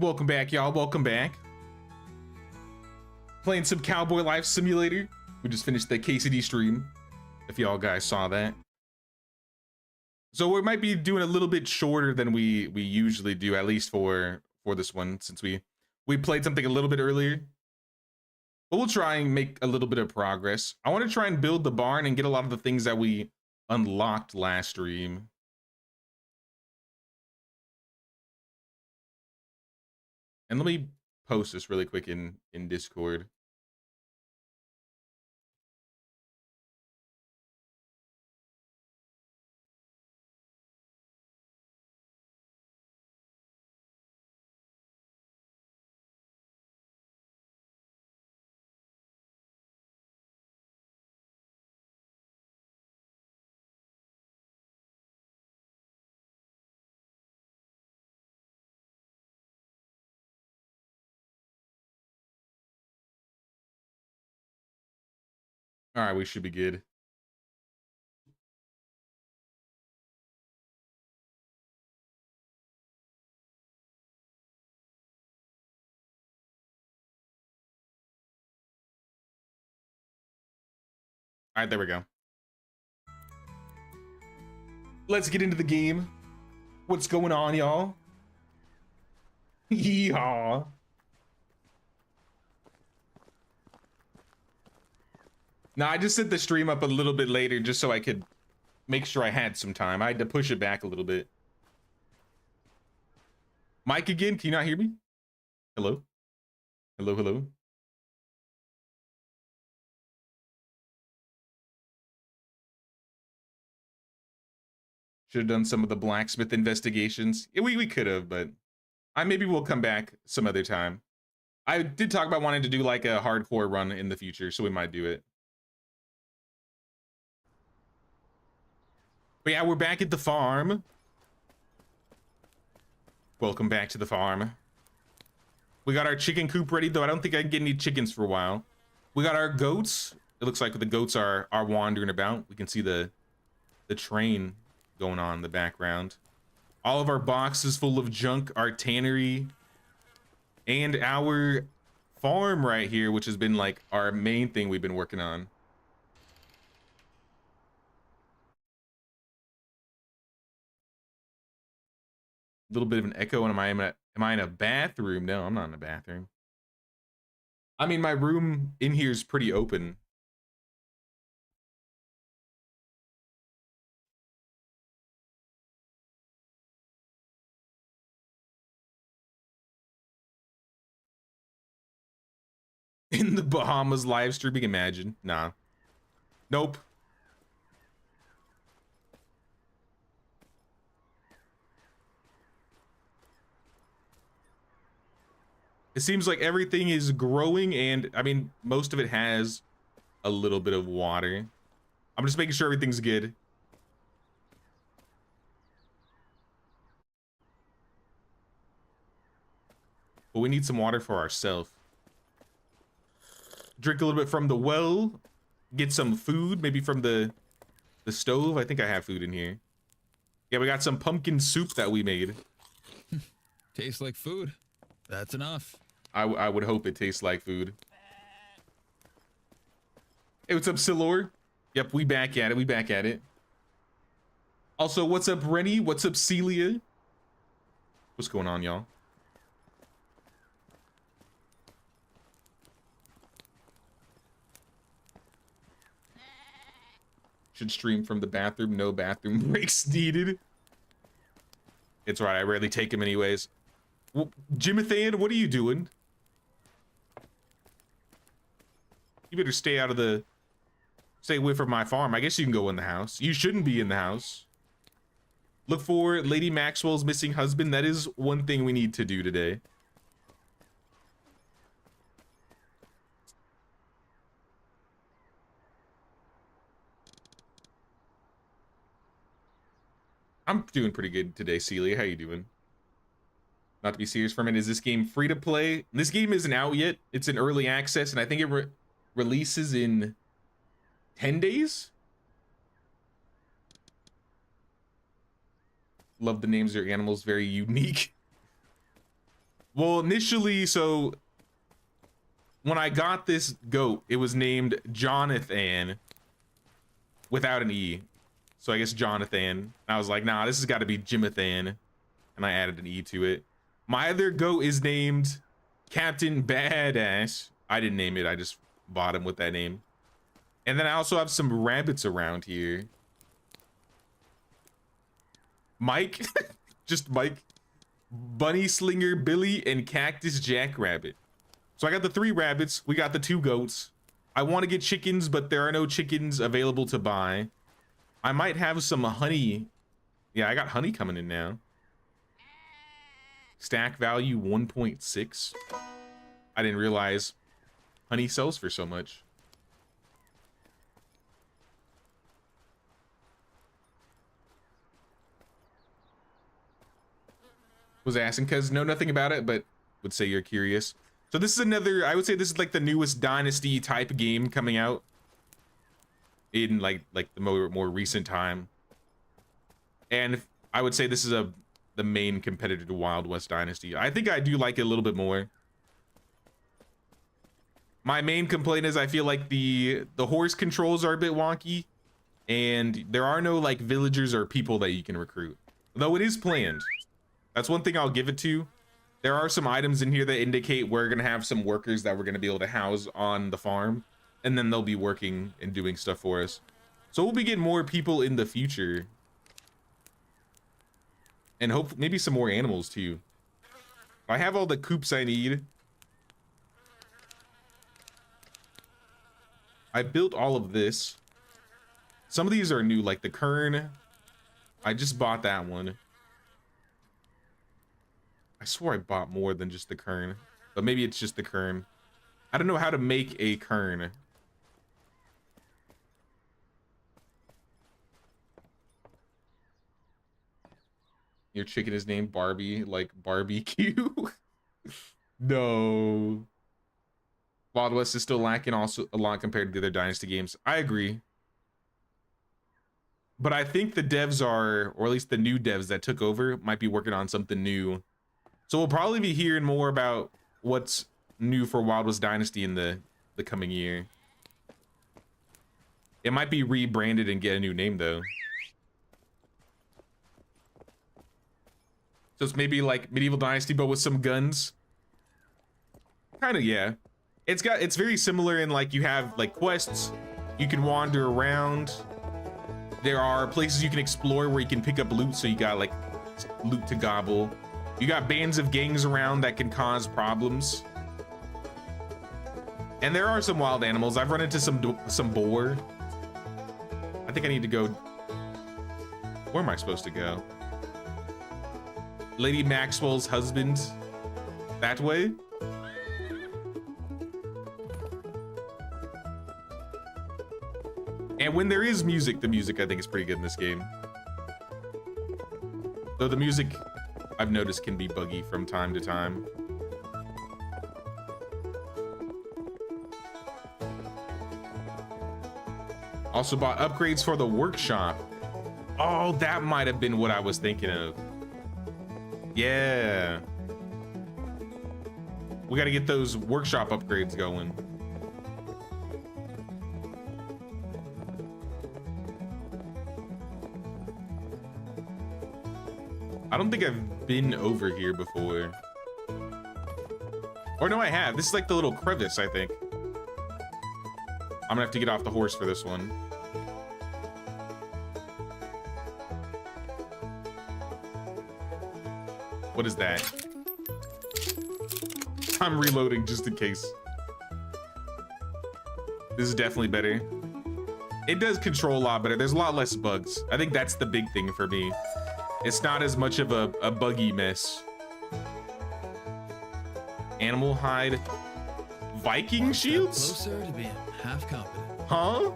Welcome back, y'all. Welcome back. Playing some Cowboy Life Simulator. We just finished the KCD stream, if y'all guys saw that. So we might be doing a little bit shorter than we usually do, at least for this one, since we played something a little bit earlier. But we'll try and make a little bit of progress. I want to try and build the barn and get a lot of the things that we unlocked last stream. And let me post this really quick in Discord. All right, we should be good. All right, there we go. Let's get into the game. What's going on, y'all? Yeehaw. Now, I just set the stream up a little bit later just so I could make sure I had some time. I had to push it back a little bit. Mike again, can you not hear me? Hello? Hello, hello? Should have done some of the blacksmith investigations. Yeah, we could have, but maybe we'll come back some other time. I did talk about wanting to do like a hardcore run in the future, so we might do it. But yeah, we're back at the farm. Welcome back to the farm. We got our chicken coop ready, though I don't think I can get any chickens for a while. We got our goats. It looks like the goats are wandering about. We can see the train going on in the background. All of our boxes full of junk, our tannery, and our farm right here, which has been like our main thing we've been working on. A little bit of an echo. And am I in a bathroom? No, I'm not in a bathroom. I mean, my room in here is pretty open. In the Bahamas live streaming, imagine. Nah. Nope. It seems like everything is growing, and I mean, most of it has a little bit of water. I'm just making sure everything's good. But we need some water for ourselves. Drink a little bit from the well. Get some food, maybe from the stove. I think I have food in here. Yeah, we got some pumpkin soup that we made. Tastes like food. That's enough. I would hope it tastes like food. Hey, what's up, Silor? Yep, we back at it. We back at it. Also, what's up, Rennie? What's up, Celia? What's going on, y'all? Should stream from the bathroom. No bathroom breaks needed. It's right. I rarely take them anyways. Well, Jimathan, what are you doing? You better stay away from my farm. I guess you can go in the house. You shouldn't be in the house. Look for Lady Maxwell's missing husband. That is one thing we need to do today. I'm doing pretty good today, Celia. How you doing? Not to be serious for a minute, is this game free to play? This game isn't out yet. It's in early access, and I think it releases in 10 days? Love the names of your animals, very unique. Well, initially, so when I got this goat, it was named Jonathan without an E. So I guess Jonathan. I was like, nah, this has got to be Jimathan. And I added an E to it. My other goat is named Captain Badass. I didn't name it. I just bought him with that name. And then I also have some rabbits around here. Mike, just Mike, Bunny Slinger Billy, and Cactus Jackrabbit. So I got the 3 rabbits. We got the 2 goats. I want to get chickens, but there are no chickens available to buy. I might have some honey. Yeah, I got honey coming in now. Stack value 1.6. I didn't realize honey sells for so much. Was asking because know nothing about it, but would say you're curious. So this is another, I would say this is like the newest Dynasty type game coming out in like the more recent time. And I would say this is the main competitor to Wild West Dynasty. I think I do like it a little bit more. My main complaint is I feel like the horse controls are a bit wonky, and there are no like villagers or people that you can recruit. Though it is planned. That's one thing I'll give it to. There are some items in here that indicate we're gonna have some workers that we're gonna be able to house on the farm, and then they'll be working and doing stuff for us. So we'll be getting more people in the future. And hope maybe some more animals too. I have all the coops I need. I built all of this. Some of these are new, like the kern. I just bought that one. I swore I bought more than just the kern, but maybe it's just the kern. I don't know how to make a kern. Your chicken is named Barbie, like barbecue. No. Wild West is still lacking also a lot compared to the other Dynasty games. I agree. But I think the devs are, or at least the new devs that took over, might be working on something new. So we'll probably be hearing more about what's new for Wild West Dynasty in the coming year. It might be rebranded and get a new name though. So it's maybe like Medieval Dynasty, but with some guns. Kind of, yeah. It's very similar in like you have like quests, you can wander around. There are places you can explore where you can pick up loot, so you got like loot to gobble. You got bands of gangs around that can cause problems. And there are some wild animals. I've run into some boar. I think I need to go. Where am I supposed to go? Lady Maxwell's husband. That way? And when there is music, the music I think is pretty good in this game. Though the music I've noticed can be buggy from time to time. Also bought upgrades for the workshop. Oh, that might have been what I was thinking of. Yeah. We got to get those workshop upgrades going. I don't think I've been over here before. Or no, I have. This is like the little crevice, I think. I'm gonna have to get off the horse for this one. What is that? I'm reloading just in case. This is definitely better. It does control a lot better. There's a lot less bugs. I think that's the big thing for me. It's not as much of a buggy mess. Animal hide. Viking shields? Closer to being half competent. Huh?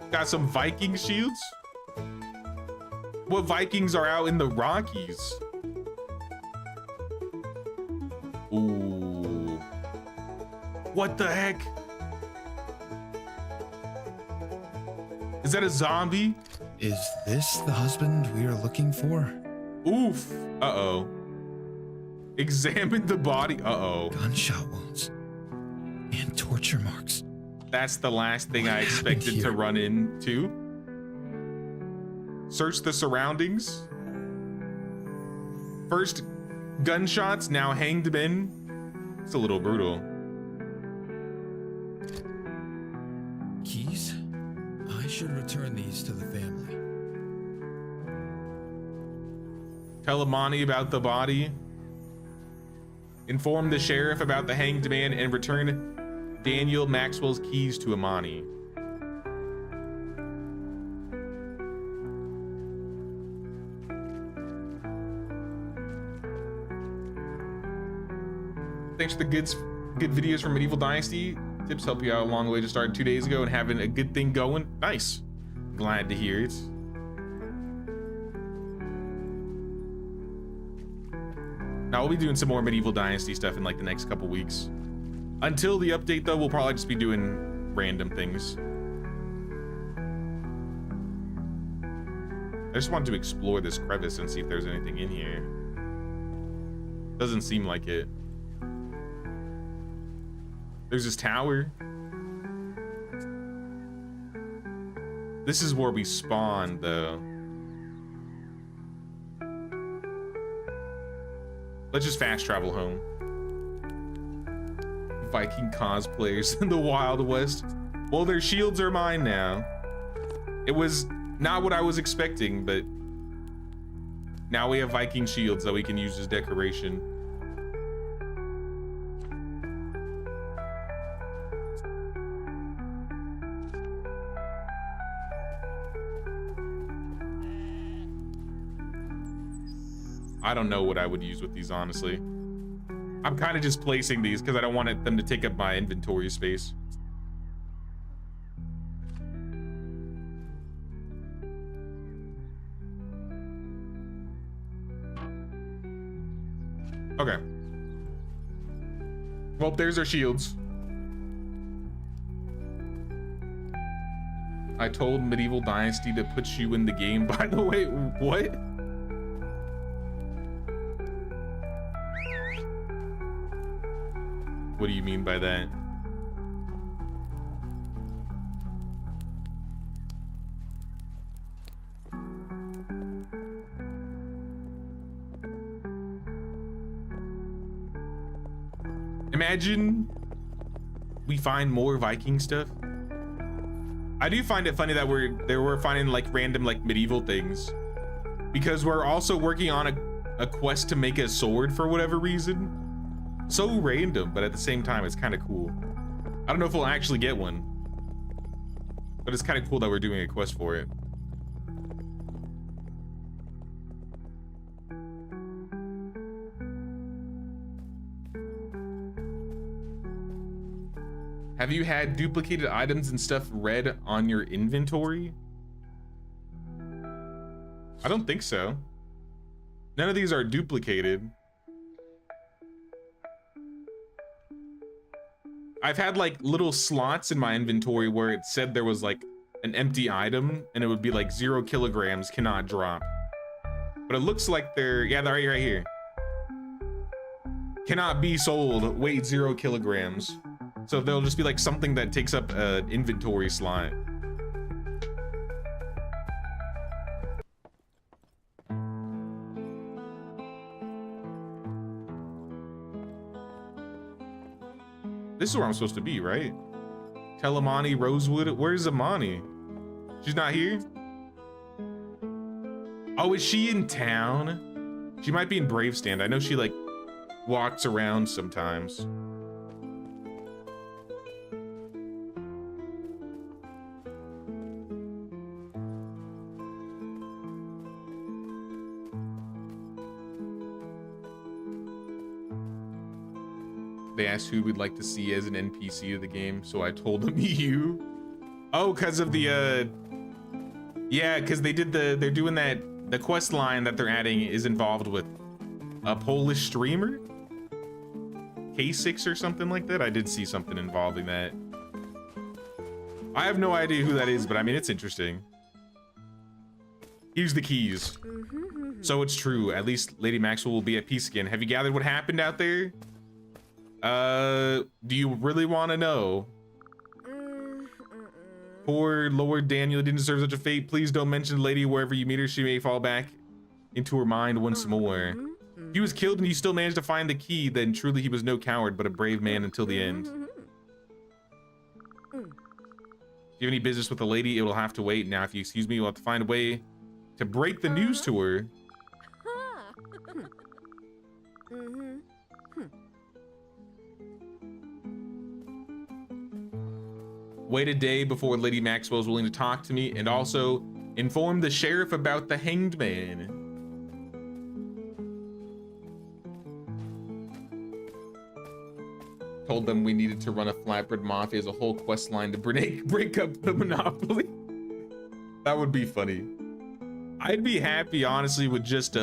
Got some Viking shields? What Vikings are out in the Rockies? Ooh. What the heck? Is that a zombie? Is this the husband we are looking for? Oof. Uh-oh. Examine the body. Uh-oh. Gunshot wounds and torture marks. That's the last thing What I expected happened to here? run into. Search the surroundings. First gunshots, now hanged men. It's a little brutal. Keys? I should return these to the family. Tell Amani about the body. Inform the sheriff about the hanged man and return Daniel Maxwell's keys to Amani. Thanks for the good videos from Medieval Dynasty. Tips help you out along the way. Just started 2 days ago and having a good thing going. Nice. Glad to hear it. Now we'll be doing some more Medieval Dynasty stuff in like the next couple weeks. Until the update though, we'll probably just be doing random things. I just wanted to explore this crevice and see if there's anything in here. Doesn't seem like it. There's this tower. This is where we spawned though. Let's just fast travel home. Viking cosplayers in the Wild West. Well, their shields are mine now. It was not what I was expecting, but now we have Viking shields that we can use as decoration. I don't know what I would use with these, honestly. I'm kind of just placing these because I don't want them to take up my inventory space. Okay. Well, there's our shields. I told Medieval Dynasty to put you in the game, by the way. What? What do you mean by that? Imagine we find more Viking stuff. I do find it funny that we're finding like random like medieval things, because we're also working on a quest to make a sword for whatever reason. So random, but at the same time, it's kind of cool. I don't know if we'll actually get one, but it's kind of cool that we're doing a quest for it. Have you had duplicated items and stuff read on your inventory? I don't think so. None of these are duplicated. I've had like little slots in my inventory where it said there was like an empty item and it would be like 0 kilograms, cannot drop. But it looks like they're right here. Cannot be sold, weight 0 kilograms. So they'll just be like something that takes up an inventory slot. This is where I'm supposed to be, right? Tell Amani Rosewood. Where's Amani? She's not here? Oh, is she in town? She might be in Bravestand. I know she like walks around sometimes. They asked who we'd like to see as an NPC of the game, so I told them you. Oh, because of the yeah, because they're doing the quest line that they're adding is involved with a Polish streamer, K6 or something like that. I did see something involving that. I have no idea who that is, but I mean, it's interesting. Here's the keys. So it's true. At least Lady Maxwell will be at peace again. Have you gathered what happened out there? Do you really want to know? Poor Lord Daniel didn't deserve such a fate. Please don't mention the lady wherever you meet her. She may fall back into her mind once more. He was killed and you still managed to find the key. Then truly he was no coward, but a brave man until the end. If you have any business with the lady, it will have to wait. Now, if you excuse me, we'll have to find a way to break the news to her. Wait a day before Lady Maxwell is willing to talk to me, and also inform the sheriff about the hanged man. Told them we needed to run a flatbread mafia as a whole quest line to break up the monopoly. That would be funny. I'd be happy, honestly, with just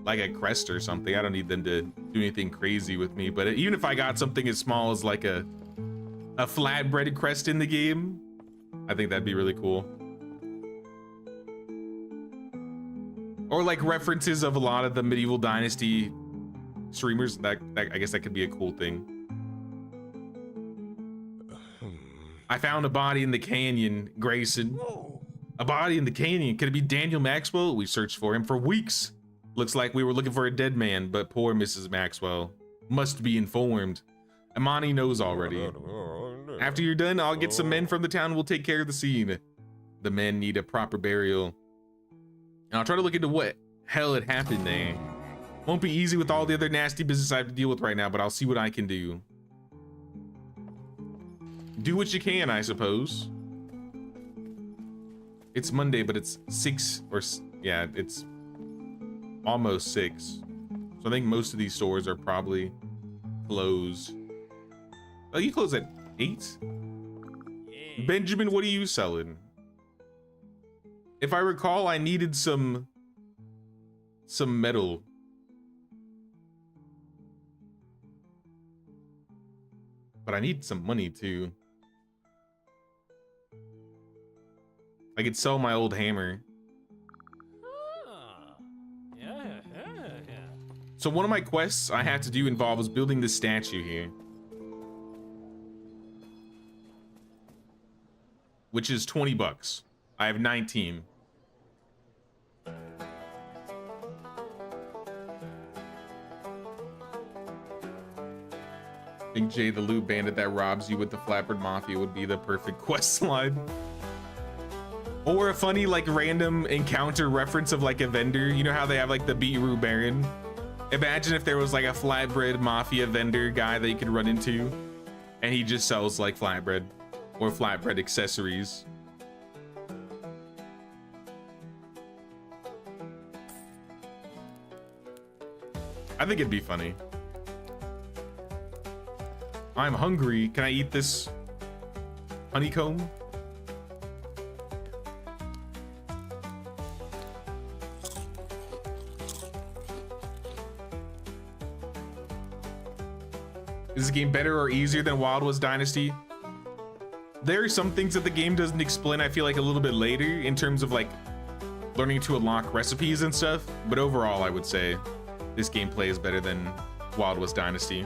like a crest or something. I don't need them to do anything crazy with me, but even if I got something as small as like a flatbread crest in the game, I think that'd be really cool. Or like references of a lot of the medieval dynasty streamers. That I guess that could be a cool thing. I found a body in the canyon, Grayson. A body in the canyon. Could it be Daniel Maxwell? We searched for him for weeks. Looks like we were looking for a dead man, but poor Mrs. Maxwell must be informed. Imani knows already. After you're done, I'll get some men from the town. We'll take care of the scene. The men need a proper burial. And I'll try to look into what hell had happened there. Won't be easy with all the other nasty business I have to deal with right now, but I'll see what I can do. Do what you can, I suppose. It's Monday, but it's 6 or yeah, it's almost 6. So I think most of these stores are probably closed. Oh, you close at 8? Yeah. Benjamin, what are you selling? If I recall, I needed some metal. But I need some money too. I could sell my old hammer. Yeah. So one of my quests I had to do involves building this statue here. Which is 20 bucks. I have 19. Big J, the loot bandit that robs you with the flatbread mafia, would be the perfect quest line. Or a funny like random encounter reference of like a vendor. You know how they have like the Beetroot Baron? Imagine if there was like a flatbread mafia vendor guy that you could run into and he just sells like flatbread or flatbread accessories. I think it'd be funny. I'm hungry. Can I eat this honeycomb? Is this game better or easier than Wild West Dynasty? There are some things that the game doesn't explain, I feel like a little bit later, in terms of like learning to unlock recipes and stuff. But overall, I would say this gameplay is better than Wild West Dynasty.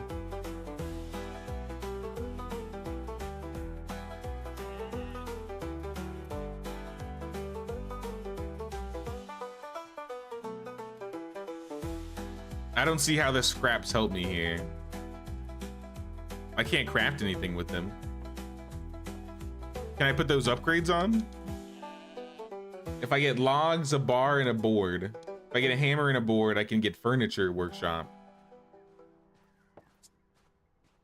I don't see how the scraps help me here. I can't craft anything with them. Can I put those upgrades on? If I get logs, a bar, and a board. If I get a hammer and a board, I can get furniture workshop. All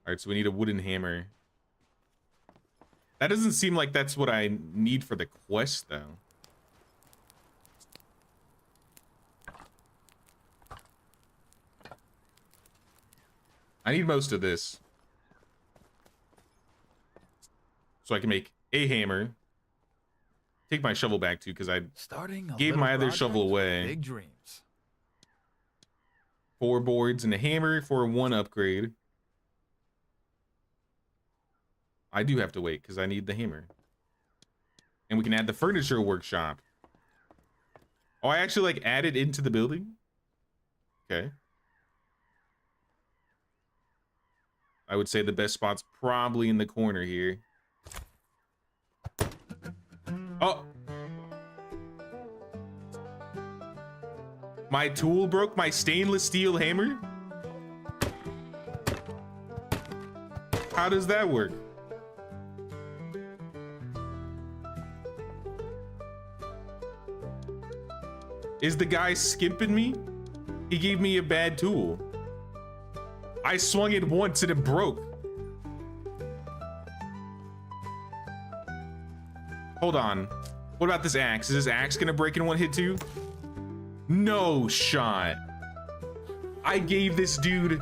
right, so we need a wooden hammer. That doesn't seem like that's what I need for the quest, though. I need most of this. So I can make a hammer. Take my shovel back too, because I gave my other shovel away. Big dreams. 4 boards and a hammer for 1 upgrade. I do have to wait because I need the hammer. And we can add the furniture workshop. Oh, I actually like added into the building. Okay. I would say the best spot's probably in the corner here. Oh. My tool broke, my stainless steel hammer? How does that work? Is the guy skipping me? He gave me a bad tool. I swung it once and it broke. Hold on. What about this axe? Is this axe gonna break in one hit too? No shot. I gave this dude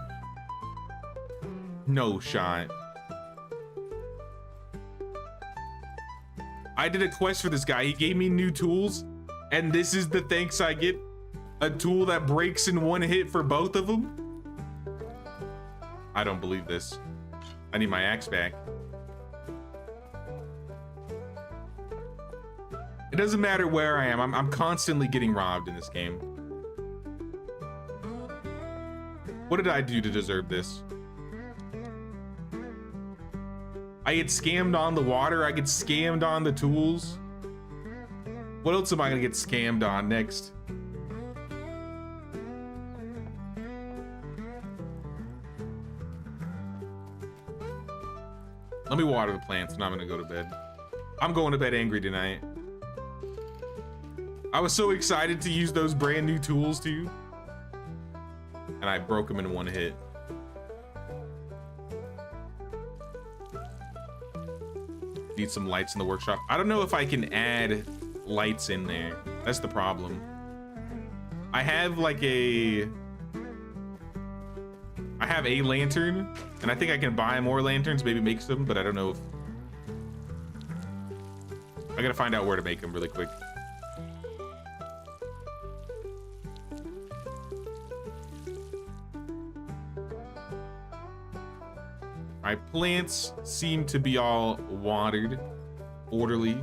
no shot. I did a quest for this guy. He gave me new tools, and this is the thanks I get? A tool that breaks in one hit for both of them? I don't believe this. I need my axe back. It doesn't matter where I am. I'm constantly getting robbed in this game. What did I do to deserve this? I get scammed on the water. I get scammed on the tools. What else am I gonna get scammed on next? Let me water the plants and I'm gonna go to bed. I'm going to bed angry tonight. I was so excited to use those brand new tools too. And I broke them in one hit. Need some lights in the workshop. I don't know if I can add lights in there. That's the problem. I have like a lantern, and I think I can buy more lanterns, maybe make some, but I don't know if... I gotta find out where to make them really quick. My plants seem to be all watered, orderly.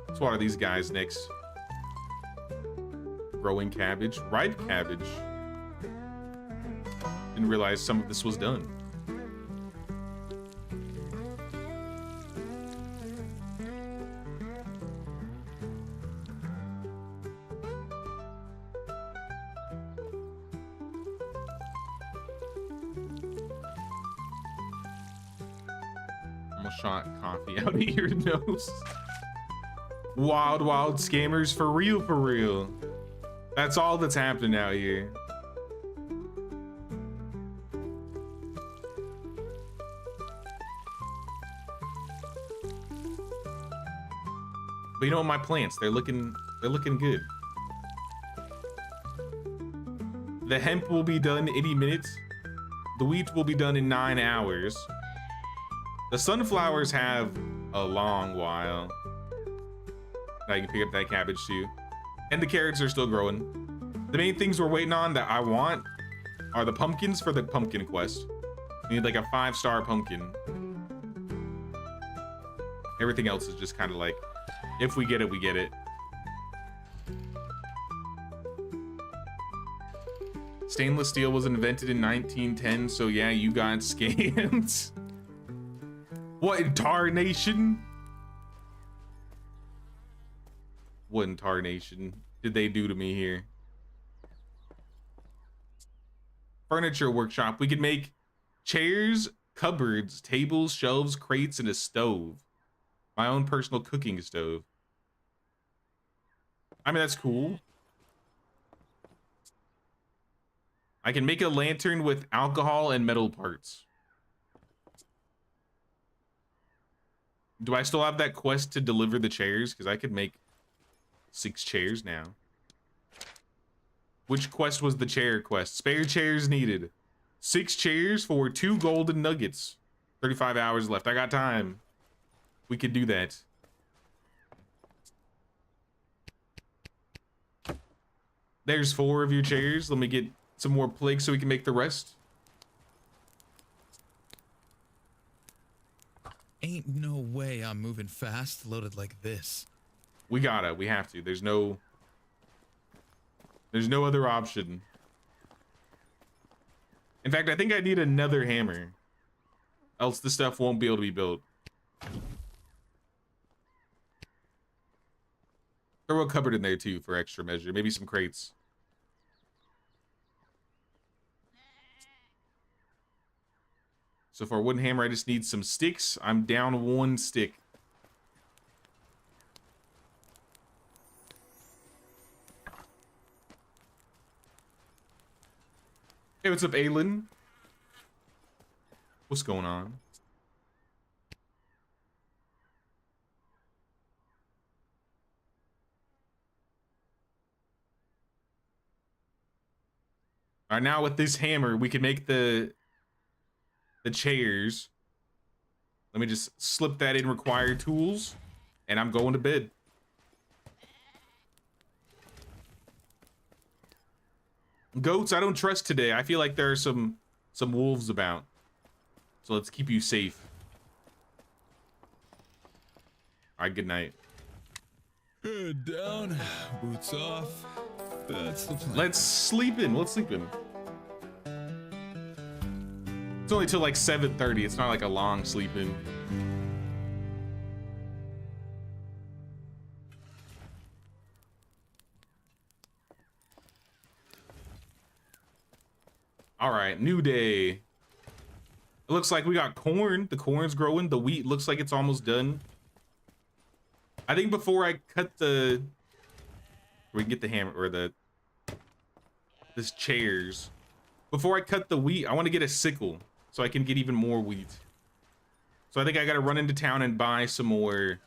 Let's water these guys next. Growing cabbage, ripe cabbage. Didn't realize some of this was done. Almost shot coffee out of your nose. Wild, wild scammers for real, for real. That's all that's happening out here. But you know what, my plants, they're looking good. The hemp will be done 80 minutes. The wheat will be done in 9 hours. The sunflowers have a long while. Now you can pick up that cabbage too. And the carrots are still growing. The main things we're waiting on that I want are the pumpkins for the pumpkin quest. We need like a 5-star pumpkin. Everything else is just kind of like, if we get it, we get it. Stainless steel was invented in 1910, so yeah, you got scammed. What in tarnation? What in tarnation did they do to me here? Furniture workshop. We could make chairs, cupboards, tables, shelves, crates, and a stove. My own personal cooking stove. I mean, that's cool. I can make a lantern with alcohol and metal parts. Do I still have that quest to deliver the chairs? Because I could make 6 chairs now. Which quest was the chair quest? Spare chairs needed. 6 chairs for 2 golden nuggets. 35 hours left. I got time. We could do that. There's 4 of your chairs. Let me get some more plates so we can make the rest. Ain't no way I'm moving fast loaded like this. We gotta. We have to. There's no other option. In fact, I think I need another hammer. Else the stuff won't be able to be built. Throw a cupboard in there too for extra measure. Maybe some crates. So for a wooden hammer, I just need some sticks. I'm down 1 stick. Hey, what's up, Aylin? What's going on? All right, now with this hammer, we can make the chairs. Let me just slip that in required tools, and I'm going to bed. Goats, I don't trust today. I feel like there are some wolves about. So let's keep you safe. All right, good night. Head down, boots off. That's the plan. Let's sleep in. Let's sleep in. It's only till like 7:30. It's not like a long sleep in. All right, new day. It looks like we got corn. The corn's growing. The wheat looks like it's almost done. I think before I cut we can get the hammer or this chairs. Before I cut the wheat, I want to get a sickle so I can get even more wheat. So I think I got to run into town and buy some more.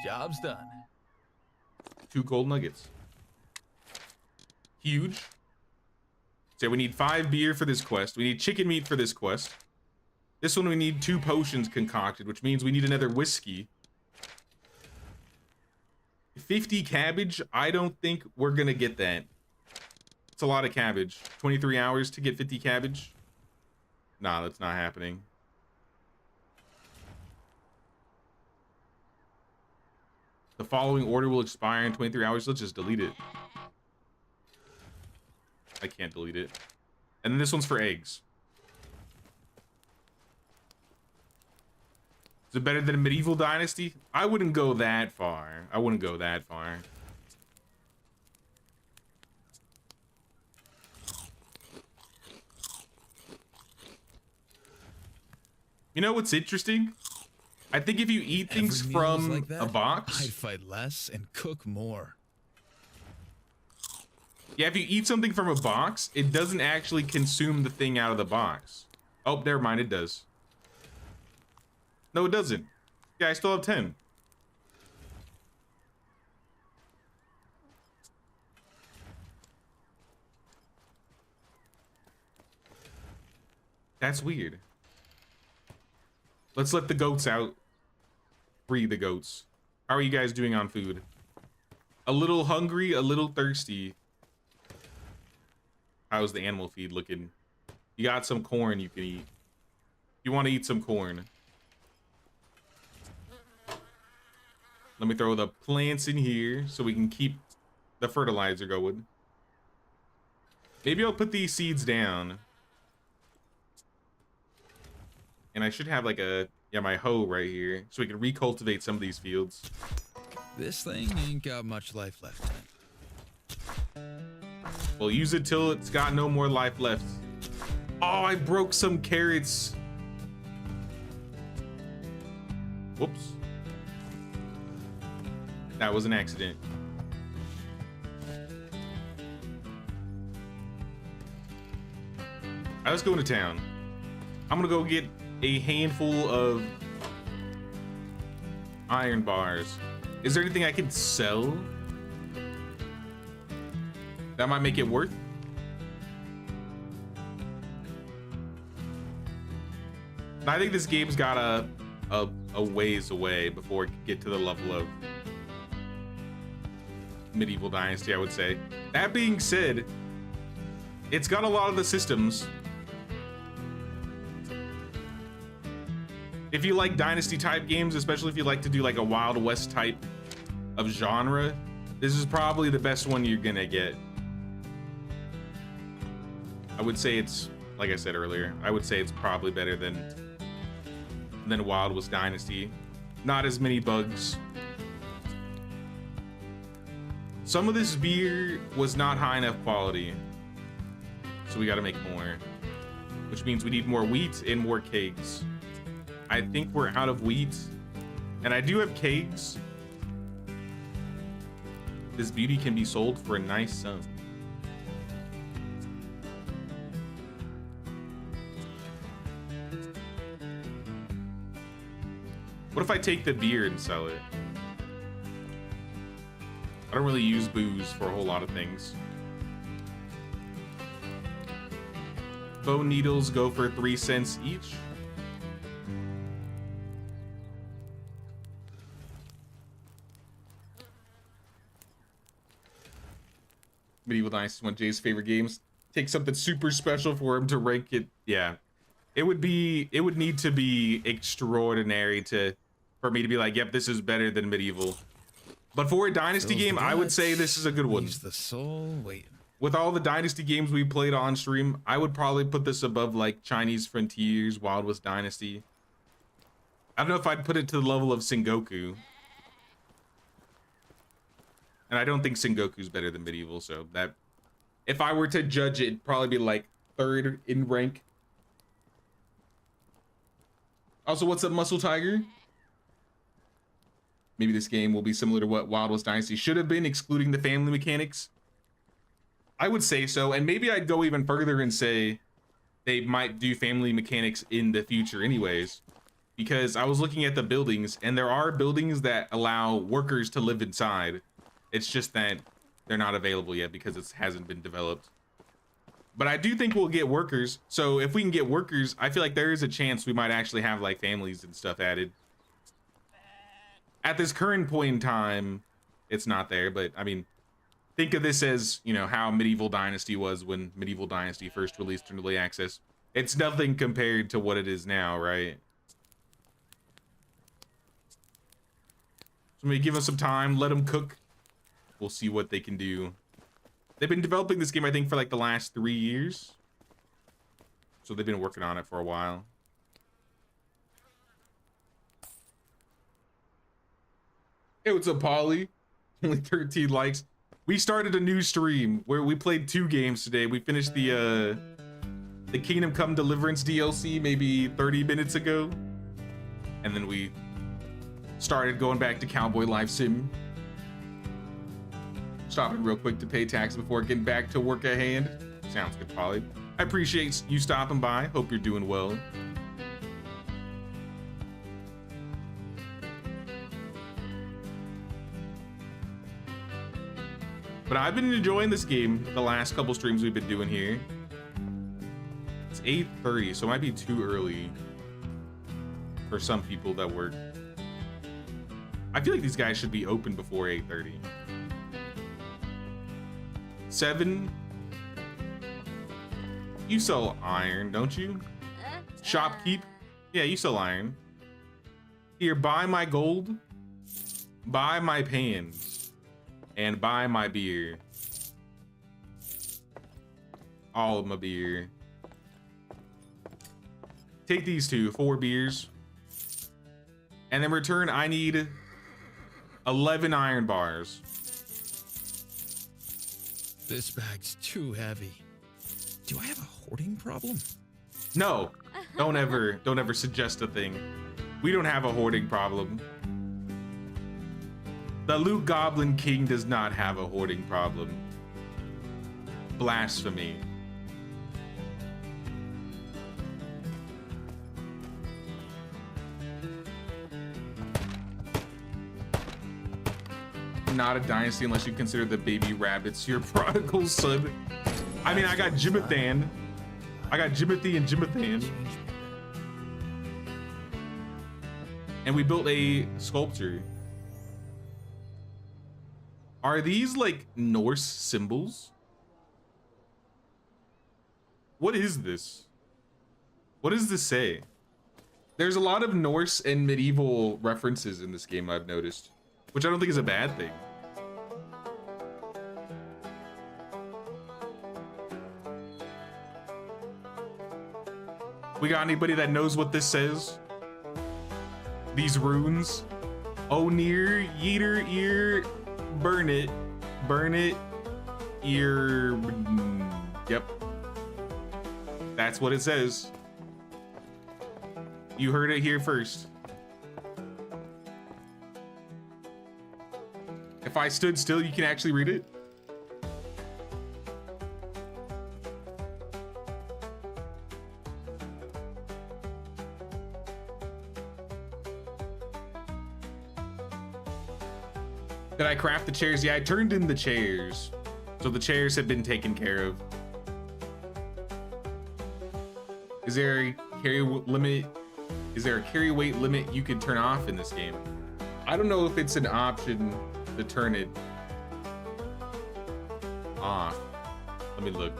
Job's done. 2 gold nuggets. Huge. So we need 5 beer for this quest. We need chicken meat for this quest. This one we need 2 potions concocted, which means we need another whiskey. 50 cabbage? I don't think we're gonna get that. It's a lot of cabbage. 23 hours to get 50 cabbage? Nah, that's not happening. The following order will expire in 23 hours. Let's just delete it. I can't delete it. And then this one's for eggs. Is it better than a medieval dynasty? I wouldn't go that far. I wouldn't go that far. You know what's interesting? I think if you eat things Every meal is from like that, a box... I'd fight less and cook more. Yeah, if you eat something from a box, it doesn't actually consume the thing out of the box. Oh, never mind, it does. No, it doesn't. Yeah, I still have 10. That's weird. Let's let the goats out. Free the goats. How are you guys doing on food? A little hungry, a little thirsty. How's the animal feed looking? You got some corn you can eat. You want to eat some corn. Let me throw the plants in here so we can keep the fertilizer going. Maybe I'll put these seeds down. And I should have like my hoe right here so we can recultivate some of these fields. This thing ain't got much life left in it. We'll use it till it's got no more life left. Oh, I broke some carrots. Whoops. That was an accident. Alright, let's go into town. I'm gonna go get a handful of iron bars. Is there anything I can sell that might make it worth? I think this game's got a ways away before it can get to the level of medieval dynasty, I would say. That being said, it's got a lot of the systems. If you like dynasty type games, especially if you like to do like a Wild West type of genre, this is probably the best one you're gonna get. I would say it's, like I said earlier, I would say it's probably better than Wild West Dynasty. Not as many bugs. Some of this beer was not high enough quality, so we got to make more, which means we need more wheat and more kegs. I think we're out of wheat, and I do have kegs. This beauty can be sold for a nice sum. What if I take the beer and sell it? I don't really use booze for a whole lot of things. Bone needles go for 3 cents each. Medieval Dynasty is one of Jay's favorite games. Take something super special for him to rank it. Yeah, it would need to be extraordinary for me to be like, yep, this is better than Medieval. But for a Dynasty game, I would say this is a good one. The soul waiting. With all the Dynasty games we played on stream, I would probably put this above like Chinese Frontiers, Wild West Dynasty. I don't know if I'd put it to the level of Sengoku. And I don't think Sengoku's better than Medieval, so that, if I were to judge it, it'd probably be like 3rd in rank. Also, what's up, Muscle Tiger? Maybe this game will be similar to what Wild West Dynasty should have been, excluding the family mechanics. I would say so, and maybe I'd go even further and say they might do family mechanics in the future anyways. Because I was looking at the buildings, and there are buildings that allow workers to live inside. It's just that they're not available yet because it hasn't been developed. But I do think we'll get workers. So if we can get workers, I feel like there is a chance we might actually have like families and stuff added. At this current point in time, it's not there, but I mean, think of this as, you know, how Medieval Dynasty was when Medieval Dynasty first released in early access. It's nothing compared to what it is now, right? So maybe give them some time, let them cook. We'll see what they can do. They've been developing this game, I think, for like the last 3 years. So they've been working on it for a while. Hey, what's up, Polly? Only 13 likes. We started a new stream where we played 2 games today. We finished the Kingdom Come Deliverance DLC maybe 30 minutes ago. And then we started going back to Cowboy Life Sim. Stopping real quick to pay tax before getting back to work at hand. Sounds good, Polly. I appreciate you stopping by. Hope you're doing well. But I've been enjoying this game the last couple streams we've been doing here. It's 8:30, so it might be too early for some people that work. I feel like these guys should be open before 8:30. 7. You sell iron, don't you? Shopkeep? Yeah, you sell iron. Here, buy my gold, buy my pans, and buy my beer. All of my beer. Take these 2, 4 beers. And in return, I need 11 iron bars. This bag's too heavy. Do I have a hoarding problem? No, don't ever suggest a thing. We don't have a hoarding problem. The Loot Goblin King does not have a hoarding problem. Blasphemy. Not a dynasty unless you consider the baby rabbits your prodigal son. I mean, I got Jimathan. I got Jimothy and Jimathan. And we built a sculpture. Are these like Norse symbols? What is this? What does this say? There's a lot of Norse and medieval references in this game, I've noticed, which I don't think is a bad thing. We got anybody that knows what this says? These runes? Oh, near, yeeter, ear, burn it, ear. Yep. That's what it says. You heard it here first. If I stood still, you can actually read it. Did I craft the chairs? Yeah, I turned in the chairs. So the chairs have been taken care of. Is there a carry limit? Is there a carry weight limit you can turn off in this game? I don't know if it's an option to turn it off. Let me look.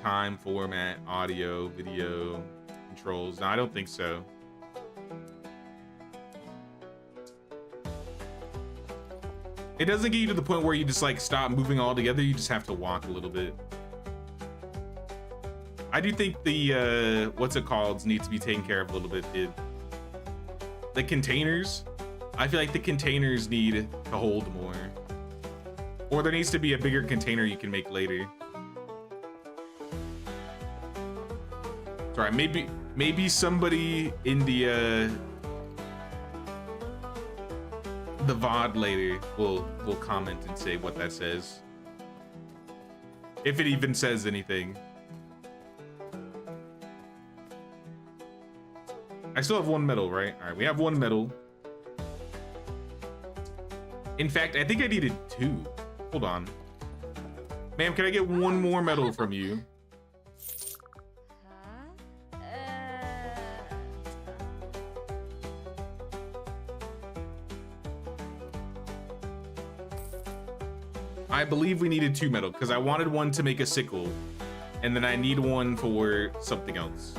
Time, format, audio, video, controls. No, I don't think so. It doesn't get you to the point where you just like stop moving altogether. You just have to walk a little bit. I do think the what's it called needs to be taken care of a little bit. The containers. I feel like the containers need to hold more. Or there needs to be a bigger container you can make later. Sorry, maybe somebody in the VOD later will comment and say what that says. If it even says anything. I still have one medal, right? All right, we have one medal. In fact, I think I needed 2. Hold on. Ma'am, can I get one more medal from you? I believe we needed 2 metal because I wanted one to make a sickle and then I need one for something else.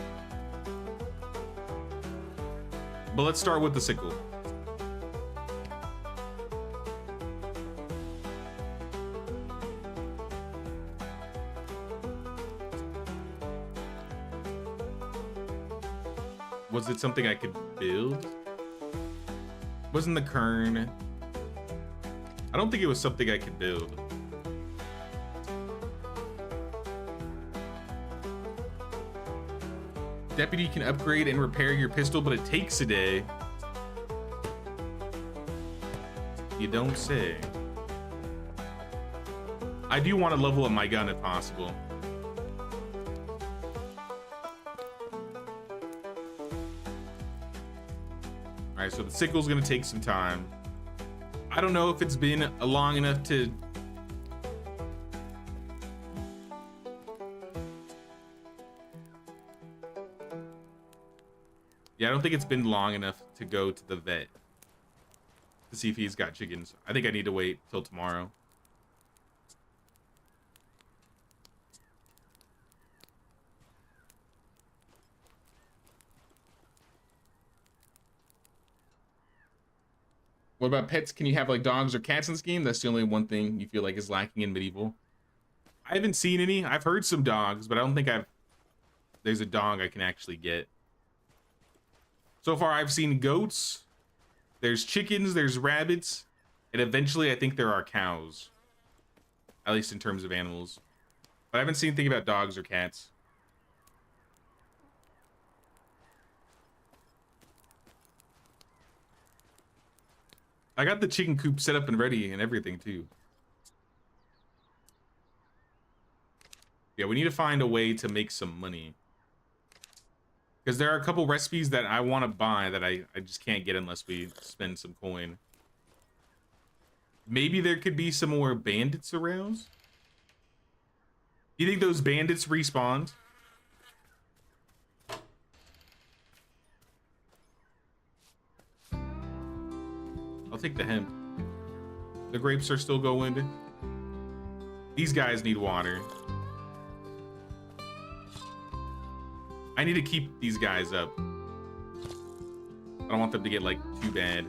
But let's start with the sickle. Was it something I could build? Wasn't the kern? I don't think it was something I could build. Deputy can upgrade and repair your pistol, but it takes a day. You don't say. I do want to level up my gun if possible. All right, so the sickle's gonna take some time. I don't know if it's been long enough to... Yeah, I don't think it's been long enough to go to the vet to see if he's got chickens. I think I need to wait till tomorrow. What about pets? Can you have like dogs or cats in this game? That's the only one thing you feel like is lacking in medieval. I haven't seen any. I've heard some dogs, but I don't think there's a dog I can actually get. So far, I've seen goats, there's chickens, there's rabbits, and eventually I think there are cows. At least in terms of animals. But I haven't seen anything about dogs or cats. I got the chicken coop set up and ready and everything too. Yeah, we need to find a way to make some money. Because there are a couple recipes that I want to buy that I just can't get unless we spend some coin. Maybe there could be some more bandits around? You think those bandits respawned? I'll take the hemp. The grapes are still going. These guys need water. I need to keep these guys up. I don't want them to get like too bad.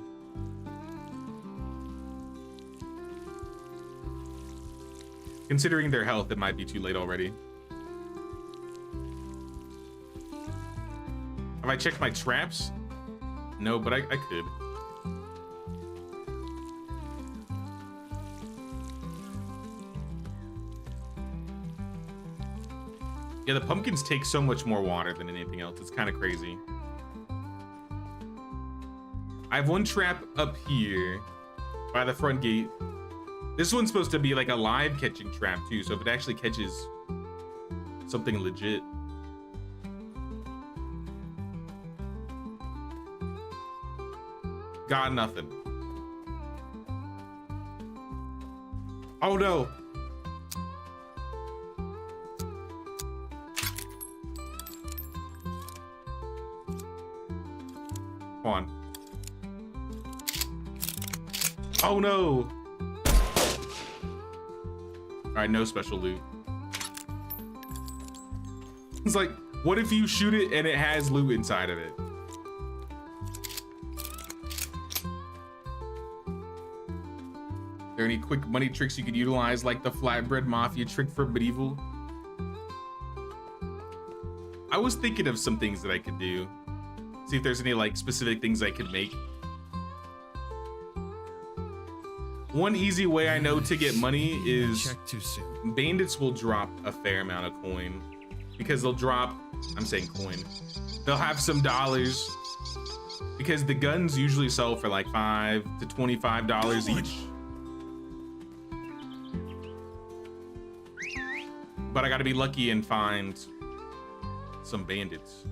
Considering their health, it might be too late already. Have I checked my traps? No, but I could. Yeah, the pumpkins take so much more water than anything else. It's kind of crazy. I have one trap up here by the front gate. This one's supposed to be like a live catching trap too, so if it actually catches something legit. Got nothing. Oh no. Come on. Oh no. All right, no special loot. It's like, what if you shoot it and it has loot inside of it? Are there any quick money tricks you could utilize, like the flatbread mafia trick for medieval? I was thinking of some things that I could do. See if there's any like specific things I could make. One easy way I know to get money is Check too soon. bandits will drop a fair amount of coin because they'll drop, I'm saying coin, they'll have some dollars because the guns usually sell for like $5 to $25 each. But I gotta be lucky and find some bandits.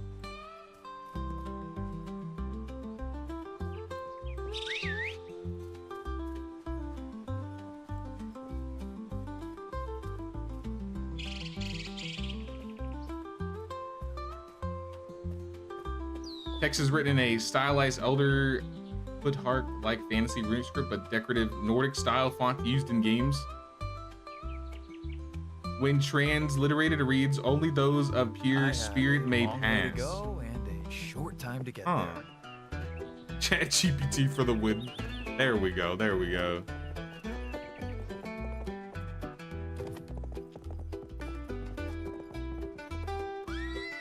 Text is written in a stylized Elder Foothark-like fantasy rune script, but decorative Nordic-style font used in games. When transliterated, it reads, "Only those of pure spirit may pass." Go and a short time to get Huh. there. Chat GPT for the win. There we go. There we go.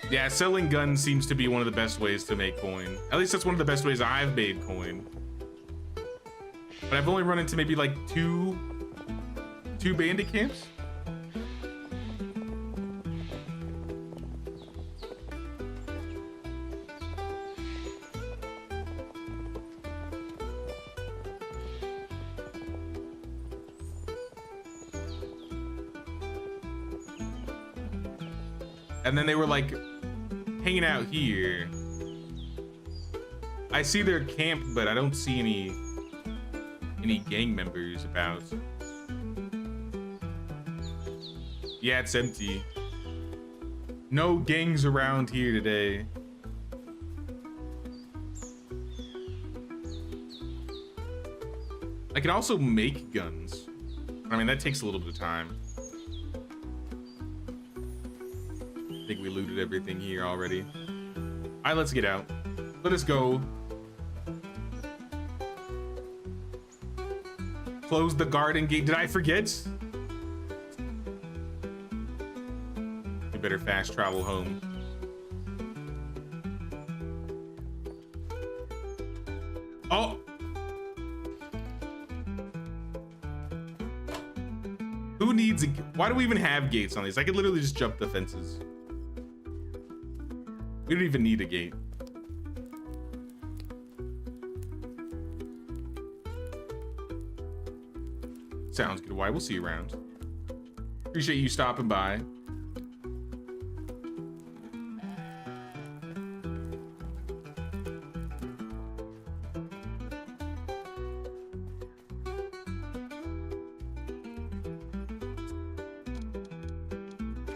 Yeah, selling guns seems to be one of the best ways to make coin. At least that's one of the best ways I've made coin. But I've only run into maybe like two bandit camps. And then they were like hanging out here. I see their camp, but I don't see any gang members about. Yeah, it's empty. No gangs around here today. I can also make guns. I mean, that takes a little bit of time. I think we looted everything here already. All right, let's get out. Let us go. Close the garden gate. Did I forget? We better fast travel home. Oh! Who needs a... Why do we even have gates on these? I could literally just jump the fences. We don't even need a gate. Sounds good. Why? We'll see you around. Appreciate you stopping by.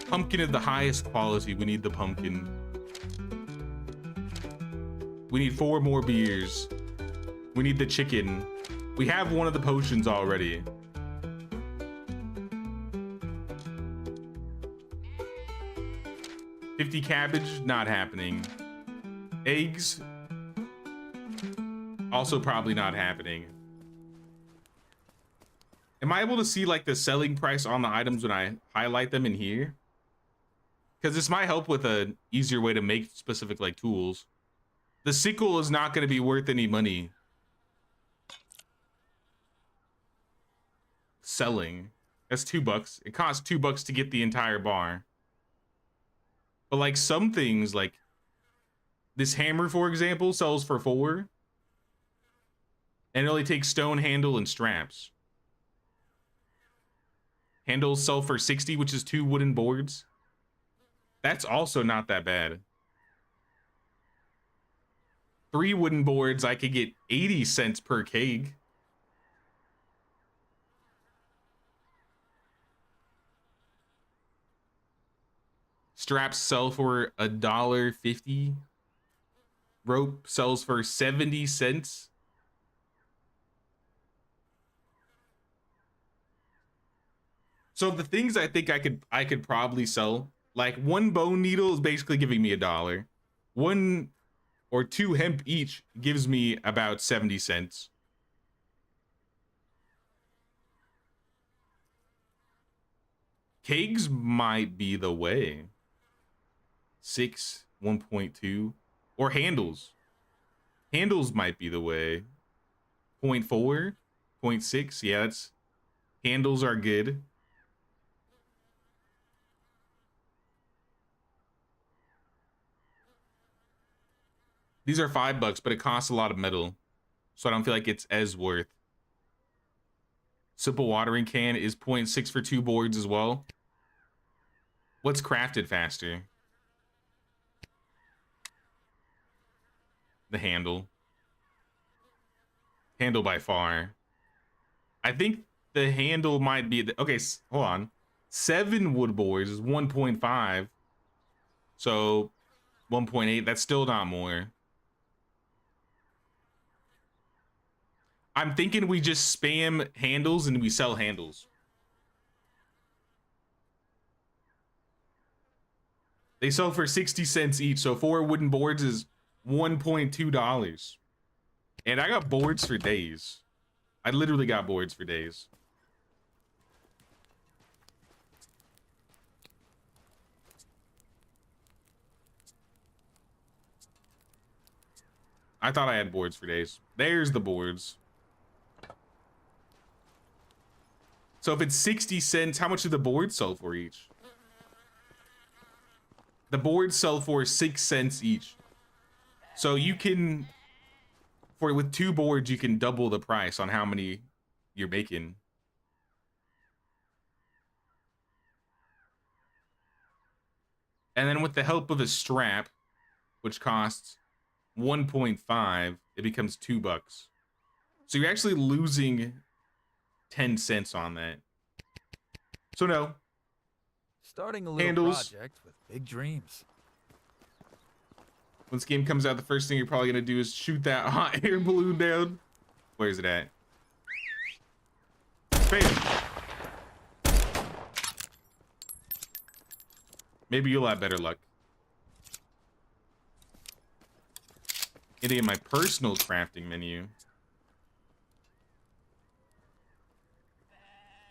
Pumpkin of the highest quality. We need the pumpkin. We need 4 more beers. We need the chicken. We have one of the potions already. 50 cabbage, not happening. Eggs, also probably not happening. Am I able to see like the selling price on the items when I highlight them in here? Because this might help with an easier way to make specific like tools. The sickle is not going to be worth any money. Selling. That's $2. It costs $2 to get the entire bar. But like some things, like this hammer, for example, sells for $4. And it only takes stone handle and straps. Handles sell for $60, which is 2 wooden boards. That's also not that bad. 3 wooden boards, I could get 80 cents per keg. Straps sell for $1.50. Rope sells for 70 cents. So the things I think I could probably sell, like 1 bone needle is basically giving me $1. 1 or 2 hemp each gives me about 70 cents. Kegs might be the way. 6, 1.2, or handles. Handles might be the way. 0.4, 0.6, yeah, that's, handles are good. These are $5, but it costs a lot of metal, so I don't feel like it's as worth. Simple watering can is 0.6 for 2 boards as well. What's crafted faster? The handle. Handle by far. I think the handle might be the, okay, hold on. 7 wood boards is 1.5. So 1.8, that's still not more. I'm thinking we just spam handles and we sell handles. They sell for 60 cents each, so 4 wooden boards is $1.2. And I got boards for days. I literally got boards for days. I thought I had boards for days. There's the boards. So if it's 60 cents, how much do the boards sell for each? The boards sell for 6 cents each. So you can, with 2 boards, you can double the price on how many you're making. And then with the help of a strap, which costs 1.5, it becomes $2. So you're actually losing 10 cents on that. So no. Starting a little handles. project with big dreams. When this game comes out, the first thing you're probably gonna do is shoot that hot air balloon down. Where's it at? Bam. Maybe you'll have better luck. Getting in my personal crafting menu.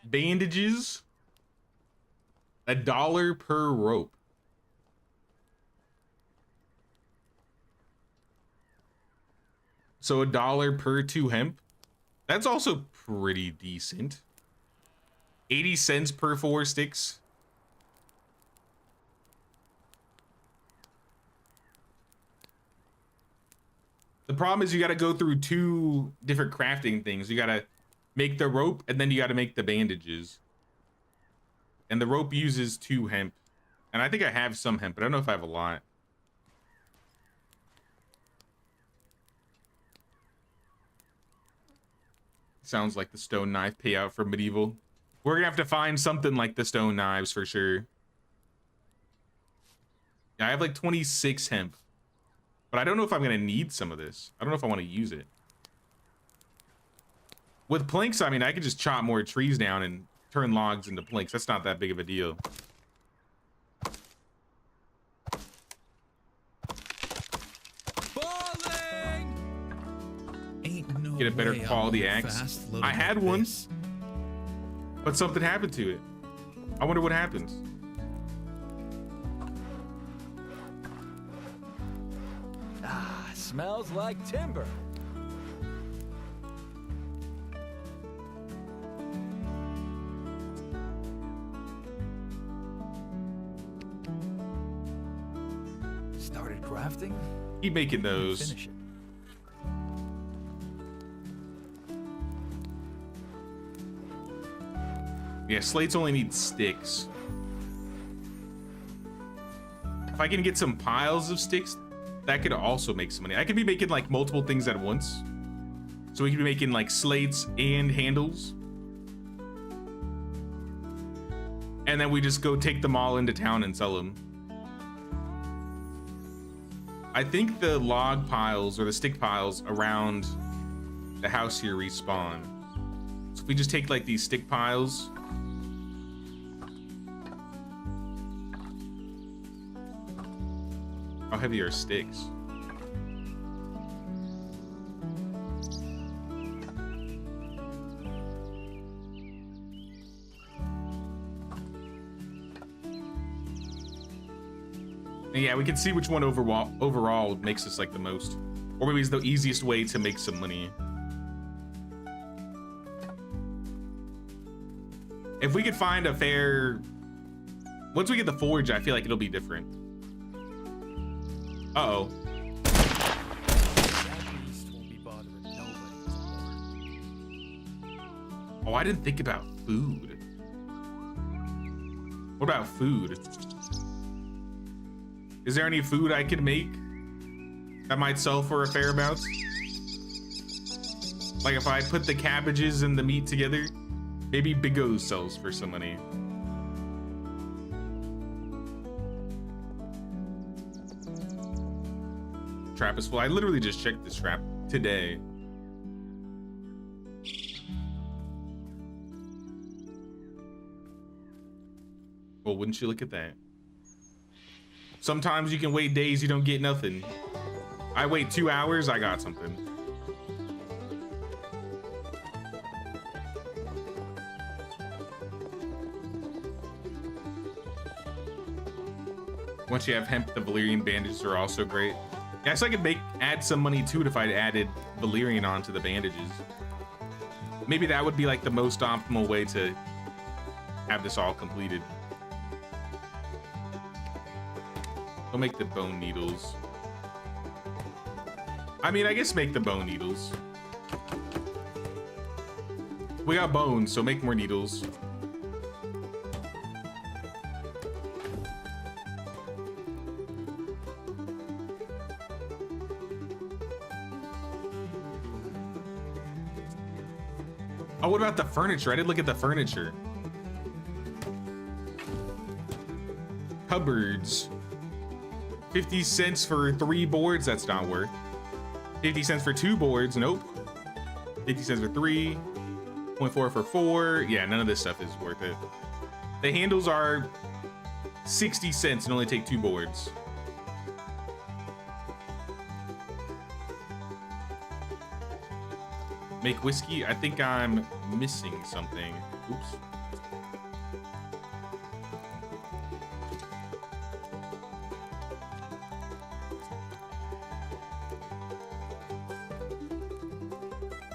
Bandages. $1 per rope. So $1 per 2 hemp. That's also pretty decent. 80 cents per 4 sticks. The problem is you got to go through 2 different crafting things. You got to make the rope and then you got to make the bandages. And the rope uses 2 hemp. And I think I have some hemp, but I don't know if I have a lot. Sounds like the stone knife payout for medieval. We're gonna have to find something like the stone knives for sure. Yeah, I have like 26 hemp. But I don't know if I'm gonna need some of this. I don't know if I want to use it. With planks, I mean, I could just chop more trees down and turn logs into planks. That's not that big of a deal. get a better way I'm quality moving axe. fast loaded I had like one, this. but something happened to it. I wonder what happened. Ah, smells like timber. Started crafting. Keep making those. Finish it. Yeah, slates only need sticks. If I can get some piles of sticks, that could also make some money. I could be making like multiple things at once. So we could be making like slates and handles. And then we just go take them all into town and sell them. I think the log piles or the stick piles around the house here respawn. So if we just take like these stick piles. How heavy are sticks? And yeah, we can see which one overall makes us like the most, or maybe is the easiest way to make some money. If we could find a fair, once we get the forge, I feel like it'll be different. Uh-oh. That beast won't be bothering nobody anymore. Oh, I didn't think about food. What about food? Is there any food I could make that might sell for a fair amount? Like if I put the cabbages and the meat together, maybe Big O sells for some money. Trap is full. I literally just checked this trap today. Well, wouldn't you look at that? Sometimes you can wait days, you don't get nothing. I wait 2 hours, I got something. Once you have hemp, the Valyrian bandages are also great. Yeah, so I could add some money to it if I'd added Valyrian onto the bandages. Maybe that would be like the most optimal way to have this all completed. I'll make the bone needles. I mean, I guess make the bone needles. We got bones, so make more needles. Oh, what about the furniture? I did look at the furniture. Cupboards. 50 cents for 3 boards, that's not worth. 50 cents for 2 boards, nope. 50 cents for 3. 0.4 for 4. Yeah, none of this stuff is worth it. The handles are 60 cents and only take 2 boards. Make whiskey? I think I'm missing something. Oops.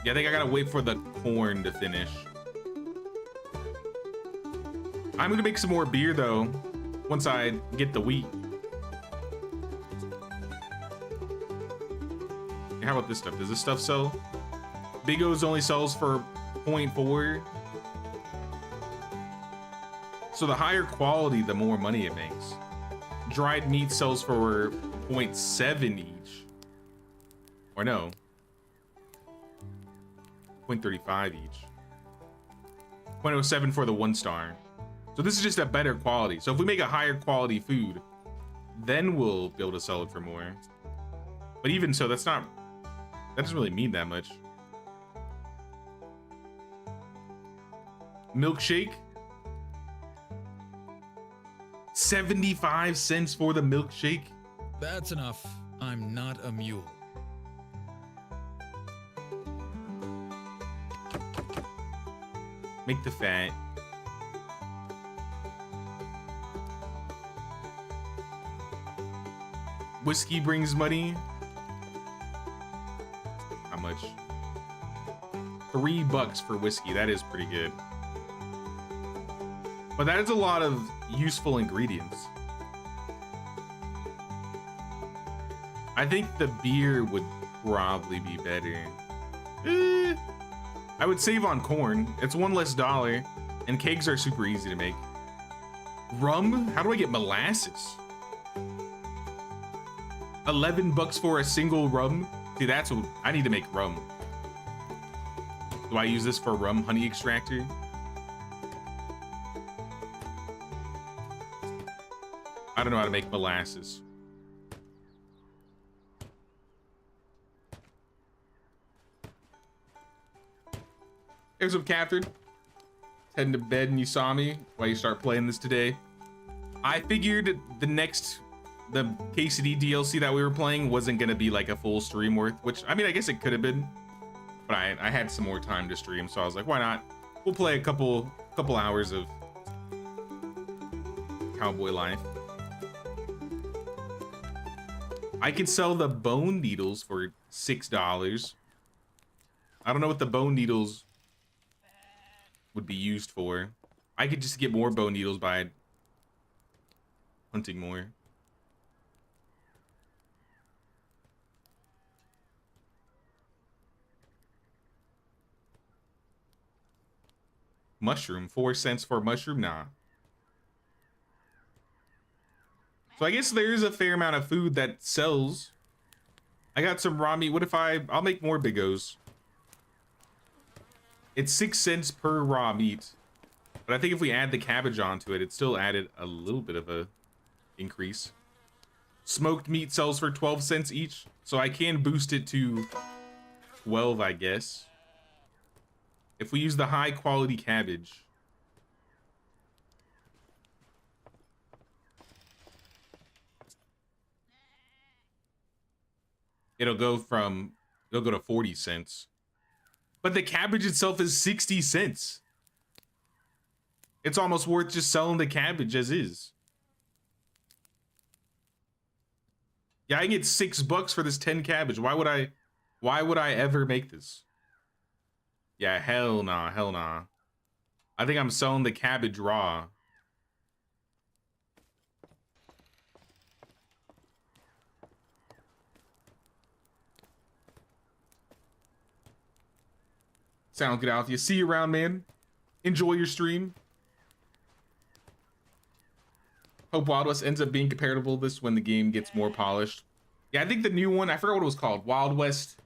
Yeah, I think I gotta wait for the corn to finish. I'm gonna make some more beer though, once I get the wheat. How about this stuff? Does this stuff sell? Big O's only sells for 0.4. So the higher quality, the more money it makes. Dried meat sells for 0.7 each. Or no. 0.35 each. 0.07 for the 1 star. So this is just a better quality. So if we make a higher quality food, then we'll be able to sell it for more. But even so, that doesn't really mean that much. Milkshake. 75 cents for the milkshake. That's enough. I'm not a mule. Make the fat. Whiskey brings money. How much? $3 for whiskey. That is pretty good. But that is a lot of useful ingredients. I think the beer would probably be better. I would save on corn. It's $1 less, and kegs are super easy to make. Rum? How do I get molasses? $11 for a single rum? See, that's what I need to make rum. Do I use this for rum honey extractor? I don't know how to make molasses. Here's up, Catherine. Heading to bed and you saw me while you start playing this today. I figured the KCD DLC that we were playing wasn't gonna be like a full stream worth, which I mean, I guess it could have been, but I had some more time to stream, so I was like, why not? We'll play a couple hours of Cowboy Life. I could sell the bone needles for $6. I don't know what the bone needles would be used for. I could just get more bone needles by hunting more. Mushroom, 4 cents for a mushroom? Nah. So I guess there's a fair amount of food that sells. I got some raw meat. What if I'll make more Big O's. It's 6 cents per raw meat. But I think if we add the cabbage onto it, it still added a little bit of a increase. Smoked meat sells for 12 cents each. So I can boost it to 12, I guess. If we use the high quality cabbage. It'll go to 40 cents. But the cabbage itself is 60 cents. It's almost worth just selling the cabbage as is. Yeah, I can get $6 for this 10 cabbage. Why would I ever make this? Yeah, hell nah, hell nah. I think I'm selling the cabbage raw. Sounds good, Althea. See you around, man. Enjoy your stream. Hope Wild West ends up being comparable to this when the game gets more polished. Yeah, I think the new one, I forgot what it was called. Wild West.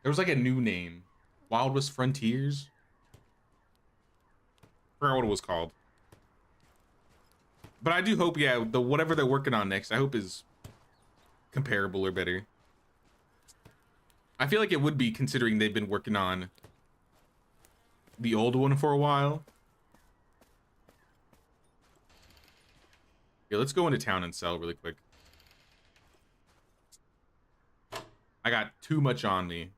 There was like a new name. Wild West Frontiers. I forgot what it was called. But I do hope, yeah, whatever they're working on next, I hope is comparable or better. I feel like it would be, considering they've been working on the old one for a while. Yeah, let's go into town and sell really quick. I got too much on me.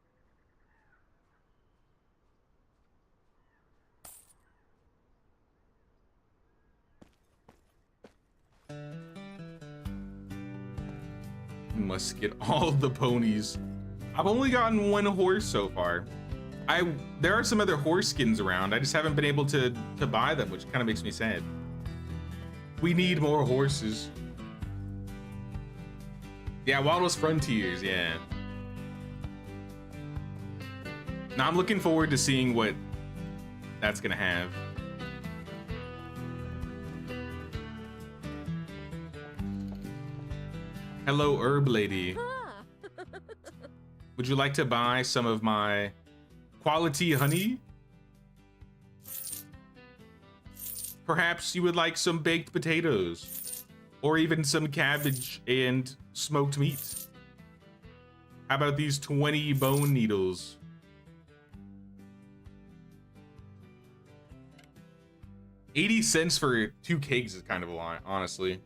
Must get all the ponies. I've only gotten one horse so far. There are some other horse skins around. I just haven't been able to buy them, which kind of makes me sad. We need more horses. Yeah, Wild West Frontiers, yeah. Now I'm looking forward to seeing what that's gonna have. Hello, Herb Lady. Would you like to buy some of my quality honey? Perhaps you would like some baked potatoes, or even some cabbage and smoked meat. How about these 20 bone needles? $0.80 for 2 kegs is kind of a lot, honestly.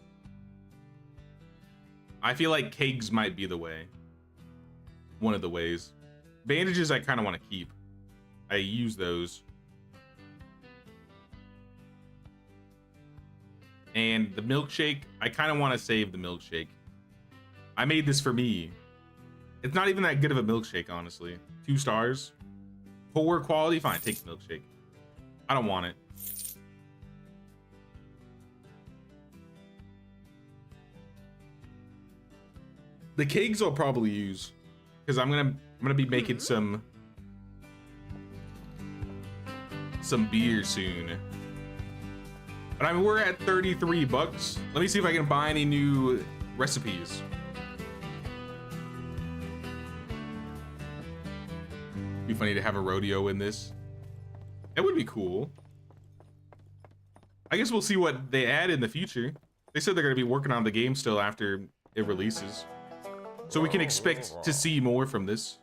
I feel like kegs might be the way. One of the ways. Bandages I kind of want to keep. I use those. And the milkshake, I kind of want to save the milkshake. I made this for me. It's not even that good of a milkshake, honestly. 2 stars. Poor quality, fine, take the milkshake. I don't want it. The kegs I'll probably use because I'm gonna be making some beer soon. But I mean, we're at 33 bucks. Let me see if I can buy any new recipes. Be funny to have a rodeo in this. It would be cool. I guess we'll see what they add in the future. They said they're gonna be working on the game still after it releases. So we can expect to see more from this.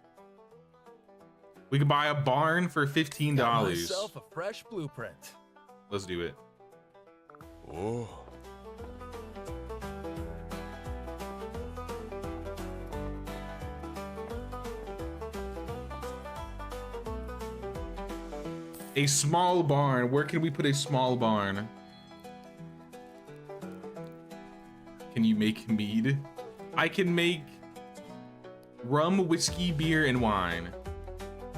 We can buy a barn for $15. Got myself a fresh blueprint. Let's do it. Oh. A small barn. Where can we put a small barn? Can you make mead? I can make rum, whiskey, beer, and wine.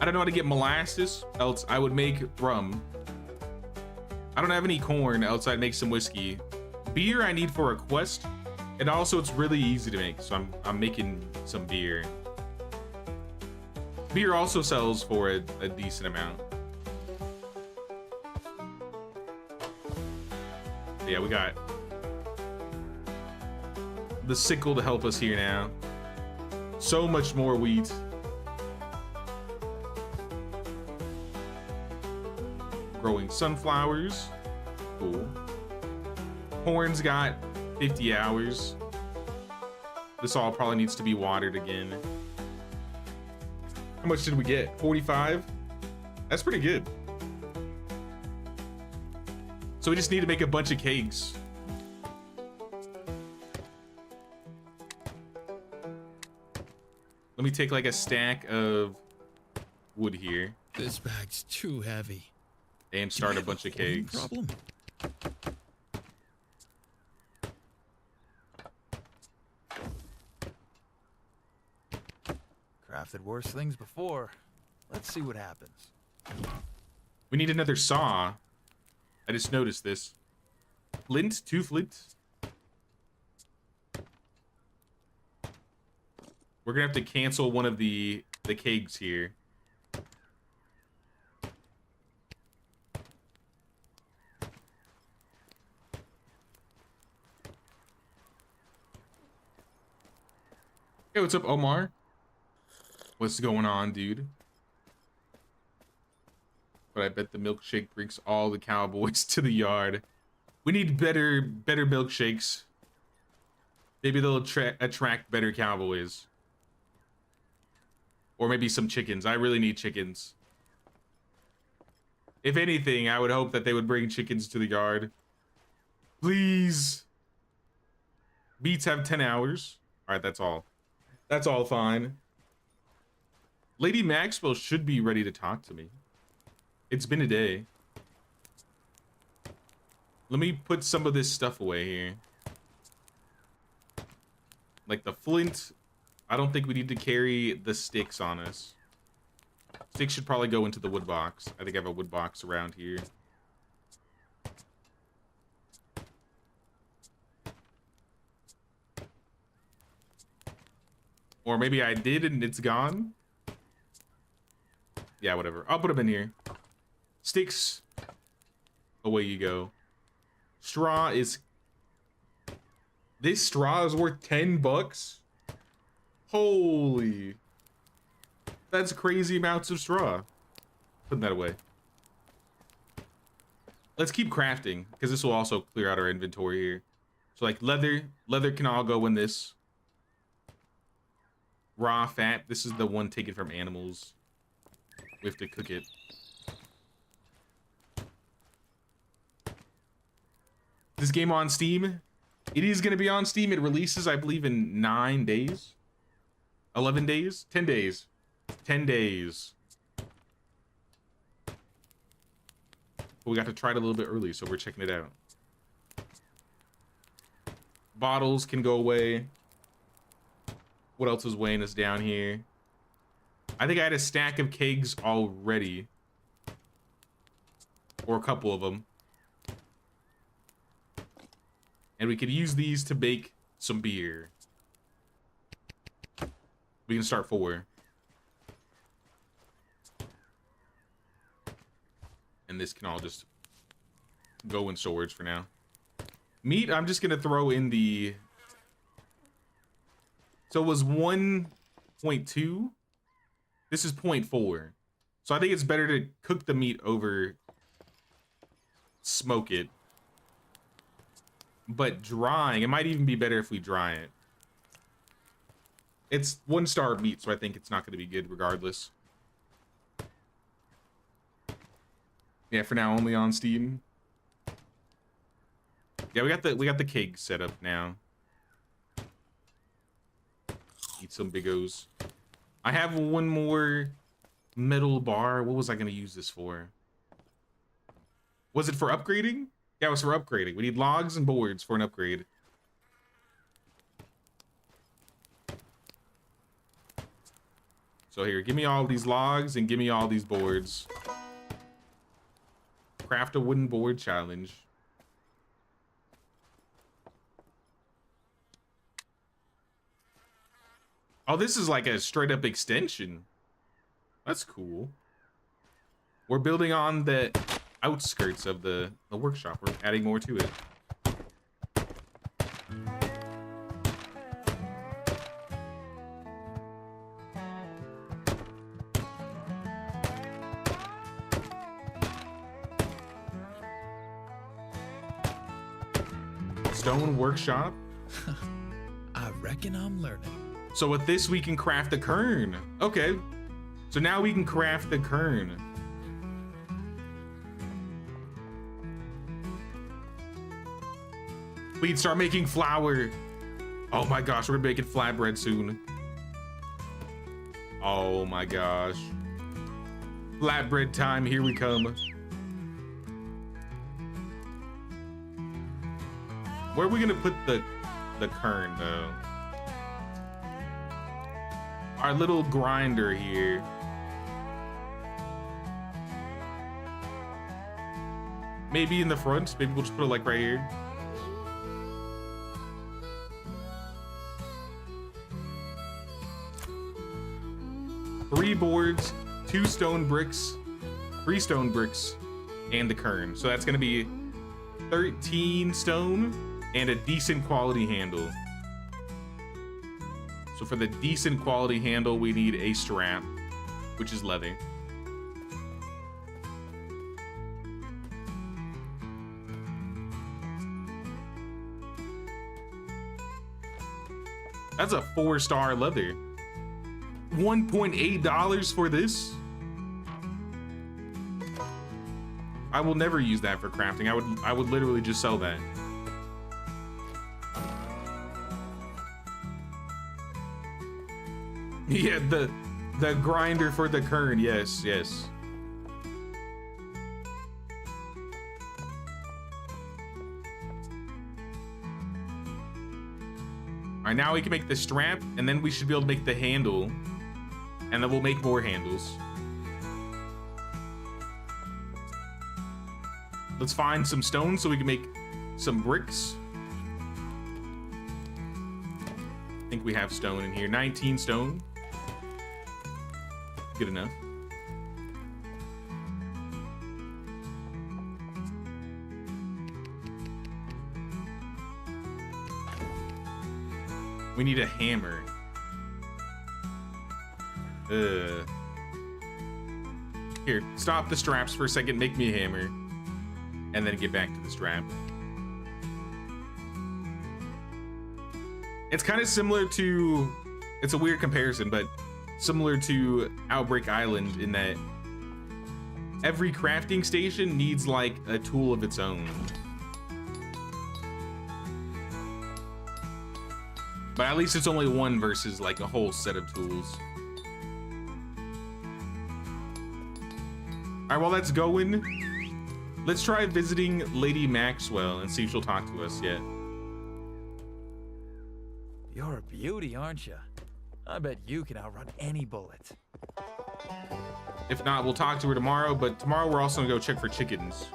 I don't know how to get molasses, else I would make rum. I don't have any corn, else I'd make some whiskey. Beer I need for a quest, and also it's really easy to make, so I'm making some beer. Beer also sells for a decent amount. Yeah, we got the sickle to help us here now. So much more wheat. Growing sunflowers. Cool. Corn's got 50 hours. This all probably needs to be watered again. How much did we get? 45? That's pretty good. So we just need to make a bunch of cakes. Let me take like a stack of wood here This bag's too heavy. and start a bunch of cakes. Problem? Crafted worse things before. Let's see what happens. We need another saw. I just noticed this. Flint, 2 flints. We're gonna have to cancel one of the kegs here. Hey, what's up, Omar? What's going on, dude? But I bet the milkshake brings all the cowboys to the yard. We need better milkshakes. Maybe they'll attract better cowboys. Or maybe some chickens. I really need chickens. If anything, I would hope that they would bring chickens to the yard. Please. Beats have 10 hours. All right, that's all. That's all fine. Lady Maxwell should be ready to talk to me. It's been a day. Let me put some of this stuff away here. Like the flint. I don't think we need to carry the sticks on us. Sticks should probably go into the wood box. I think I have a wood box around here. Or maybe I did and it's gone. Yeah, whatever. I'll put them in here. Sticks. Away you go. Straw is... This straw is worth 10 bucks? Holy. That's crazy amounts of straw. Putting that away. Let's keep crafting, because this will also clear out our inventory here. So like leather can all go in this. Raw fat, this is the one taken from animals. We have to cook it. This game on Steam? It is going to be on Steam. It releases, I believe, in 9 days. 11 days? 10 days. 10 days. But we got to try it a little bit early, so we're checking it out. Bottles can go away. What else is weighing us down here? I think I had a stack of kegs already. Or a couple of them. And we could use these to bake some beer. We can start 4. And this can all just go in storage for now. Meat, I'm just gonna throw in the... So it was 1.2. This is 0.4. So I think it's better to cook the meat over smoke it. But drying, it might even be better if we dry it. It's 1-star meat, so I think it's not going to be good regardless. Yeah, for now only on Steam. Yeah, we got the keg set up now. Eat some Big O's. I have one more metal bar. What was I going to use this for? Was it for upgrading? Yeah, it was for upgrading. We need logs and boards for an upgrade. So here, give me all these logs and give me all these boards. Craft a wooden board challenge. Oh, this is like a straight up extension. That's cool. We're building on the outskirts of the workshop. We're adding more to it. Stone workshop. I reckon I'm learning. So with this, we can craft the kern. Okay. So now we can craft the kern. We can start making flour. Oh my gosh, we're making flatbread soon. Oh my gosh. Flatbread time, here we come. Where are we gonna put the kern though? Our little grinder here. Maybe in the front, maybe we'll just put it like right here. Three boards, 2 stone bricks, 3 stone bricks, and the kern. So that's gonna be 13 stone and a decent quality handle. So for the decent quality handle, we need a strap, which is leather. That's a 4-star leather. $1.8 for this? I will never use that for crafting. I would literally just sell that. Yeah, the grinder for the kern. Yes, yes. All right, now we can make the strap, and then we should be able to make the handle, and then we'll make more handles. Let's find some stone so we can make some bricks. I think we have stone in here. 19 stone. Good enough. We need a hammer. Here, stop the straps for a second, make me a hammer, and then get back to the strap. It's kind of similar to, it's a weird comparison, but similar to Outbreak Island in that every crafting station needs like a tool of its own. But at least it's only one versus like a whole set of tools. All right, while that's going, let's try visiting Lady Maxwell and see if she'll talk to us yet. You're a beauty, aren't you? I bet you can outrun any bullet. If not, we'll talk to her tomorrow, but tomorrow we're also gonna go check for chickens.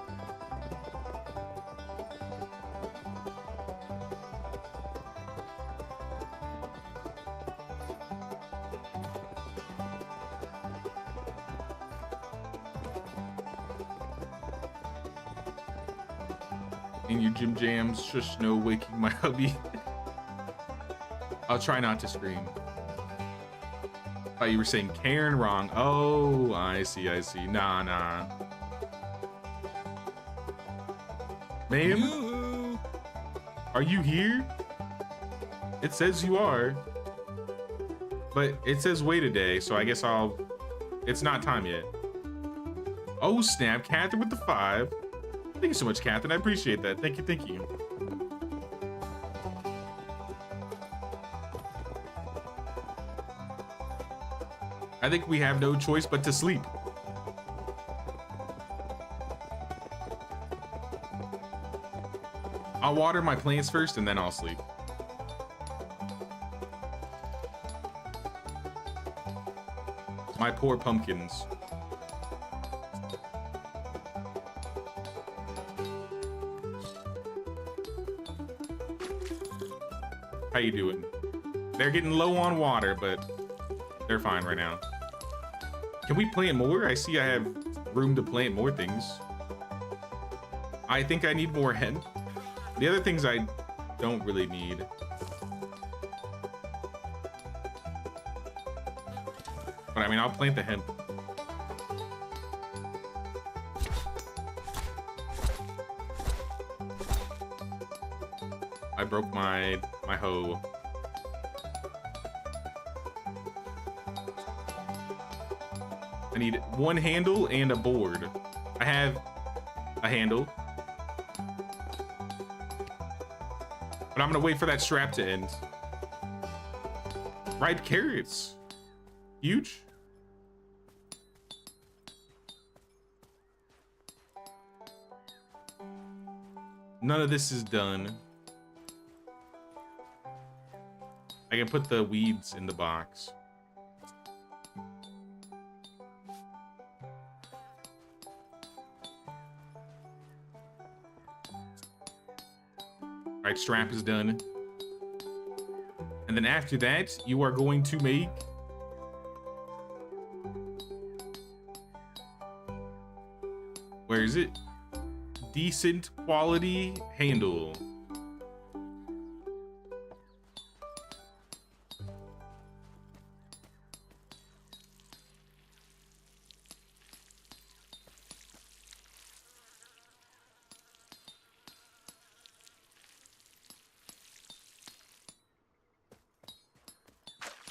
In your gym jams, shush, no waking my hubby. I'll try not to scream. Thought you were saying Karen wrong. Oh, I see, I see. Nah. Ma'am? Yoo-hoo. Are you here? It says you are. But it says wait a day, so I guess it's not time yet. Oh snap, Catherine with the 5. Thank you so much, Catherine. I appreciate that. Thank you. I think we have no choice but to sleep. I'll water my plants first and then I'll sleep. My poor pumpkins. How you doing? They're getting low on water, but they're fine right now. Can we plant more? I see I have room to plant more things. I think I need more hemp. The other things I don't really need. But I mean, I'll plant the hemp. I broke my hoe. I need one handle and a board. I have a handle. But I'm gonna wait for that strap to end. Ripe carrots. Huge. None of this is done. I can put the weeds in the box. All right, strap is done. And then after that, you are going to make where is it? Decent quality handle.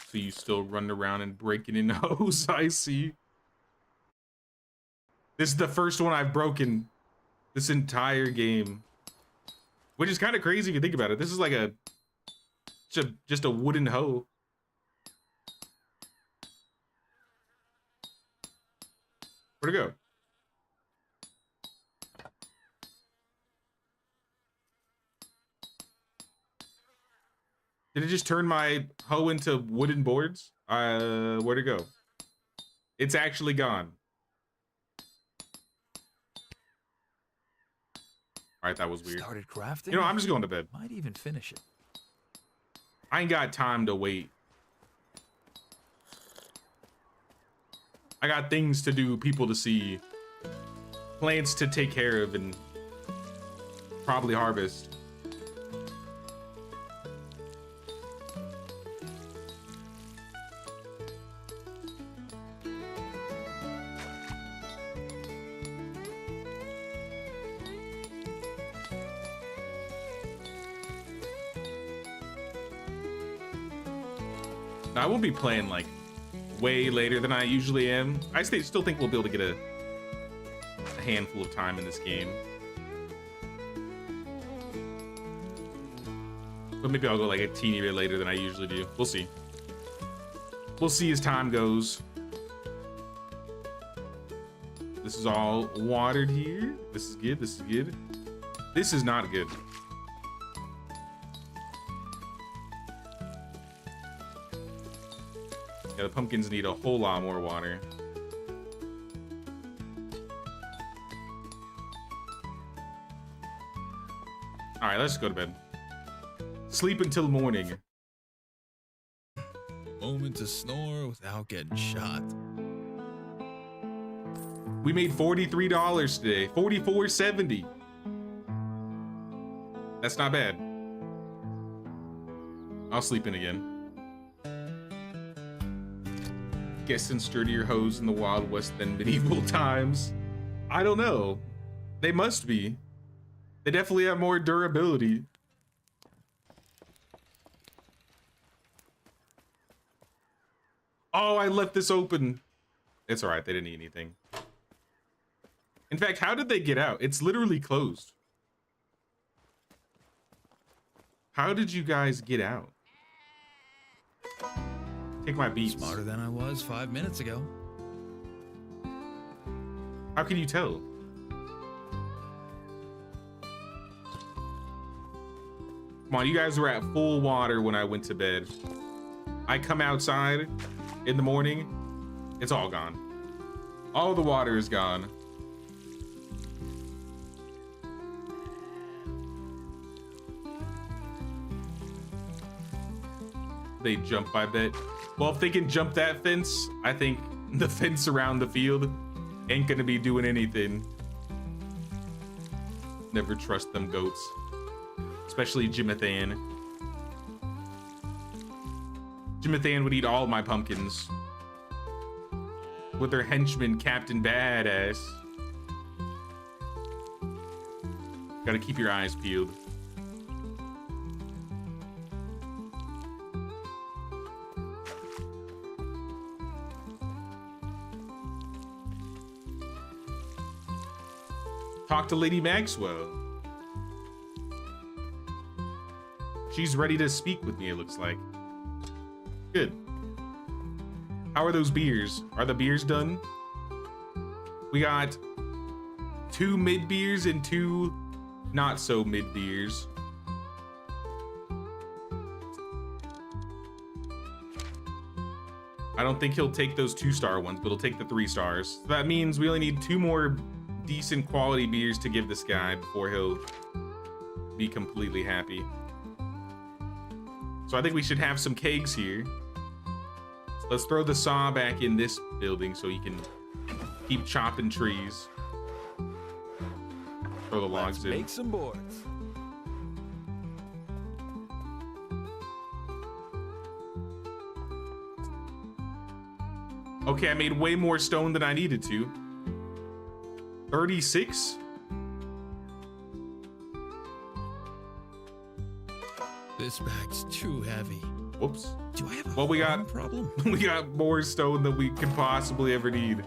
So you still run around and breaking in hose, I see. This is the first one I've broken this entire game. Which is kind of crazy if you think about it. This is like just a wooden hoe. Where'd it go? Did it just turn my hoe into wooden boards? Where'd it go? It's actually gone. All right, that was weird. Started crafting? You know, I'm just going to bed. Might even finish it. I ain't got time to wait. I got things to do, people to see, plants to take care of, and probably harvest. I will be playing like way later than I usually am. I still think we'll be able to get a handful of time in this game. But maybe I'll go like a teeny bit later than I usually do. We'll see. We'll see as time goes. This is all watered here. This is good. This is good. This is not good. Yeah, the pumpkins need a whole lot more water. All right, let's go to bed. Sleep until morning. Moment to snore without getting shot. We made $43 today. $44.70. That's not bad. I'll sleep in again. Guessing sturdier hoes in the Wild West than medieval times. I don't know. They must be. They definitely have more durability. Oh, I left this open. It's all right. They didn't eat anything. In fact, how did they get out? It's literally closed. How did you guys get out? Take my beats. Smarter than I was 5 minutes ago. How can you tell? Come on, you guys were at full water when I went to bed. I come outside in the morning, it's all gone. All the water is gone. They jump, I bet. Well, if they can jump that fence, I think the fence around the field ain't gonna be doing anything. Never trust them goats. Especially Jimathan. Jimathan would eat all my pumpkins. With their henchman, Captain Badass. Gotta keep your eyes peeled. Talk to Lady Maxwell. She's ready to speak with me, it looks like. Good. How are those beers? Are the beers done? We got 2 mid beers and 2 not so mid beers. I don't think he'll take those 2-star ones, but he'll take the 3 stars. So that means we only need 2 more decent quality beers to give this guy before he'll be completely happy. So I think we should have some kegs here. Let's throw the saw back in this building so he can keep chopping trees. Throw the logs in. Make some boards. Okay, I made way more stone than I needed to. 36? This bag's too heavy. Whoops. Do I have a Well, we got problem? we got more stone than we could possibly ever need.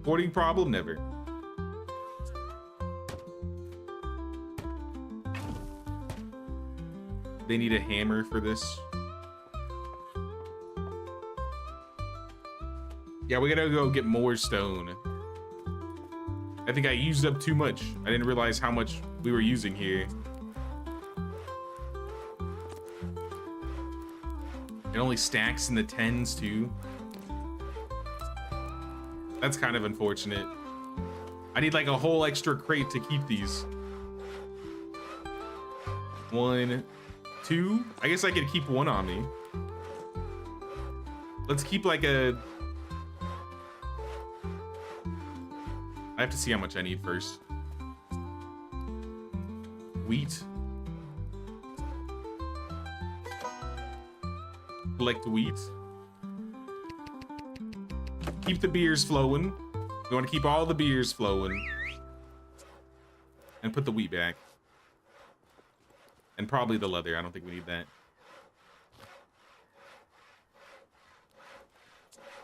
Hoarding problem? Never. They need a hammer for this. Yeah, we gotta go get more stone. I think I used up too much. I didn't realize how much we were using here. It only stacks in the 10s too. That's kind of unfortunate. I need like a whole extra crate to keep these. 1, 2. I guess I could keep 1 on me. Let's keep like a... I have to see how much I need first. Wheat. Collect wheat. Keep the beers flowing. We want to keep all the beers flowing. And put the wheat back. And probably the leather. I don't think we need that.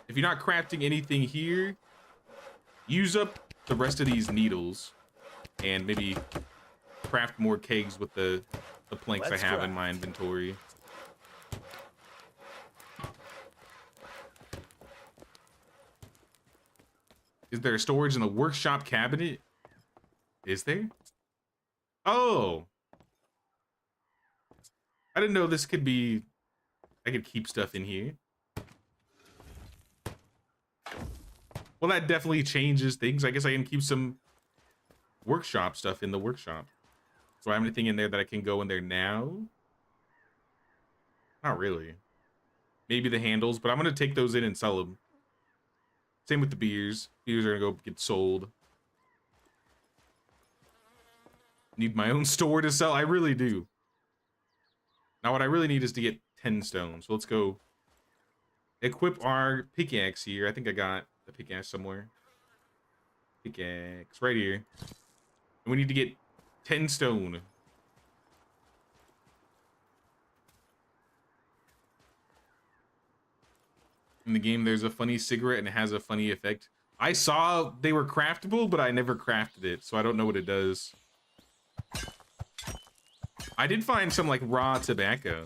If you're not crafting anything here, use up the rest of these needles and maybe craft more kegs with the planks I have in my inventory. Is there storage in the workshop cabinet? Is there? Oh. I didn't know this could be... I could keep stuff in here. Well, that definitely changes things. I guess I can keep some workshop stuff in the workshop. Do I have anything in there that I can go in there now? Not really. Maybe the handles, but I'm going to take those in and sell them. Same with the beers. Beers are going to go get sold. Need my own store to sell? I really do. Now what I really need is to get 10 stone. So let's go equip our pickaxe here. I think I got the pickaxe somewhere. Pickaxe right here. And we need to get 10 stone. In the game, there's a funny cigarette and it has a funny effect. I saw they were craftable, but I never crafted it, so I don't know what it does. I did find some like raw tobacco.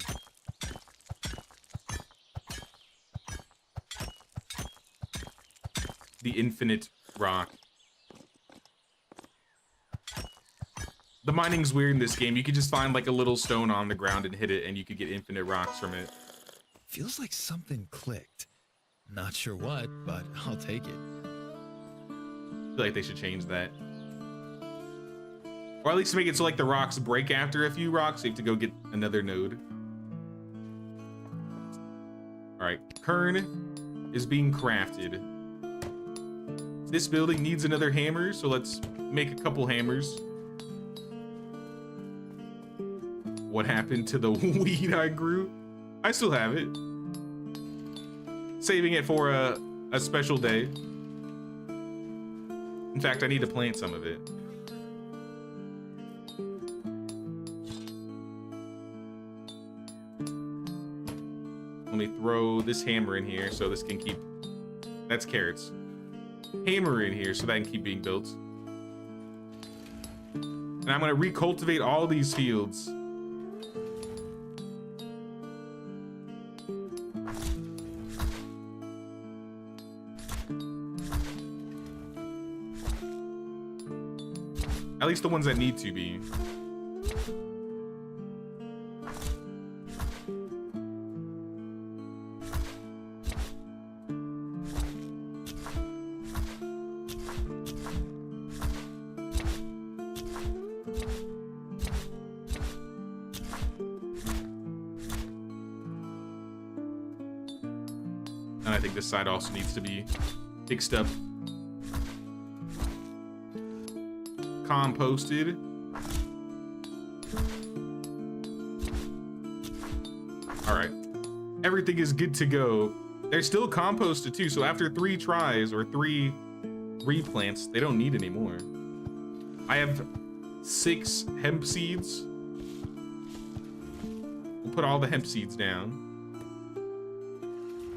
The infinite rock. The mining's weird in this game. You could just find like a little stone on the ground and hit it, and you could get infinite rocks from it. Feels like something clicked. Not sure what, but I'll take it. I feel like they should change that. Or at least make it so like the rocks break after a few rocks, so you have to go get another node. Alright, Kern is being crafted. This building needs another hammer, so let's make a couple hammers. What happened to the weed I grew? I still have it. Saving it for a special day. In fact, I need to plant some of it. Let me throw this hammer in here so this can keep... That's carrots. Hammer in here so that can keep being built. And I'm gonna recultivate all these fields. At least the ones that need to be. And I think this side also needs to be fixed up. Composted. All right, everything is good to go. They're still composted too, so after 3 tries or 3 replants, they don't need any more. I have 6 hemp seeds. We'll put all the hemp seeds down.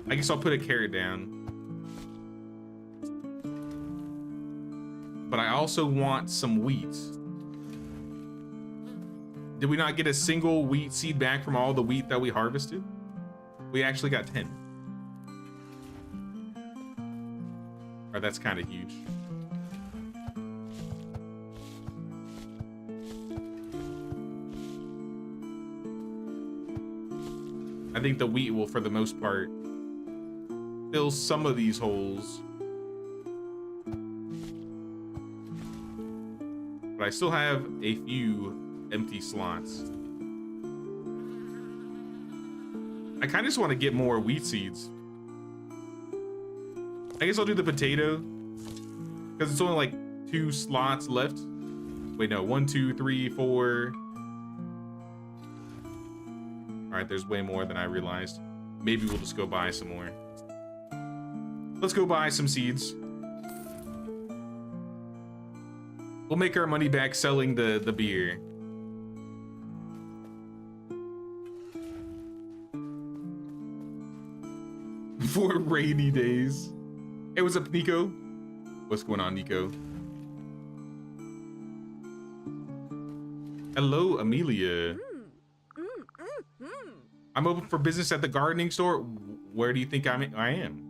I guess I'll put a carrot down. But I also want some wheat. Did we not get a single wheat seed back from all the wheat that we harvested? We actually got 10. Or that's kind of huge. I think the wheat will, for the most part, fill some of these holes. But I still have a few empty slots. I kind of just want to get more wheat seeds. I guess I'll do the potato because it's only like 2 slots left. Wait, no, 1, 2, 3, 4. All right, there's way more than I realized. Maybe we'll just go buy some more. Let's go buy some seeds. We'll make our money back selling the beer. For rainy days. Hey, what's up, Nico? What's going on, Nico? Hello, Amelia. I'm open for business at the gardening store. Where do you think I am?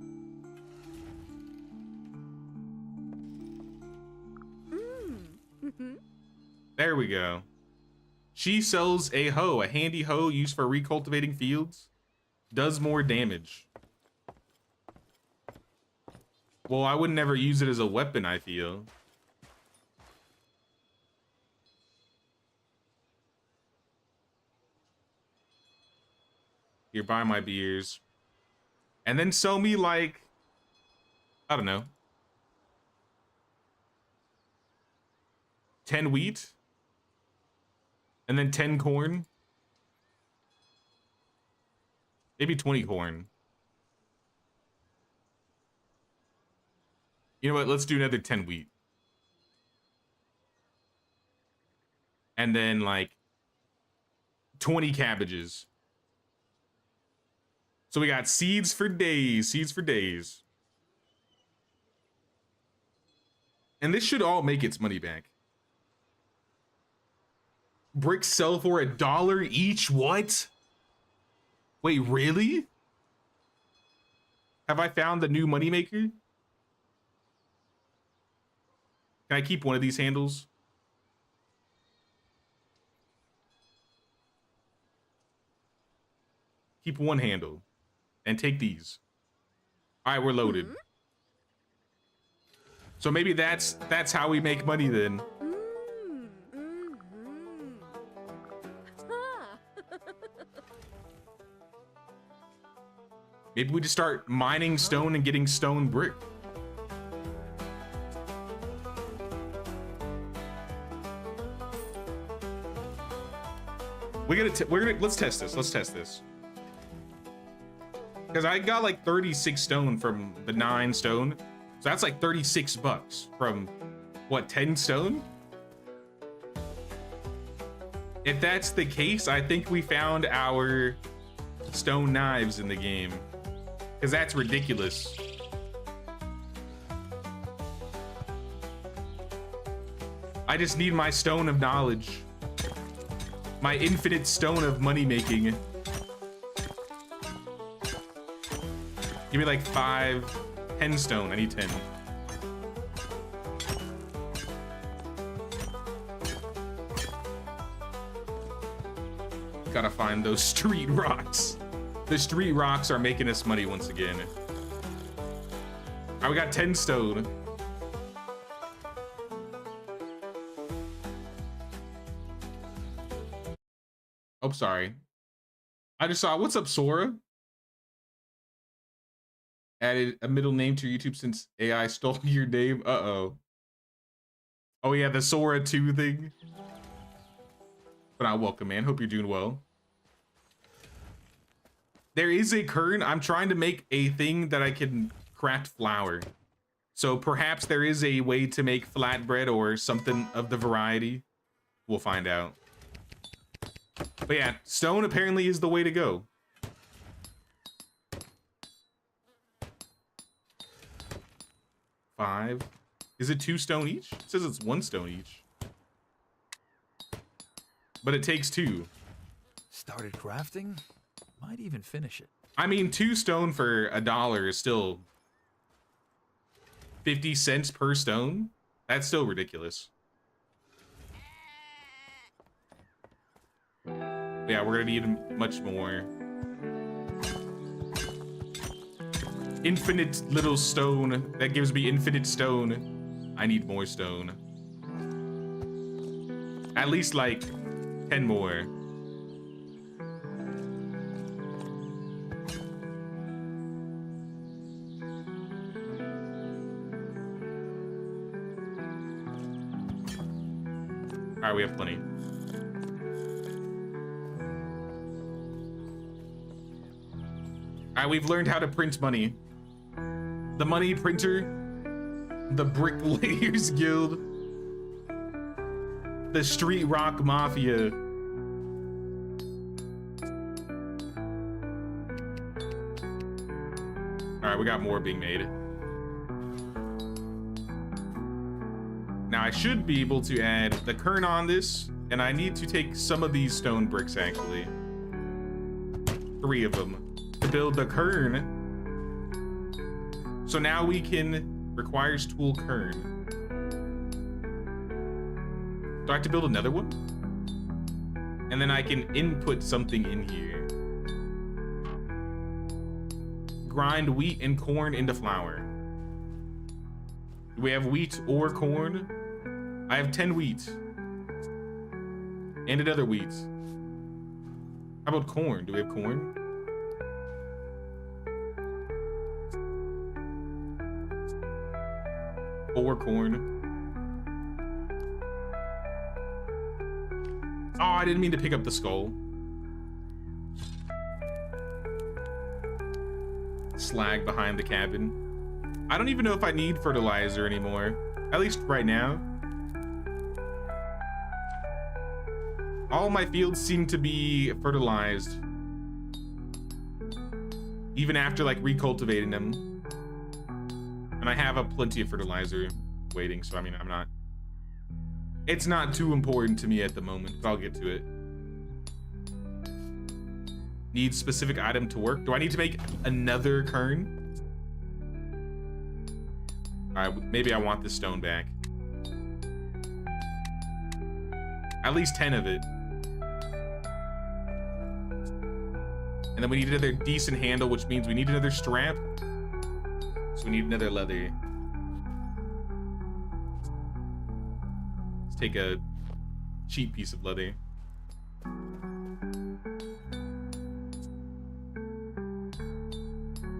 There we go. She sells a hoe, a handy hoe used for recultivating fields. Does more damage. Well, I would never use it as a weapon, I feel. Here, buy my beers. And then sell me, like, I don't know, 10 wheat. And then 10 corn. Maybe 20 corn. You know what? Let's do another 10 wheat. And then, like, 20 cabbages. So we got seeds for days. Seeds for days. And this should all make its money back. Bricks sell for $1 each? What? Wait, really? Have I found the new moneymaker? Can I keep one of these handles? Keep one handle. And take these. All right, we're loaded. So maybe that's how we make money then. Maybe we just start mining stone and getting stone brick. Let's test this. Let's test this. Because I got like 36 stone from the 9 stone. So that's like 36 bucks from what, 10 stone? If that's the case, I think we found our stone knives in the game. Because that's ridiculous. I just need my stone of knowledge. My infinite stone of money making. Give me like 10 stone. I need 10. Gotta find those street rocks. The street rocks are making us money once again. All right, we got 10 stone. Oh, sorry. I just saw, what's up, Sora? Added a middle name to your YouTube since AI stole your name. Uh-oh. Oh yeah, the Sora 2 thing. But I welcome, man. Hope you're doing well. There is a kern. I'm trying to make a thing that I can craft flour. So perhaps there is a way to make flatbread or something of the variety. We'll find out. But yeah, stone apparently is the way to go. Five. Is it 2 stone each? It says it's 1 stone each. But it takes 2. Started crafting? Might even finish it. I mean, 2 stone for $1 is still 50 cents per stone. That's still ridiculous. Yeah, we're gonna need much more. Infinite little stone. That gives me infinite stone. I need more stone. At least like 10 more. All right, we have plenty. All right, we've learned how to print money. The money printer, the Bricklayers Guild, the Street Rock Mafia. All right, we got more being made. Now I should be able to add the kern on this, and I need to take some of these stone bricks actually. 3 of them to build the kern. So now we can, requires tool kern. Do I have to build another one? And then I can input something in here. Grind wheat and corn into flour. Do we have wheat or corn? I have 10 wheat. And another wheat. How about corn? Do we have corn? Or corn. Oh, I didn't mean to pick up the skull. Slag behind the cabin. I don't even know if I need fertilizer anymore. At least right now. All my fields seem to be fertilized. Even after like recultivating them. And I have a plenty of fertilizer waiting, so I mean, it's not too important to me at the moment, but I'll get to it. Need specific item to work. Do I need to make another kern? All right, maybe I want this stone back. At least 10 of it. And then we need another decent handle, which means we need another strap. So we need another leather. Let's take a cheap piece of leather.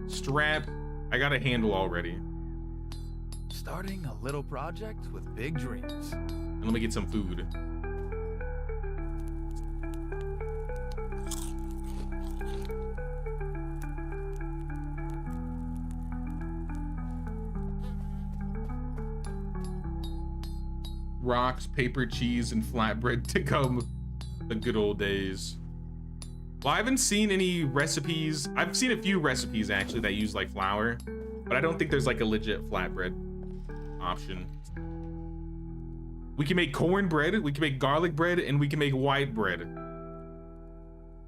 Strap. I got a handle already. Starting a little project with big dreams. And let me get some food. Rocks, paper, cheese, and flatbread to come. The good old days. Well, I haven't seen any recipes. I've seen a few recipes actually that use like flour, but I don't think there's like a legit flatbread option. We can make cornbread, we can make garlic bread, and we can make white bread.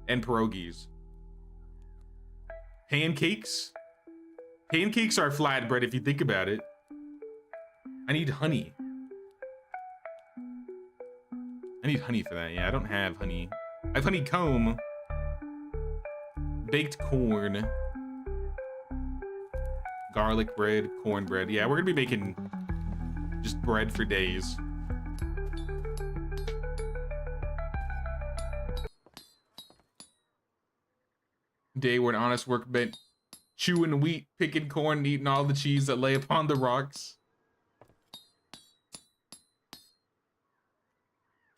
And pierogies. Pancakes? Pancakes are flatbread if you think about it. I need honey. I need honey for that. Yeah, I don't have honey. I have honeycomb. Baked corn. Garlic bread, cornbread. Yeah, we're gonna be making just bread for days. Day where an honest workman chewing wheat, picking corn, and eating all the cheese that lay upon the rocks.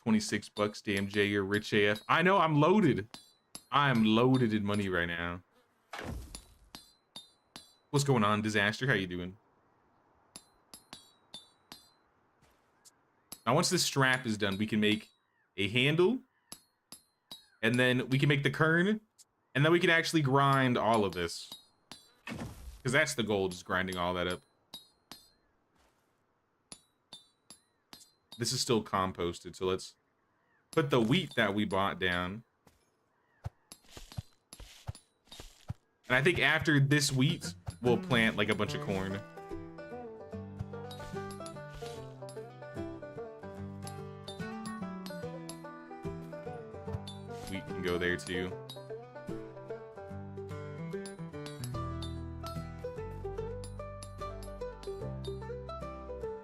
26 bucks, damn Jay, you're rich AF. I know, I'm loaded. I'm loaded in money right now. What's going on, Disaster? How you doing? Now, once this strap is done, we can make a handle. And then we can make the kern. And then we can actually grind all of this. Because that's the goal, just grinding all that up. This is still composted, so let's put the wheat that we bought down. And I think after this wheat, we'll plant like a bunch of corn. Wheat can go there too.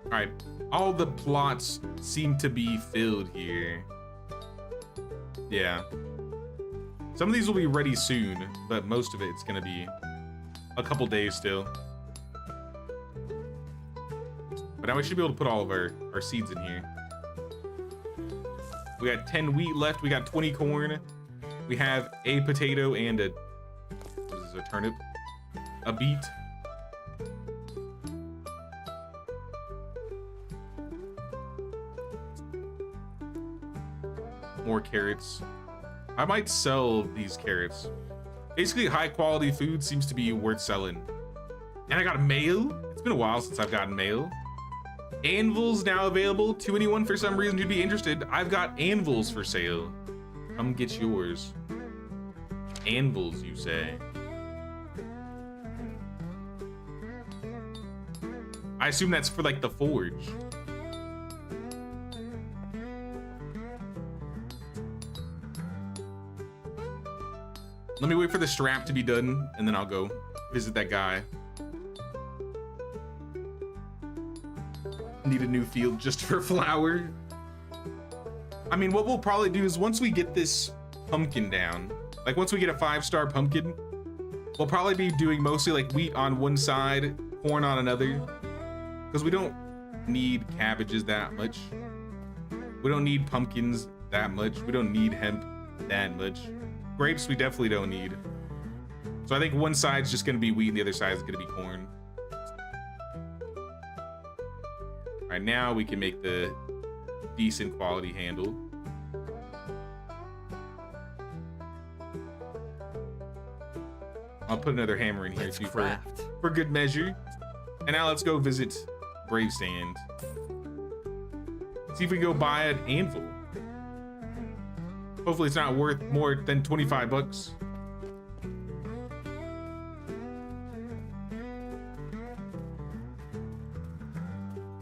All right, all the plots seem to be filled here. Yeah. Some of these will be ready soon, but most of it's gonna be a couple days still. But now we should be able to put all of our seeds in here. We got 10 wheat left, we got 20 corn. We have a potato and a, what is this, a turnip? A beet. More carrots. I might sell these carrots. Basically, high quality food seems to be worth selling. And I got mail. It's been a while since I've gotten mail. Anvils now available to anyone for some reason who'd be interested. I've got anvils for sale. Come get yours. Anvils, you say? I assume that's for like the forge. Let me wait for the strap to be done, and then I'll go visit that guy. Need a new field just for flour. I mean, what we'll probably do is once we get this pumpkin down, like once we get a 5-star pumpkin, we'll probably be doing mostly like wheat on one side, corn on another, because we don't need cabbages that much. We don't need pumpkins that much. We don't need hemp that much. Grapes we definitely don't need. So I think one side's just gonna be wheat and the other side is gonna be corn. All right, now we can make the decent quality handle. I'll put another hammer in here too for good measure. And now let's go visit Brave Sand. See if we can go buy an anvil. Hopefully it's not worth more than 25 bucks.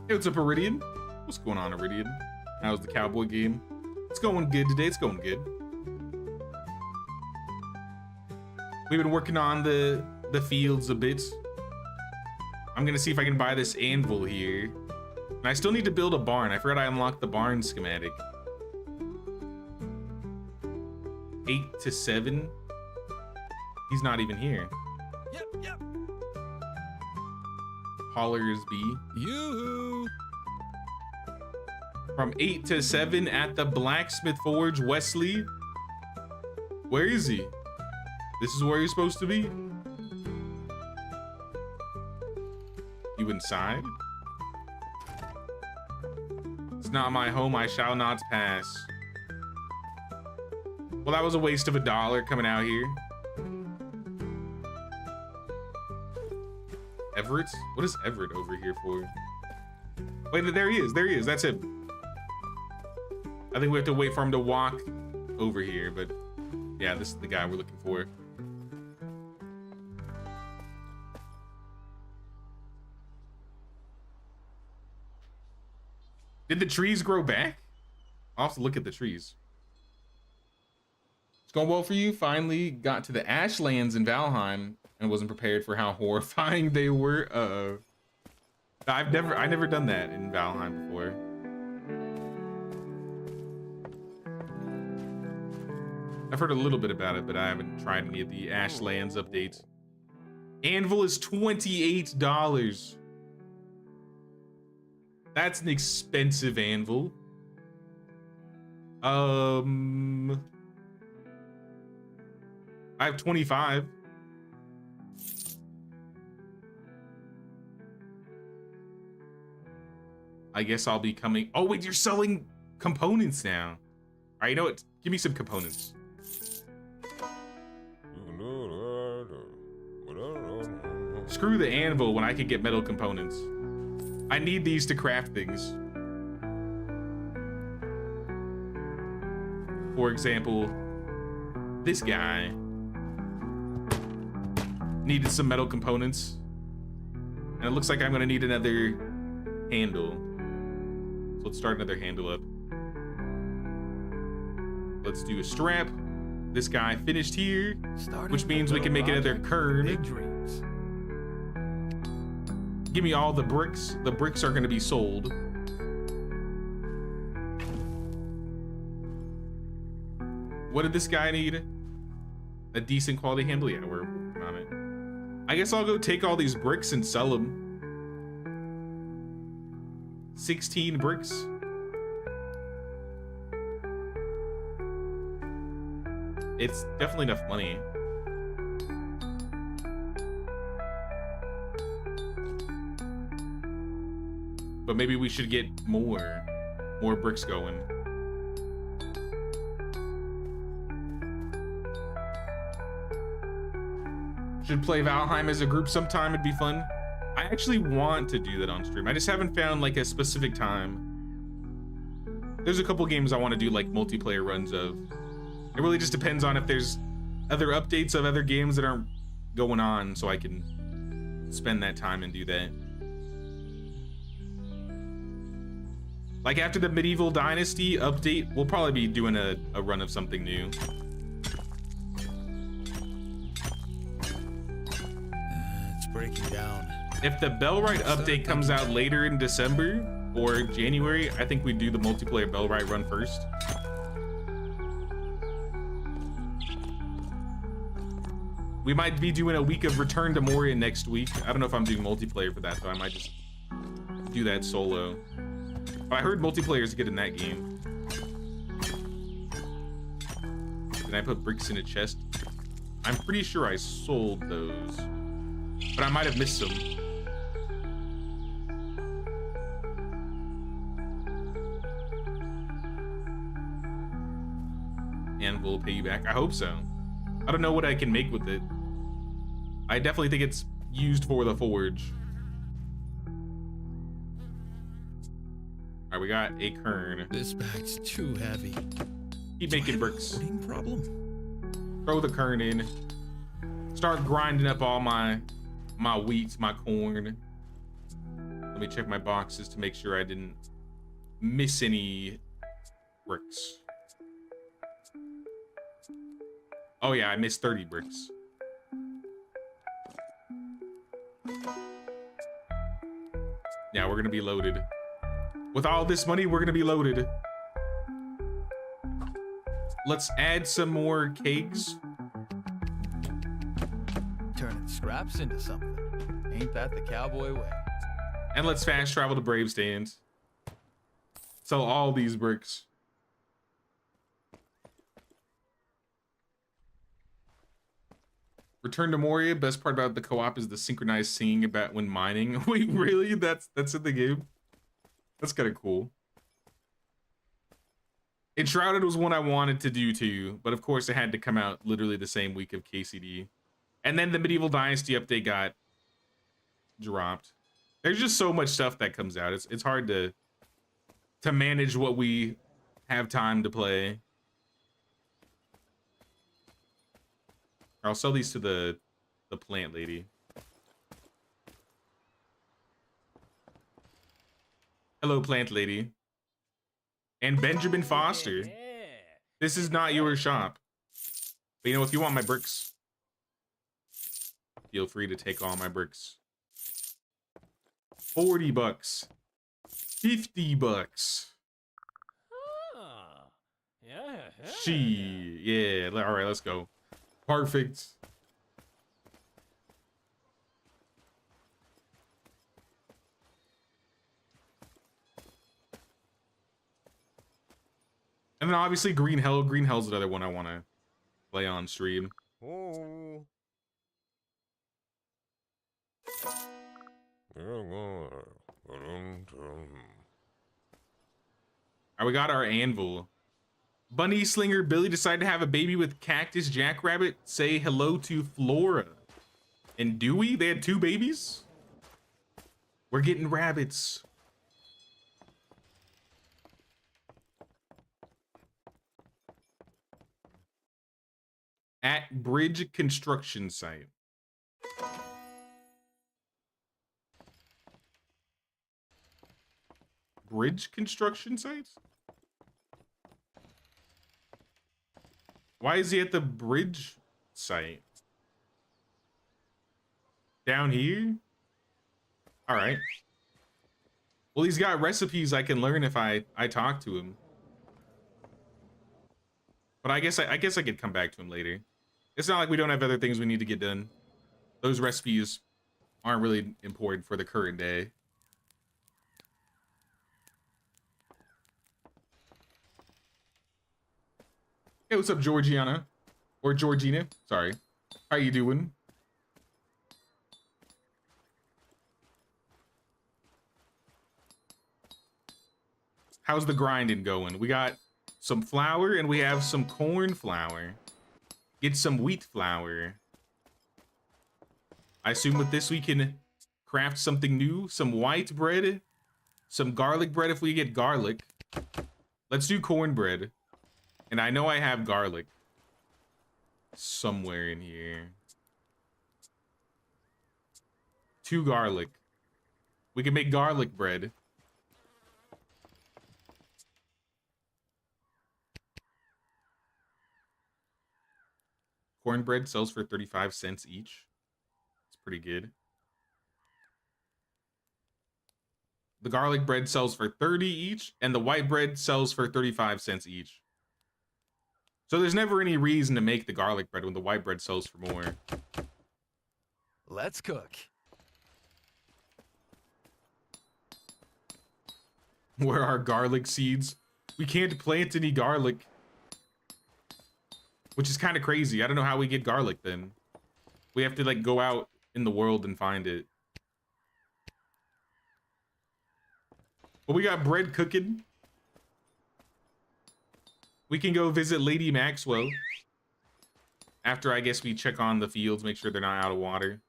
Hey, what's up, Iridian? What's going on, Iridian? How's the cowboy game? It's going good today. It's going good. We've been working on the fields a bit. I'm gonna see if I can buy this anvil here. And I still need to build a barn. I forgot I unlocked the barn schematic. 8 to 7. He's not even here. Yep. Hollers B. Yoo-hoo! From 8 to 7 at the blacksmith forge, Wesley. Where is he? This is where you're supposed to be? You inside? It's not my home, I shall not pass. Well, that was a waste of $1 coming out here. Everett? What is Everett over here for? Wait, there he is. There he is. That's him. I think we have to wait for him to walk over here, but yeah, this is the guy we're looking for. Did the trees grow back? I'll have to look at the trees. It's going well for you. Finally got to the Ashlands in Valheim and wasn't prepared for how horrifying they were. I've never done that in Valheim before. I've heard a little bit about it, but I haven't tried any of the Ashlands updates. Anvil is $28. That's an expensive anvil. I have 25. I guess I'll be coming. Oh wait, you're selling components now. All right, you know what? Give me some components. Screw the anvil when I can get metal components. I need these to craft things. For example, this guy needed some metal components. And it looks like I'm gonna need another handle. So let's start another handle up. Let's do a strap. This guy finished here, which means we can make another kern. Big dreams. Give me all the bricks. The bricks are gonna be sold. What did this guy need? A decent quality handle? Yeah, we're working on it. I guess I'll go take all these bricks and sell them. 16 bricks. It's definitely enough money. But maybe we should get more bricks going. Should play Valheim as a group sometime, it'd be fun. I actually want to do that on stream. I just haven't found like a specific time. There's a couple games I want to do like multiplayer runs of. It really just depends on if there's other updates of other games that aren't going on, so I can spend that time and do that. Like after the Medieval Dynasty update, we'll probably be doing a run of something new. breaking down. If the Bellrite update comes out later in December or January, I think we do the multiplayer Bellrite run first. We might be doing a week of Return to Moria next week. I don't know if I'm doing multiplayer for that, though. I might just do that solo. But I heard multiplayer is good in that game. Did I put bricks in a chest? I'm pretty sure I sold those, but I might have missed some. And we'll pay you back. I hope so. I don't know what I can make with it. I definitely think it's used for the forge. All right, we got a kern. This bag's too heavy. Keep making bricks. Loading problem? Throw the kern in. Start grinding up all my wheat, my corn. Let me check my boxes to make sure I didn't miss any bricks. Oh yeah, I missed 30 bricks. Yeah, we're gonna be loaded. With all this money, we're gonna be loaded. Let's add some more kegs. Turning scraps into something. Ain't that the cowboy way? And let's fast travel to Brave Stand. Sell all these bricks. Return to Moria. Best part about the co-op is the synchronized singing about when mining. Wait, really? That's in the game? That's kind of cool. Enshrouded was one I wanted to do too, but of course it had to come out literally the same week of KCD. And then the Medieval Dynasty update got dropped. There's just so much stuff that comes out. It's hard to manage what we have time to play. I'll sell these to the plant lady. Hello, plant lady. And Benjamin Foster. This is not your shop. But you know, if you want my bricks, feel free to take all my bricks. 40 bucks. 50 bucks. Yeah. All right, let's go. Perfect. And then obviously Green Hell. Green Hell's another one I want to play on stream. Oh. Alright, we got our anvil. Bunny Slinger Billy decided to have a baby with Cactus Jackrabbit. Say hello to Flora. And Dewey, they had 2 babies? We're getting rabbits. At Bridge Construction Site. Bridge construction sites? Why is he at the bridge site? Down here? All right. Well, he's got recipes I can learn if I talk to him. But I guess I could come back to him later. It's not like we don't have other things we need to get done. Those recipes aren't really important for the current day. Hey, what's up, Georgiana? Or Georgina? Sorry. How you doing? How's the grinding going? We got some flour and we have some corn flour. Get some wheat flour. I assume with this we can craft something new. Some white bread. Some garlic bread if we get garlic. Let's do cornbread. And I know I have garlic somewhere in here. 2 garlic. We can make garlic bread. Cornbread sells for 35 cents each. It's pretty good. The garlic bread sells for 30 each, and the white bread sells for 35 cents each. So there's never any reason to make the garlic bread when the white bread sells for more. Let's cook. Where are garlic seeds? We can't plant any garlic. Which is kind of crazy. I don't know how we get garlic then. We have to like go out in the world and find it. But we got bread cooking. We can go visit Lady Maxwell. After I guess we check on the fields, make sure they're not out of water.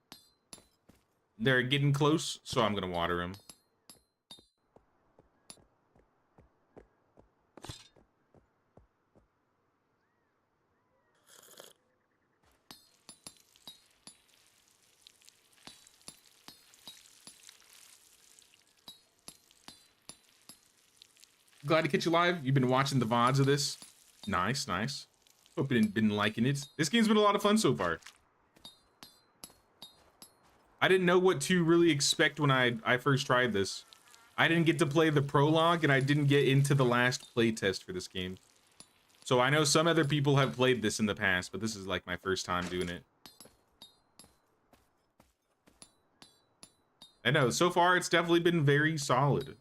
They're getting close, so I'm gonna water them. Glad to catch you live. You've been watching the VODs of this. Nice, nice. Hope you've been liking it. This game's been a lot of fun so far. I didn't know what to really expect when I first tried this. I didn't get to play the prologue, and I didn't get into the last playtest for this game. So I know some other people have played this in the past, but this is like my first time doing it. I know, so far it's definitely been very solid.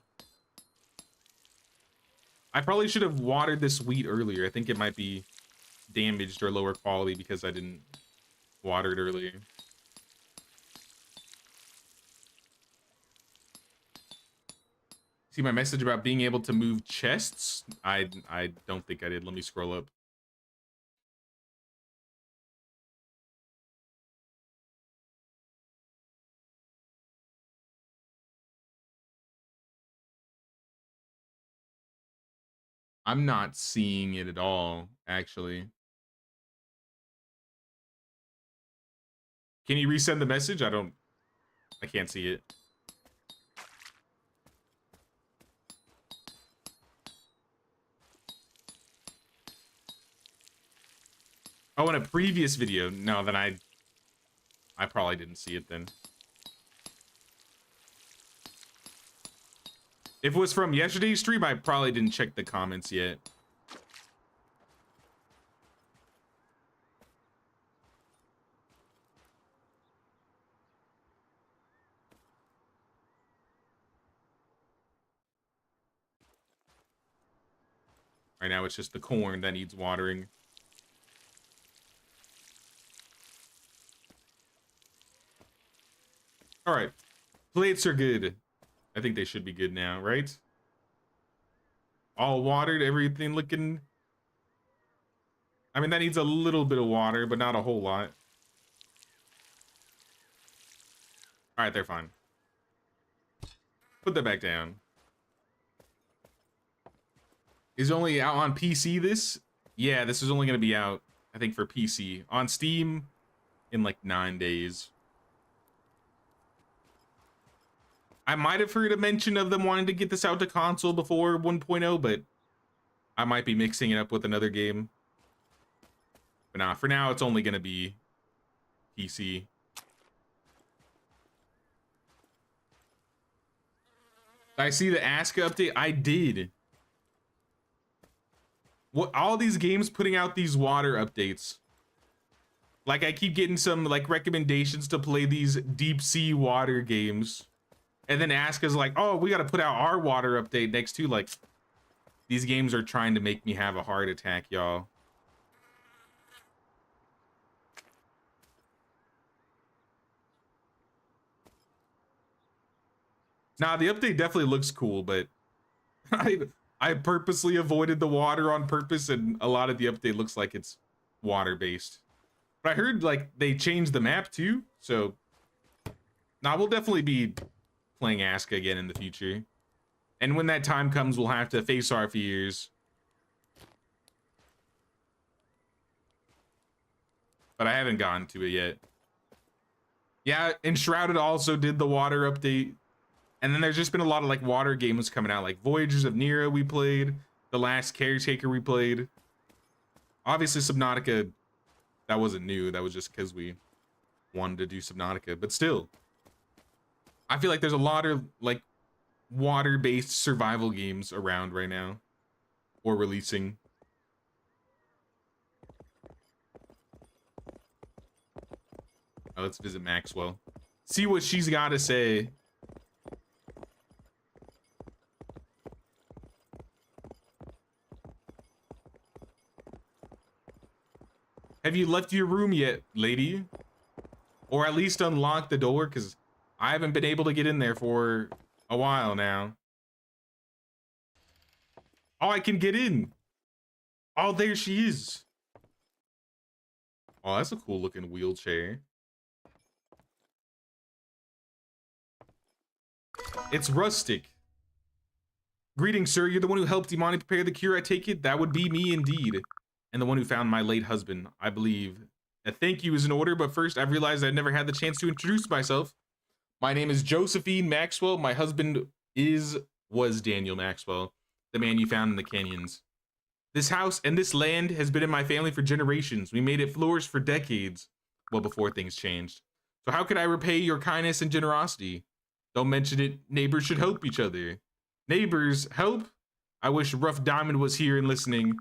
I probably should have watered this wheat earlier. I think it might be damaged or lower quality because I didn't water it earlier. See my message about being able to move chests? I don't think I did. Let me scroll up. I'm not seeing it at all, actually. Can you resend the message? I can't see it. Oh, in a previous video. No, then I probably didn't see it then. If it was from yesterday's stream, I probably didn't check the comments yet. Right now, it's just the corn that needs watering. All right, plates are good. I think they should be good now, right? All watered, everything looking... I mean, that needs a little bit of water, but not a whole lot. All right, they're fine. Put that back down. Is it only out on PC this? Yeah, this is only going to be out, I think, for PC. On Steam in like 9 days. I might have heard a mention of them wanting to get this out to console before 1.0, but I might be mixing it up with another game. But nah, for now, it's only going to be PC. I see the Ask update. I did. What, all these games putting out these water updates. Like, I keep getting some like recommendations to play these deep sea water games. And then Ask is like, oh, we got to put out our water update next too. Like, these games are trying to make me have a heart attack, y'all. Nah, the update definitely looks cool, but I purposely avoided the water on purpose, and a lot of the update looks like it's water-based. But I heard, like, they changed the map, too, so... Nah, we'll definitely be playing Aska again in the future. And when that time comes, we'll have to face our fears. But I haven't gotten to it yet. Yeah, Enshrouded also did the water update. And then there's just been a lot of like water games coming out, like Voyagers of Nera we played, The Last Caretaker we played. Obviously Subnautica, that wasn't new, that was just because we wanted to do Subnautica, but still. I feel like there's a lot of like water-based survival games around right now, or releasing. Oh, let's visit Maxwell. See what she's got to say. Have you left your room yet, lady? Or at least unlock the door, because I haven't been able to get in there for a while now. Oh, I can get in. Oh, there she is. Oh, that's a cool looking wheelchair. It's rustic. Greetings, sir. You're the one who helped Imani prepare the cure, I take it? That would be me indeed. And the one who found my late husband, I believe. A thank you is in order, but first I've realized I've never had the chance to introduce myself. My name is Josephine Maxwell. My husband was Daniel Maxwell, the man you found in the canyons. This house and this land has been in my family for generations. We made it flourish for decades, well before things changed. So how can I repay your kindness and generosity? Don't mention it, neighbors should help each other. Neighbors, help? I wish Rough Diamond was here and listening.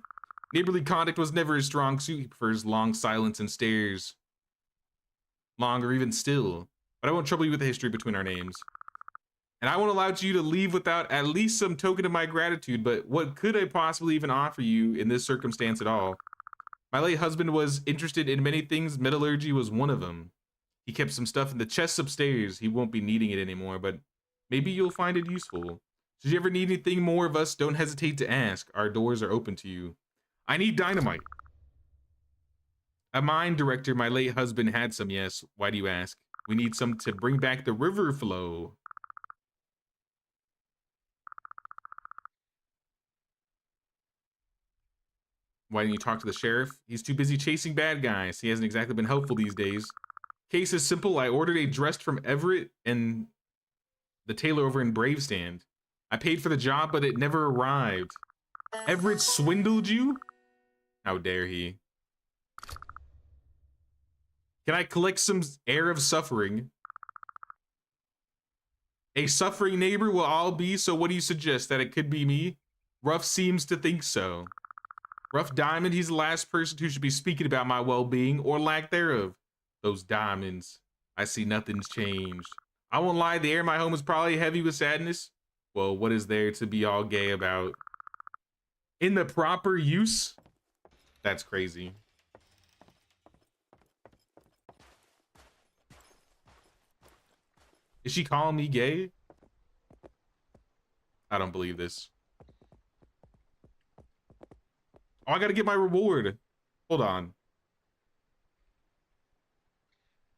Neighborly conduct was never his strong suit. He prefers long silence and stares. Long or even still. But I won't trouble you with the history between our names. And I won't allow you to leave without at least some token of my gratitude, but what could I possibly even offer you in this circumstance at all? My late husband was interested in many things. Metallurgy was one of them. He kept some stuff in the chest upstairs. He won't be needing it anymore, but maybe you'll find it useful. Should you ever need anything more of us, don't hesitate to ask. Our doors are open to you. I need dynamite. A mine director, my late husband had some, yes. Why do you ask? We need some to bring back the river flow. Why didn't you talk to the sheriff? He's too busy chasing bad guys. He hasn't exactly been helpful these days. Case is simple. I ordered a dress from Everett and the tailor over in Bravestand. I paid for the job, but it never arrived. Everett swindled you? How dare he? Can I collect some air of suffering? A suffering neighbor will all be, so what do you suggest? That it could be me? Ruff seems to think so. Rough Diamond, he's the last person who should be speaking about my well-being or lack thereof. Those diamonds. I see nothing's changed. I won't lie, the air in my home is probably heavy with sadness. Well, what is there to be all gay about? In the proper use? That's crazy. Is she calling me gay? I don't believe this. Oh, I gotta get my reward. Hold on.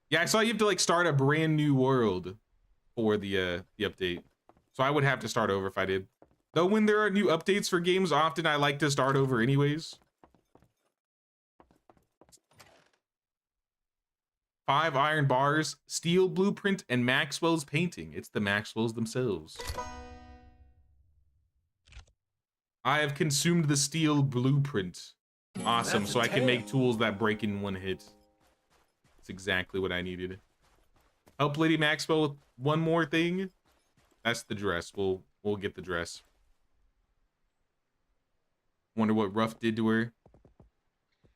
Yeah, I saw you have to like start a brand new world for the update. So I would have to start over if I did. Though when there are new updates for games, often I like to start over anyways. 5 iron bars, steel blueprint, and Maxwell's painting. It's the Maxwells themselves. I have consumed the steel blueprint. Awesome, so I can make tools that break in one hit. That's exactly what I needed. Help Lady Maxwell with one more thing. That's the dress. We'll get the dress. Wonder what Ruff did to her.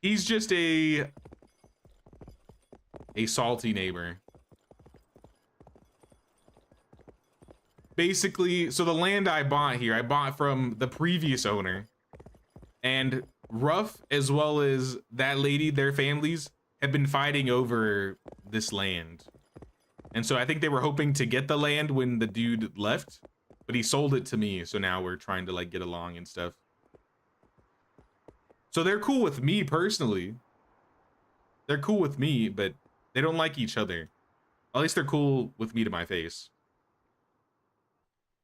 He's just a salty neighbor. Basically, so the land I bought here, I bought from the previous owner. And Ruff, as well as that lady, their families, have been fighting over this land. And so I think they were hoping to get the land when the dude left, but he sold it to me. So now we're trying to like get along and stuff. So they're cool with me personally. They're cool with me, but they don't like each other. At least they're cool with me to my face.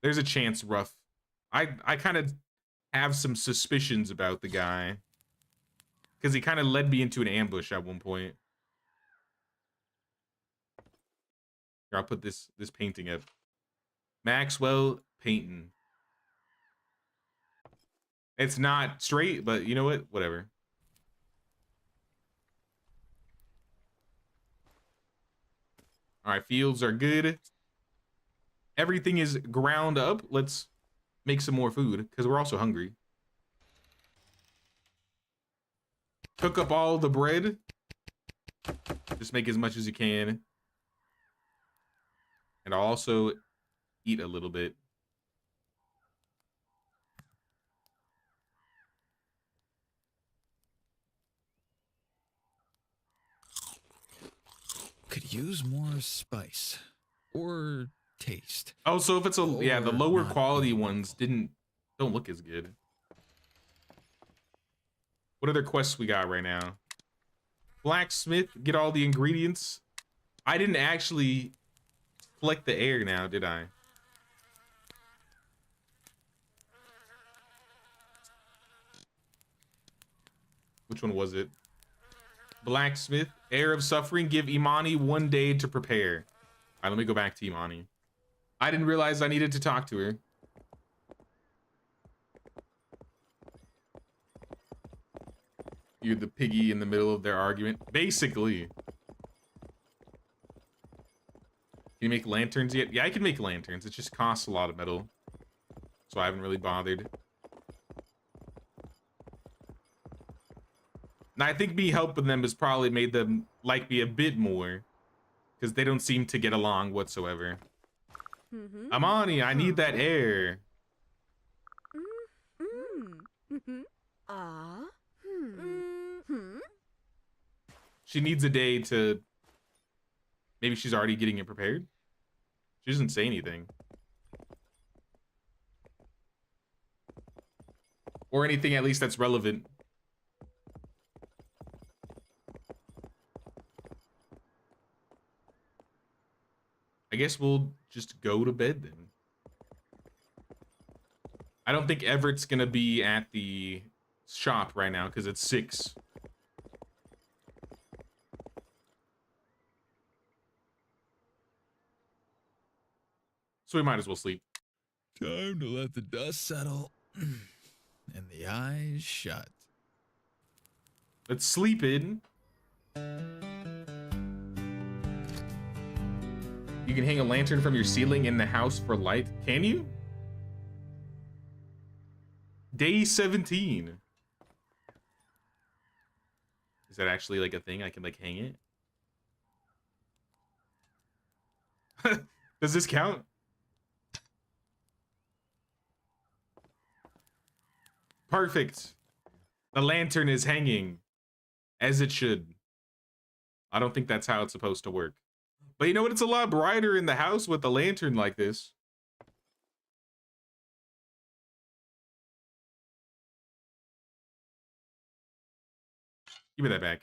There's a chance Ruff. I kind of have some suspicions about the guy. Because he kind of led me into an ambush at one point. Here, I'll put this painting up. Maxwell painting. It's not straight, but you know what? Whatever. All right, fields are good. Everything is ground up. Let's make some more food because we're also hungry. Cook up all the bread. Just make as much as you can. And I'll also eat a little bit. Could use more spice or taste. Oh, so if it's a yeah, the Or lower not quality evil. ones don't look as good. What other quests we got right now? Blacksmith, get all the ingredients. I didn't actually collect the air now, did I? Which one was it? Blacksmith, air of suffering, give Imani 1 day to prepare. All right, let me go back to Imani. I didn't realize I needed to talk to her. You're the piggy in the middle of their argument. Basically. Can you make lanterns yet? Yeah, I can make lanterns. It just costs a lot of metal. So I haven't really bothered. And I think me helping them has probably made them like me a bit more. Because they don't seem to get along whatsoever. Amani, I need that air. She needs a day to... Maybe she's already getting it prepared. She doesn't say anything. Or anything at least that's relevant. I guess we'll just go to bed then. I don't think Everett's gonna be at the shop right now because it's 6. So we might as well sleep. Time to let the dust settle and the eyes shut. Let's sleep in. You can hang a lantern from your ceiling in the house for light. Can you? Day 17. Is that actually like a thing? I can like hang it? Does this count? Perfect. The lantern is hanging as it should. I don't think that's how it's supposed to work. But you know what? It's a lot brighter in the house with a lantern like this. Give me that back.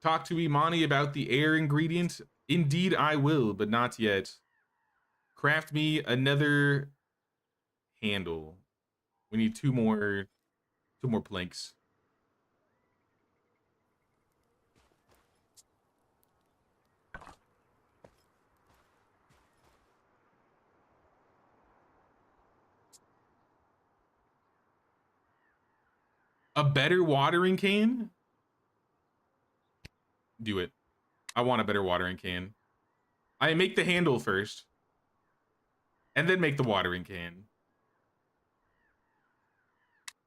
Talk to Imani about the air ingredient. Indeed, I will, but not yet. Craft me another handle. We need two more planks. A better watering can? Do it. I want a better watering can. I make the handle first. And then make the watering can.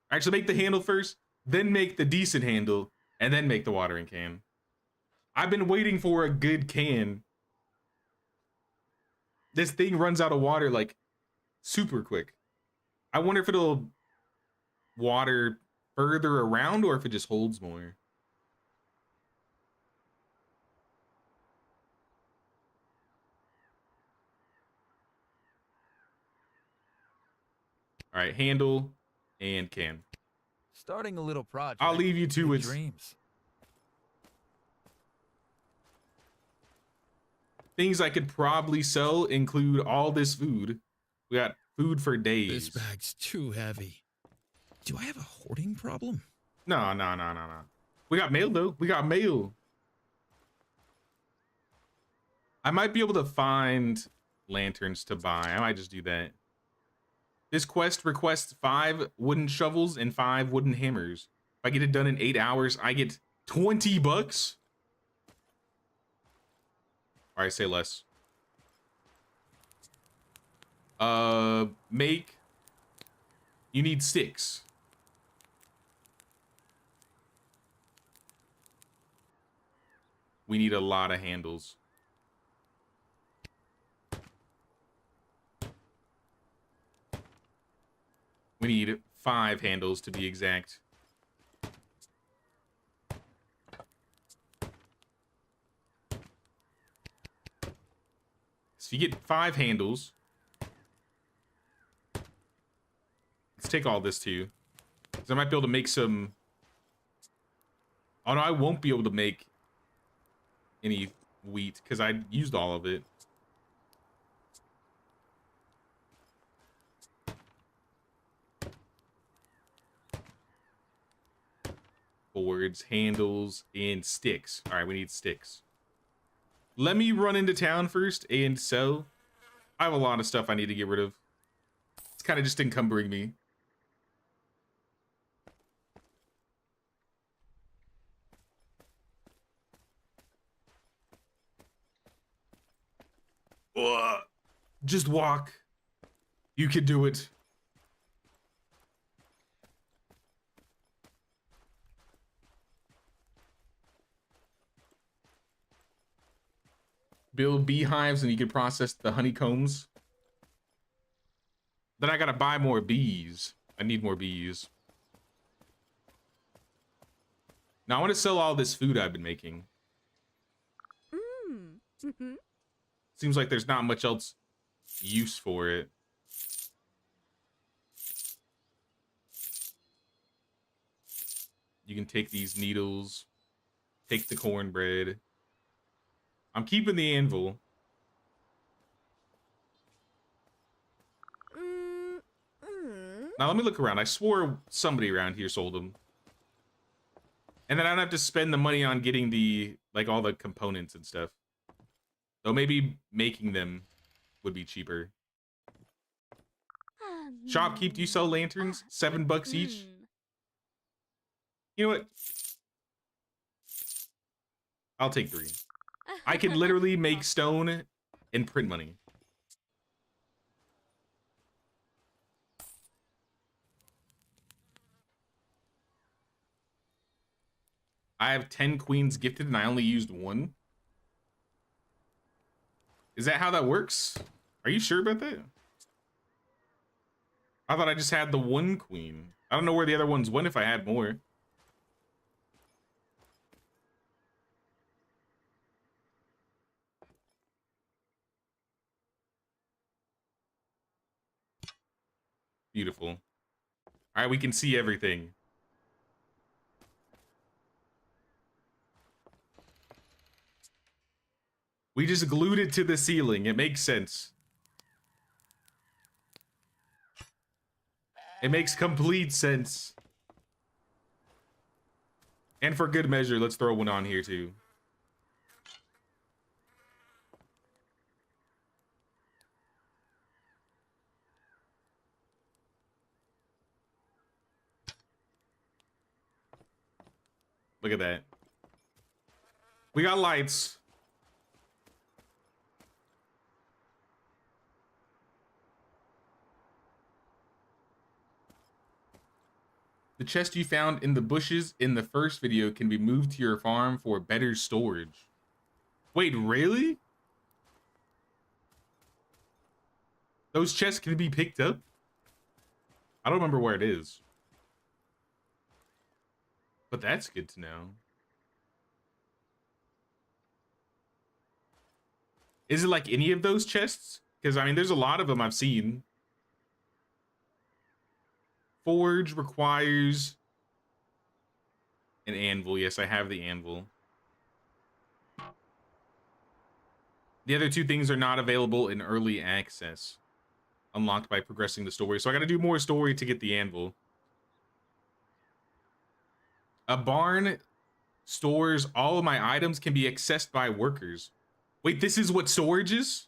Actually, make the handle first, then make the decent handle, and then make the watering can. I've been waiting for a good can. This thing runs out of water like super quick. I wonder if it'll water further around or if it just holds more. All right, handle and can. Starting a little project. I'll leave you to big it. dreams. Things I could probably sell include all this food. We got food for days. This bag's too heavy. Do I have a hoarding problem? No. We got mail though. We got mail. I might be able to find lanterns to buy. I might just do that. This quest requests 5 wooden shovels and 5 wooden hammers. If I get it done in 8 hours, I get $20. All right, say less. Make. You need sticks. We need a lot of handles. We need 5 handles to be exact. So you get 5 handles. Let's take all this too. Because I might be able to make some... Oh no, I won't be able to make any wheat because I used all of it. Boards, handles, and sticks. All right, we need sticks. Let me run into town first and sell. I have a lot of stuff I need to get rid of. It's kind of just encumbering me. Ugh. Just walk. You can do it. Build beehives and you can process the honeycombs. Then I gotta buy more bees. I need more bees. Now I want to sell all this food I've been making. Seems like there's not much else use for it. You can take these needles, take the cornbread. I'm keeping the anvil. Now let me look around. I swore somebody around here sold them. And then I don't have to spend the money on getting the, like, all the components and stuff. Though maybe making them would be cheaper. Shopkeep, do you sell lanterns? $7 each? You know what? I'll take 3. I can literally make stone and print money. I have 10 queens gifted and I only used 1. Is that how that works? Are you sure about that? I thought I just had the 1 queen. I don't know where the other ones went if I had more. Beautiful. All right, we can see everything. We just glued it to the ceiling. It makes sense. It makes complete sense. And for good measure, let's throw one on here too. Look at that. We got lights. The chest you found in the bushes in the first video can be moved to your farm for better storage. Wait, really? Those chests can be picked up? I don't remember where it is. But that's good to know. Is it like any of those chests? Because, I mean, there's a lot of them I've seen. Forge requires an anvil. Yes, I have the anvil. The other 2 things are not available in early access. Unlocked by progressing the story. So I gotta do more story to get the anvil. A barn stores all of my items, can be accessed by workers. Wait, this is what storage is?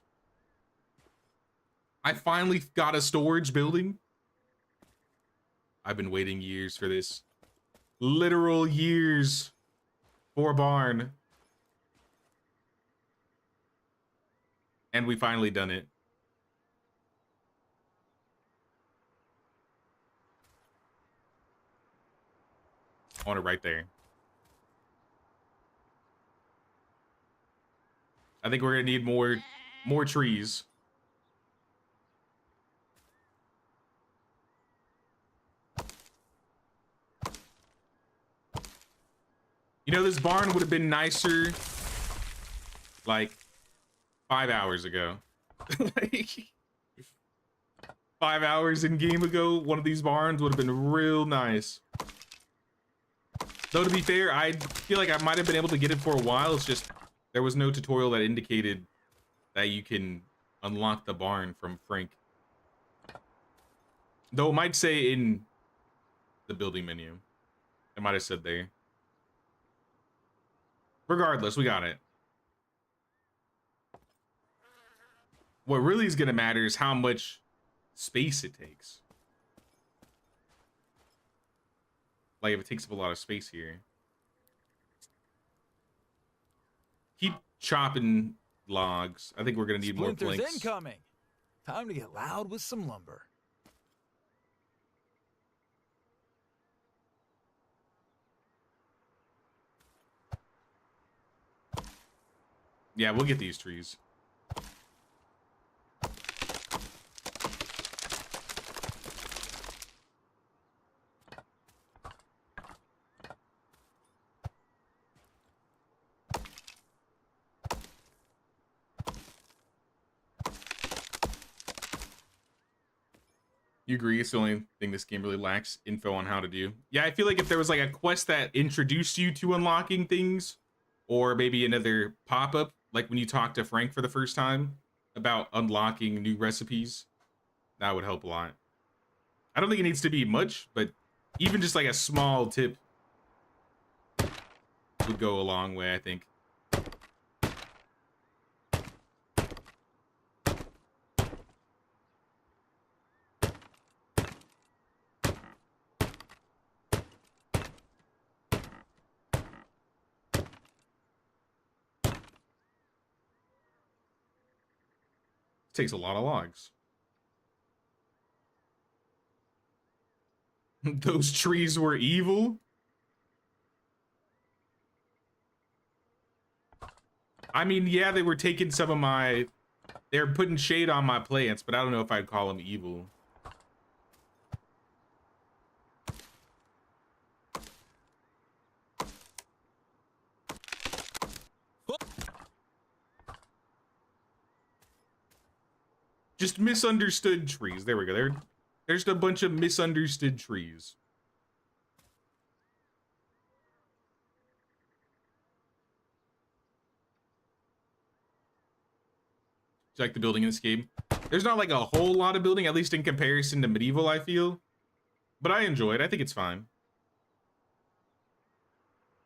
I finally got a storage building. I've been waiting years for this. Literal years for a barn. And we finally done it. I want it right there. I think we're gonna need more trees. You know, this barn would have been nicer like 5 hours ago. Like 5 hours in game ago, one of these barns would have been real nice. Though to be fair, I feel like I might have been able to get it for a while. It's just there was no tutorial that indicated that you can unlock the barn from Frank. Though it might say in the building menu. It might have said there. Regardless, we got it. What really is going to matter is how much space it takes. Like, if it takes up a lot of space here. Keep chopping logs. I think we're going to need more planks. Incoming. Time to get loud with some lumber. Yeah, we'll get these trees. You agree it's the only thing this game really lacks info on how to do? Yeah, I feel like if there was like a quest that introduced you to unlocking things, or maybe another pop-up, like when you talk to Frank for the first time about unlocking new recipes, that would help a lot. I don't think it needs to be much, but even just like a small tip would go a long way, I think. Takes a lot of logs. Those trees were evil. I mean, yeah, they were taking some of my... They're putting shade on my plants, but I don't know if I'd call them evil. Just misunderstood trees. There we go. There's a bunch of misunderstood trees. Do you like the building in this game? There's not like a whole lot of building, at least in comparison to medieval, I feel. But I enjoy it. I think it's fine.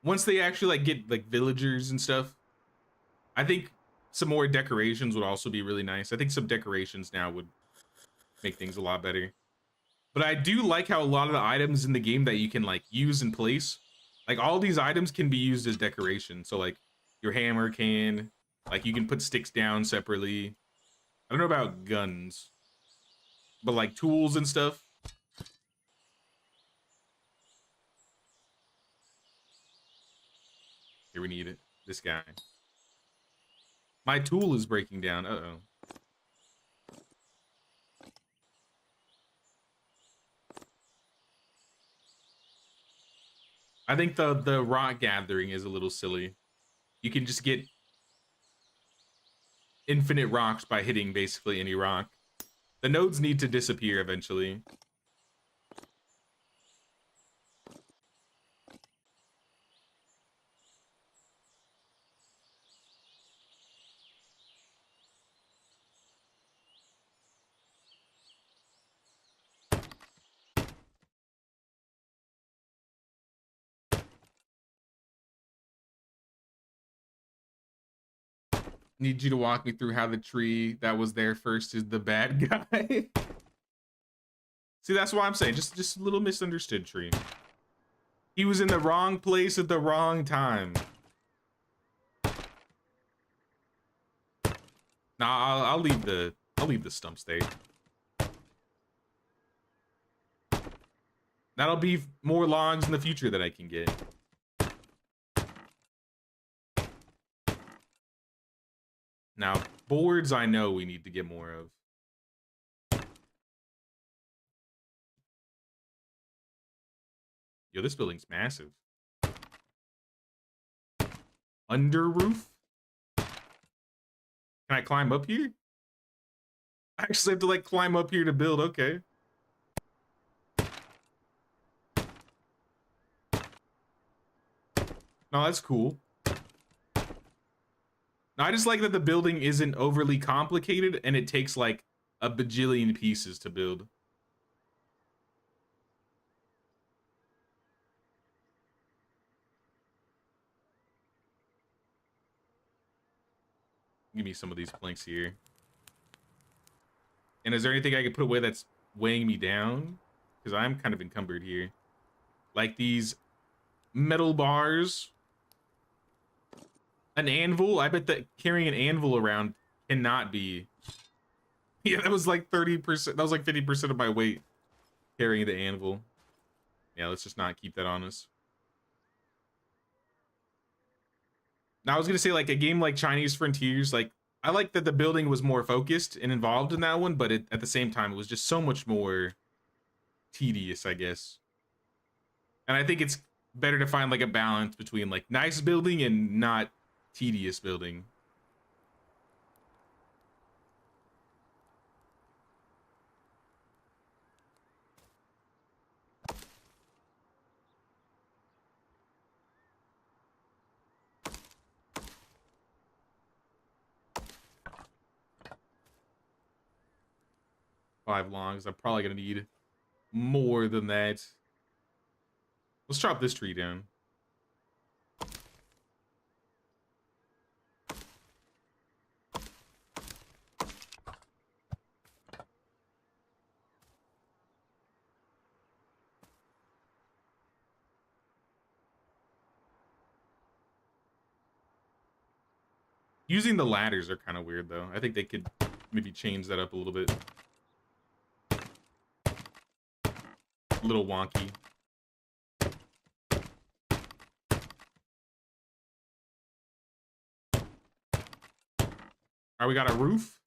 Once they actually like get like villagers and stuff, I think some more decorations would also be really nice. I think some decorations now would make things a lot better. But I do like how a lot of the items in the game that you can like use and place, like all these items can be used as decoration. So like your hammer can, like you can put sticks down separately. I don't know about guns, but like tools and stuff. Here we need it. This guy. My tool is breaking down. Uh-oh. I think the rock gathering is a little silly. You can just get infinite rocks by hitting basically any rock. The nodes need to disappear eventually. Need you to walk me through how the tree that was there first is the bad guy. See, that's why I'm saying just a little misunderstood tree. He was in the wrong place at the wrong time. Nah, I'll leave the stumps there. That'll be more logs in the future that I can get. Now, boards I know we need to get more of. Yo, this building's massive. Under roof? Can I climb up here? I actually have to like climb up here to build, okay. No, that's cool. No, I just like that the building isn't overly complicated and it takes like a bajillion pieces to build. Give me some of these planks here. And is there anything I can put away that's weighing me down? Because I'm kind of encumbered here. Like these metal bars. An anvil? I bet that carrying an anvil around cannot be. Yeah, that was like 30%. That was like 50% of my weight carrying the anvil. Yeah, let's just not keep that on us. Now, I was going to say, like, a game like Chinese Frontiers, like, I like that the building was more focused and involved in that one, but at the same time, it was just so much more tedious, I guess. And I think it's better to find, like, a balance between, like, nice building and not tedious building. Five longs. I'm probably going to need more than that. Let's chop this tree down. Using the ladders are kind of weird, though. I think they could maybe change that up a little bit. A little wonky. All right, we got a roof.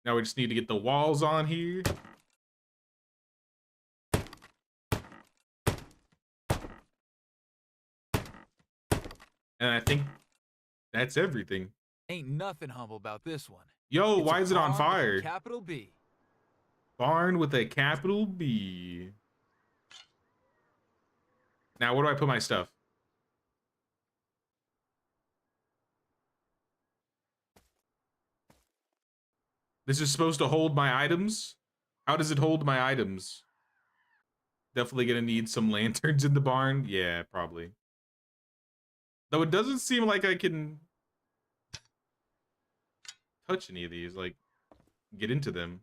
Now we just need to get the walls on here. And I think that's everything. Ain't nothing humble about this one. Yo, It's why a is it on barn with a fire? Capital B. Barn with a capital B. Now, where do I put my stuff? This is supposed to hold my items? How does it hold my items? Definitely gonna need some lanterns in the barn. Yeah, probably. Though it doesn't seem like I can touch any of these, like, get into them.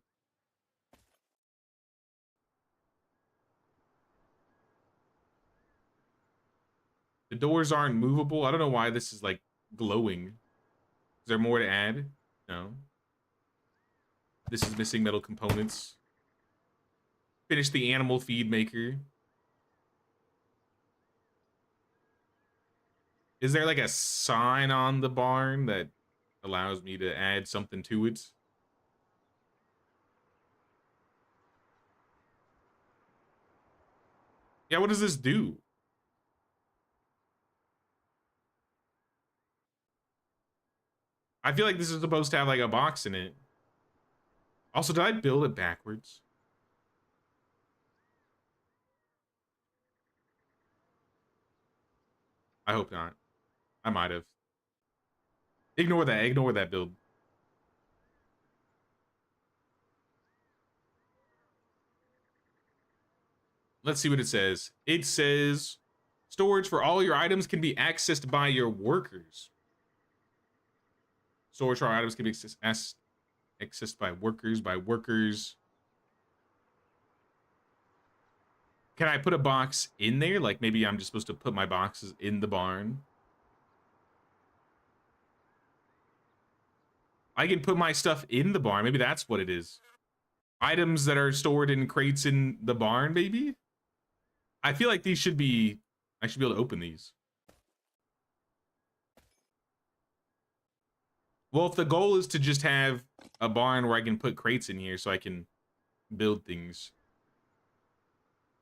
The doors aren't movable. I don't know why this is, like, glowing. Is there more to add? No. This is missing metal components. Finish the animal feed maker. Is there, like, a sign on the barn that allows me to add something to it? Yeah, what does this do? I feel like this is supposed to have like a box in it. Also, did I build it backwards? I hope not. I might have. Ignore that. Ignore that build. Let's see what it says. It says storage for all your items can be accessed by your workers. Storage for our items can be accessed by workers. Can I put a box in there? Like maybe I'm just supposed to put my boxes in the barn. I can put my stuff in the barn. Maybe that's what it is. Items that are stored in crates in the barn, maybe? I feel like these should be... I should be able to open these. Well, if the goal is to just have a barn where I can put crates in here so I can build things,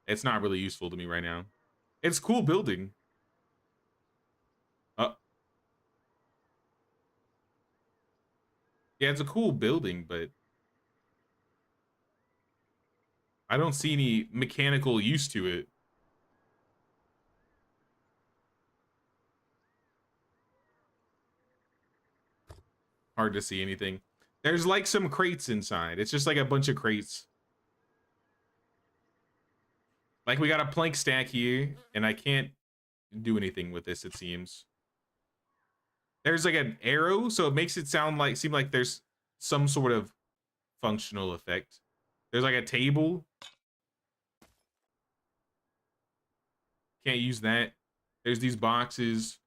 it's not really useful to me right now. It's cool building. Yeah, it's a cool building, but I don't see any mechanical use to it. Hard to see anything. There's like some crates inside. It's just like a bunch of crates. Like we got a plank stack here, and I can't do anything with this, it seems. There's like an arrow, so it makes it seem like there's some sort of functional effect. There's like a table. Can't use that. There's these boxes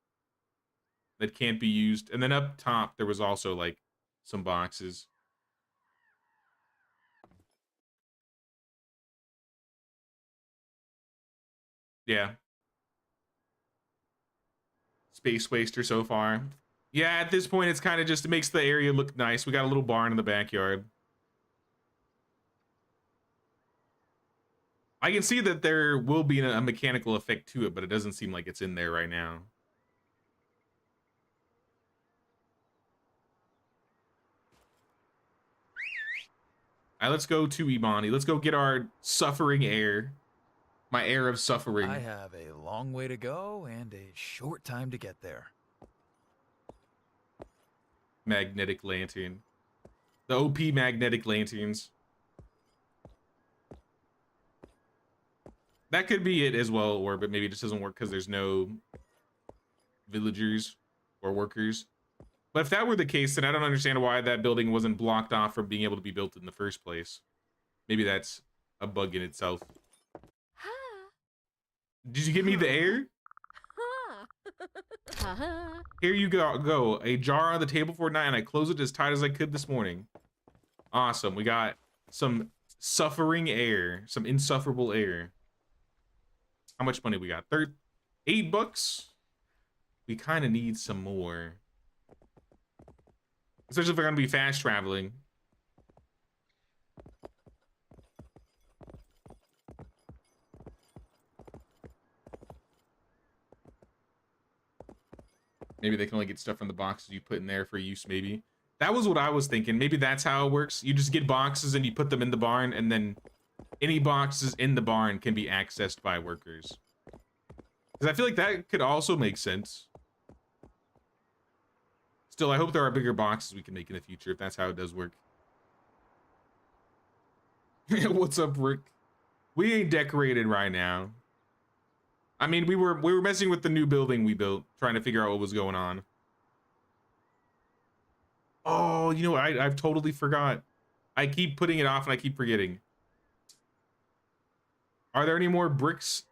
that can't be used. And then up top, there was also like some boxes. Yeah. Space waster so far. Yeah, at this point, it's kind of just, it makes the area look nice. We got a little barn in the backyard. I can see that there will be a mechanical effect to it, but it doesn't seem like it's in there right now. All right, let's go to Imani. Let's go get our suffering air. My air of suffering. I have a long way to go and a short time to get there. Magnetic lantern. The OP magnetic lanterns. That could be it as well, or but maybe it just doesn't work because there's no villagers or workers. But if that were the case, then I don't understand why that building wasn't blocked off from being able to be built in the first place. Maybe that's a bug in itself. Did you give me the air? Here you go. A jar on the table for tonight, and I closed it as tight as I could this morning. Awesome. We got some suffering air, some insufferable air. How much money we got? $8. We kind of need some more. Especially if we're going to be fast traveling. Maybe they can only get stuff from the boxes you put in there for use, maybe. That was what I was thinking. Maybe that's how it works. You just get boxes and you put them in the barn, and then any boxes in the barn can be accessed by workers. Because I feel like that could also make sense. Still, I hope there are bigger boxes we can make in the future, if that's how it does work. What's up, Rick? We ain't decorated right now. I mean, we were messing with the new building we built, trying to figure out what was going on. Oh, you know what? I've totally forgot. I keep putting it off and I keep forgetting. Are there any more bricks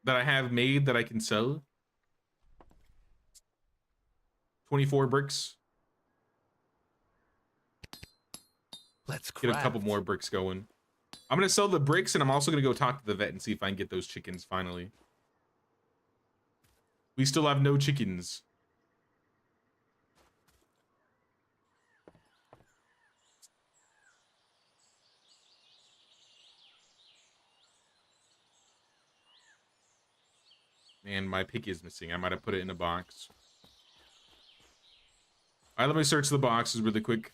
that I have made that I can sell? 24 bricks. Let's Get a couple more bricks going. I'm gonna sell the bricks, and I'm also gonna go talk to the vet and see if I can get those chickens finally. We still have no chickens. Man, my pick is missing. I might have put it in a box. All right, let me search the boxes really quick.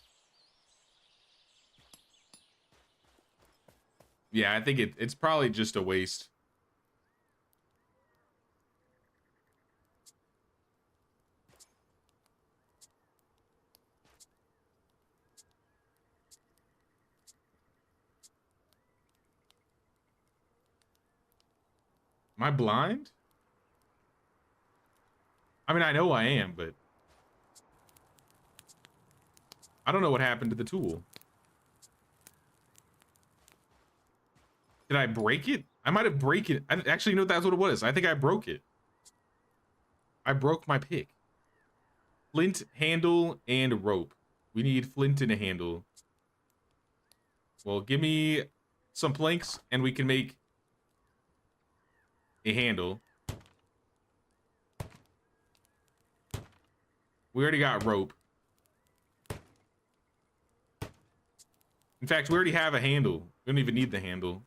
Yeah, I think it's probably just a waste. Am I blind? I mean, I know I am, but I don't know what happened to the tool. Did I break it? I might have break it. I actually know that's what it was. I think I broke it. I broke my pick. Flint, handle, and rope. We need flint and a handle. Well, give me some planks and we can make a handle. We already got rope. In fact, we already have a handle. We don't even need the handle.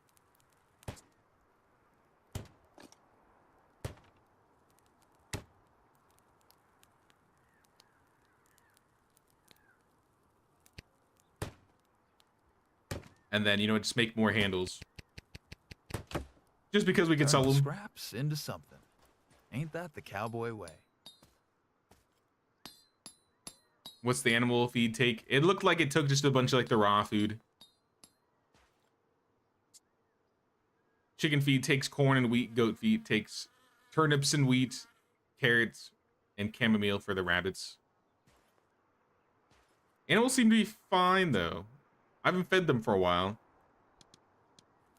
And then, you know, just make more handles. Just because we can sell them. Scraps into something. Ain't that the cowboy way? What's the animal feed take? It looked like it took just a bunch of like the raw food. Chicken feed takes corn and wheat. Goat feed takes turnips and wheat, carrots, and chamomile for the rabbits. Animals seem to be fine though. I haven't fed them for a while.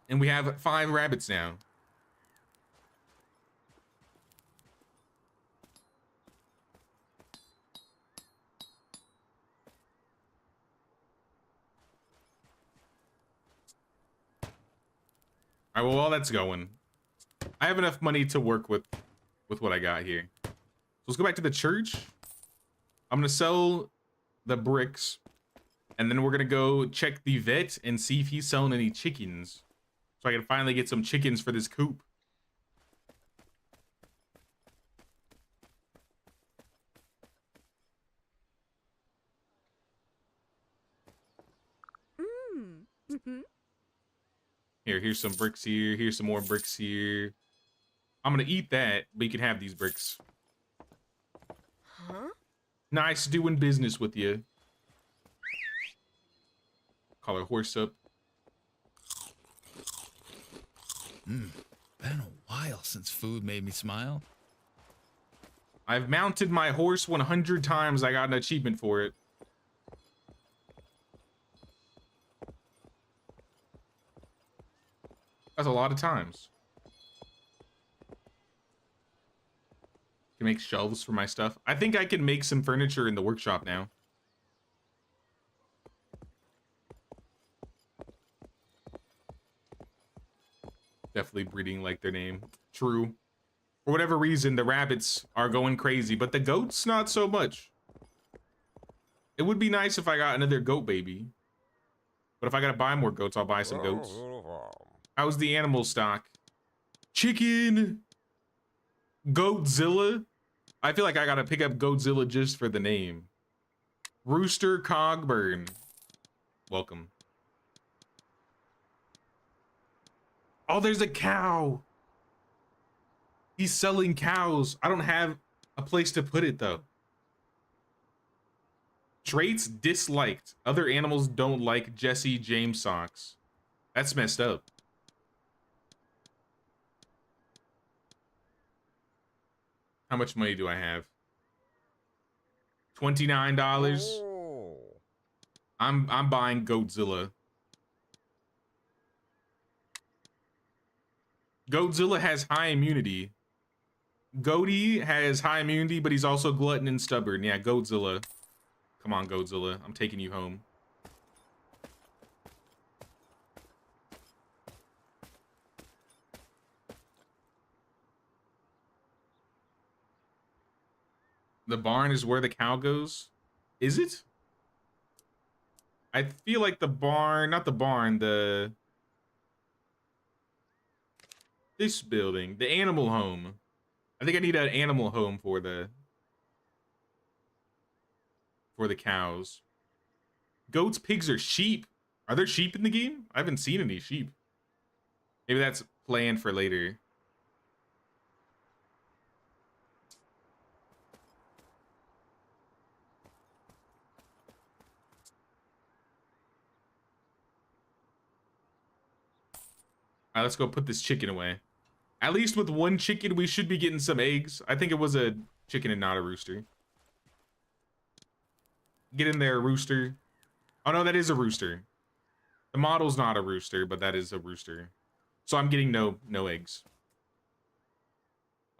And we have 5 rabbits now. All right, well, while that's going, I have enough money to work with what I got here. So let's go back to the church. I'm gonna sell the bricks, and then we're gonna go check the vet and see if he's selling any chickens, so I can finally get some chickens for this coop. Here's some bricks here. Here's some more bricks here. I'm gonna eat that, but you can have these bricks. Huh? Nice doing business with you. Call her horse up. Been a while since food made me smile. I've mounted my horse 100 times. I got an achievement for it. That's a lot of times. Can make shelves for my stuff. I think I can make some furniture in the workshop now. Definitely breeding like their name. True. For whatever reason, the rabbits are going crazy, but the goats, not so much. It would be nice if I got another goat baby. But if I gotta buy more goats, I'll buy some goats. How's the animal stock? Chicken! Goatzilla? I feel like I gotta pick up Goatzilla just for the name. Rooster Cogburn. Welcome. Oh, there's a cow! He's selling cows. I don't have a place to put it, though. Traits disliked. Other animals don't like Jesse James socks. That's messed up. How much money do I have? $29. Oh. I'm buying Goatzilla. Goatzilla has high immunity. Goaty has high immunity, but he's also glutton and stubborn. Yeah, Goatzilla. Come on, Goatzilla. I'm taking you home. The barn is where the cow goes? Is it? I feel like the barn, not the barn, this building, the animal home. I think I need an animal home for the cows. Goats, pigs, or sheep? Are there sheep in the game? I haven't seen any sheep. Maybe that's planned for later. All right, let's go put this chicken away. At least with one chicken, we should be getting some eggs. I think it was a chicken and not a rooster. Get in there, rooster. Oh, no, that is a rooster. The model's not a rooster, but that is a rooster. So I'm getting no eggs.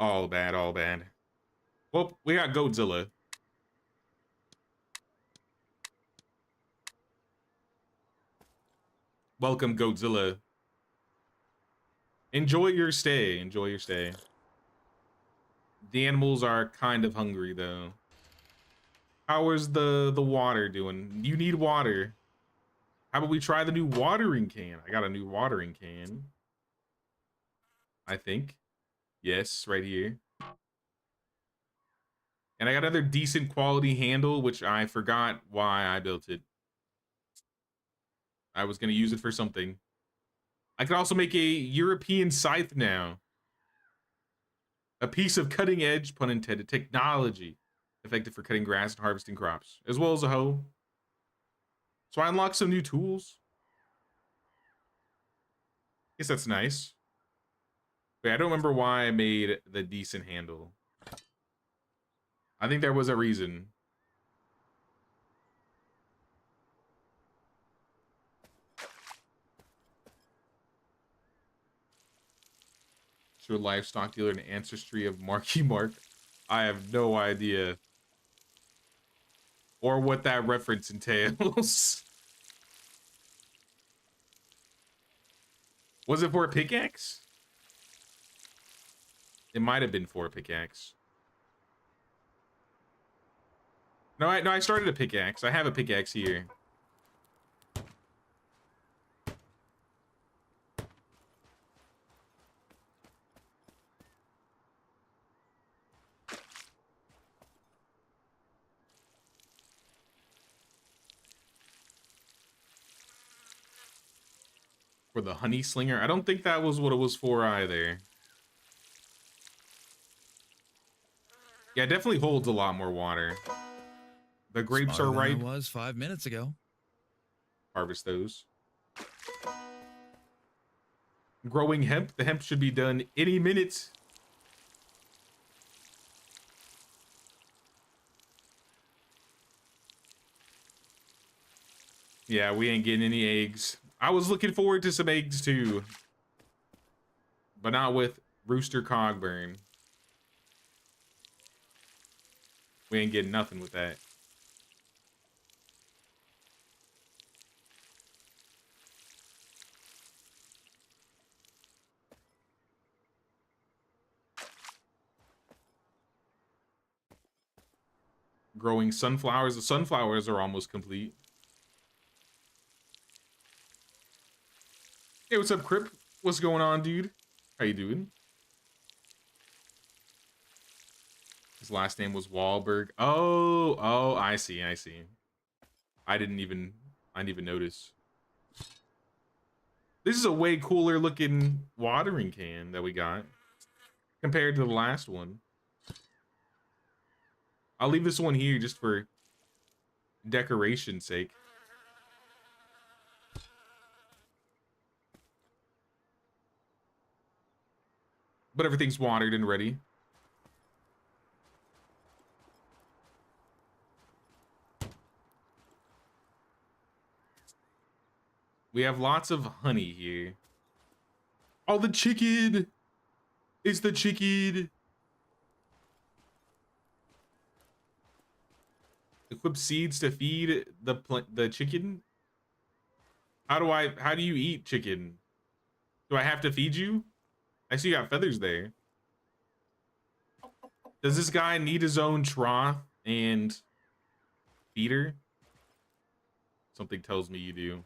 All bad, all bad. Well, we got Goatzilla. Welcome, Godzilla. Enjoy your stay. Enjoy your stay. The animals are kind of hungry, though. How is the water doing? You need water. How about we try the new watering can? I got a new watering can. I think. Yes, right here. And I got another decent quality handle, which I forgot why I built it. I was going to use it for something. I can also make a European scythe now. A piece of cutting edge, pun intended, technology. Effective for cutting grass and harvesting crops, as well as a hoe. So I unlocked some new tools. Guess that's nice. Wait, I don't remember why I made the decent handle. I think there was a reason. Show livestock dealer an ancestry of Marky Mark. I have no idea. Or what that reference entails. Was it for a pickaxe? It might have been for a pickaxe. No, I started a pickaxe. I have a pickaxe here. For the honey slinger? I don't think that was what it was for either. Yeah, it definitely holds a lot more water. The grapes Smarter are than I ripe. was 5 minutes ago. Harvest those. Growing hemp. The hemp should be done any minute. Yeah, we ain't getting any eggs. I was looking forward to some eggs too. But not with Rooster Cogburn. We ain't getting nothing with that. Growing sunflowers. The sunflowers are almost complete. Hey, what's up, Crip? What's going on, dude? How you doing? His last name was Wahlberg. Oh, I see. I didn't even notice. This is a way cooler looking watering can that we got compared to the last one. I'll leave this one here just for decoration's sake. But everything's watered and ready. We have lots of honey here. Oh, the chicken! It's the chicken! Equip seeds to feed the chicken? How do you eat chicken? Do I have to feed you? I see you got feathers there. Does this guy need his own trough and feeder? Something tells me you do.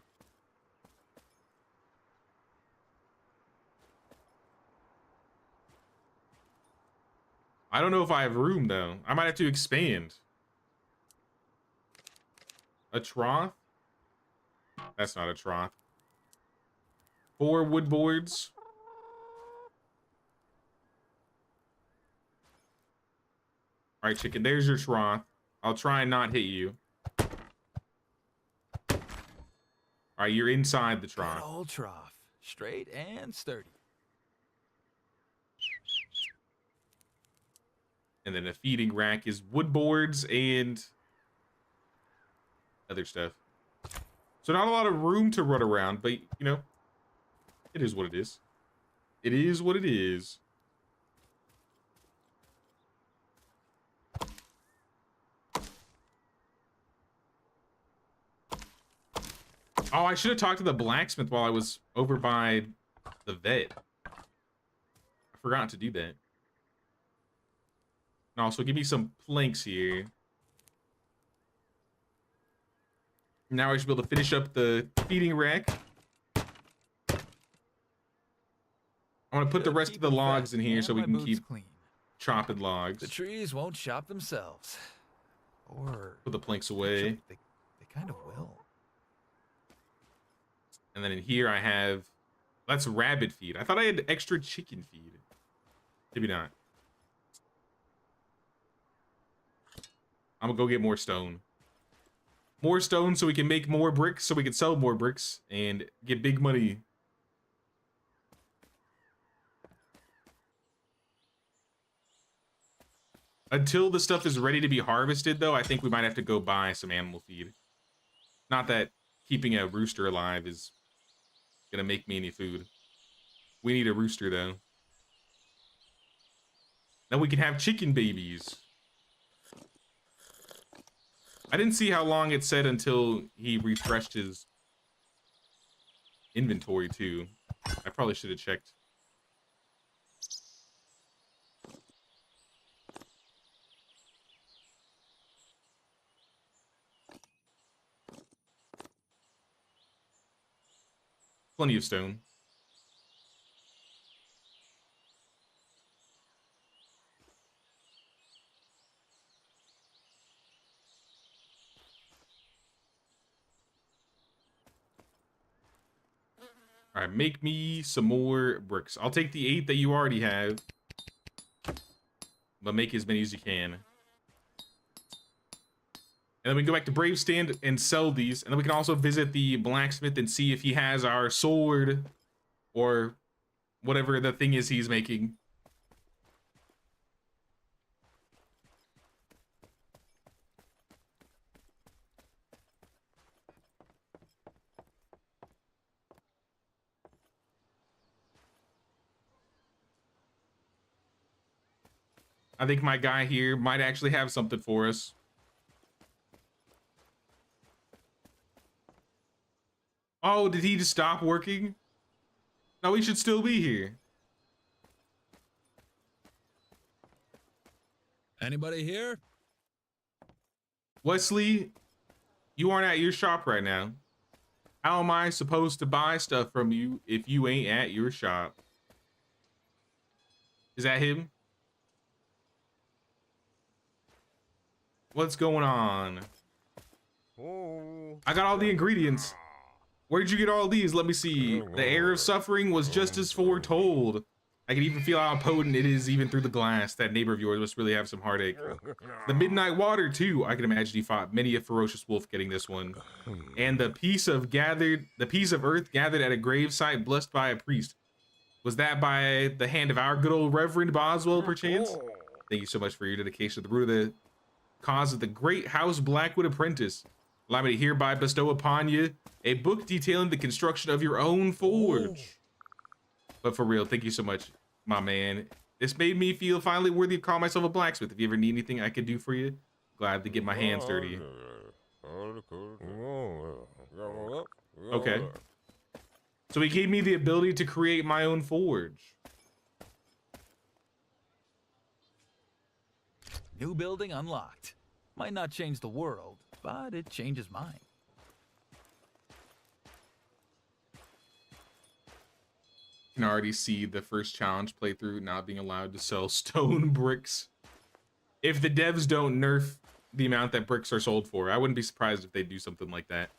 I don't know if I have room though. I might have to expand. A trough? That's not a trough. 4 wood boards. All right, chicken, there's your trough. I'll try and not hit you. All right, you're inside the Good trough. old trough. Straight and sturdy. And then a feeding rack is wood boards and other stuff. So not a lot of room to run around, but, you know, it is what it is. It is what it is. Oh, I should have talked to the blacksmith while I was over by the vet. I forgot to do that. And also, give me some planks here. Now I should be able to finish up the feeding rack. I'm gonna put the rest of the logs in here so we can keep clean. chopping logs. The trees won't chop themselves. Or Put the planks away. they kind of will. And then in here I have, that's rabbit feed. I thought I had extra chicken feed. Maybe not. I'm gonna go get more stone. More stone so we can make more bricks, so we can sell more bricks and get big money. Until the stuff is ready to be harvested, though, I think we might have to go buy some animal feed. Not that keeping a rooster alive is gonna make me any food. We need a rooster, though. Then we can have chicken babies. I didn't see how long it said until he refreshed his inventory, too. I probably should have checked. Plenty of stone. All right, make me some more bricks. I'll take the 8 that you already have, but make as many as you can. And then we can go back to Brave Stand and sell these. And then we can also visit the blacksmith and see if he has our sword or whatever the thing is he's making. I think my guy here might actually have something for us. Oh, did he just stop working? No, he should still be here. Anybody here? Wesley, you aren't at your shop right now. How am I supposed to buy stuff from you if you ain't at your shop? Is that him? What's going on? I got all the ingredients. Where'd you get all these? Let me see. The air of suffering was just as foretold. I can even feel how potent it is even through the glass. That neighbor of yours must really have some heartache. The midnight water too. I can imagine he fought many a ferocious wolf getting this one. And the piece of earth gathered at a grave site blessed by a priest. Was that by the hand of our good old Reverend Boswell, perchance? Thank you so much for your dedication to the root of the cause of the great House Blackwood Apprentice. Allow me to hereby bestow upon you a book detailing the construction of your own forge. But for real, thank you so much, my man. This made me feel finally worthy of calling myself a blacksmith. If you ever need anything I could do for you, glad to get my hands dirty. Okay. So he gave me the ability to create my own forge. New building unlocked. Might not change the world, but it changes mine. Can already see the first challenge playthrough not being allowed to sell stone bricks. If the devs don't nerf the amount that bricks are sold for, I wouldn't be surprised if they do something like that.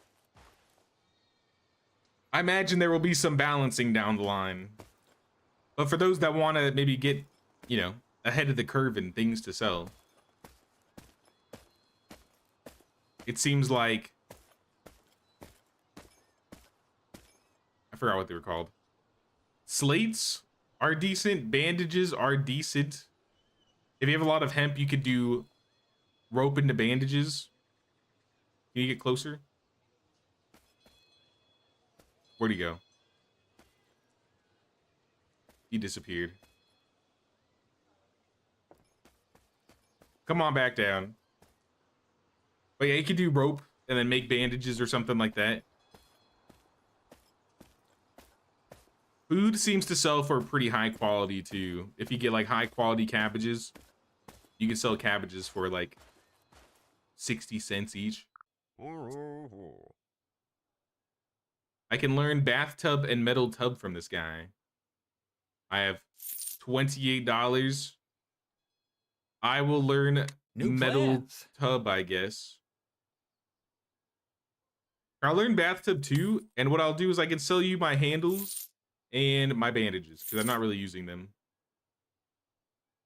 I imagine there will be some balancing down the line. But for those that want to maybe get, you know, ahead of the curve and things to sell, it seems like, I forgot what they were called. Slates are decent. Bandages are decent. If you have a lot of hemp, you could do rope into bandages. Can you get closer? Where'd he go? He disappeared. Come on back down. But yeah, you could do rope and then make bandages or something like that. Food seems to sell for pretty high quality too. If you get like high quality cabbages, you can sell cabbages for like 60 cents each. I can learn bathtub and metal tub from this guy. I have $28. I will learn New metal plans. tub, I guess. I'll learn bathtub too, and what I'll do is I can sell you my handles and my bandages, because I'm not really using them.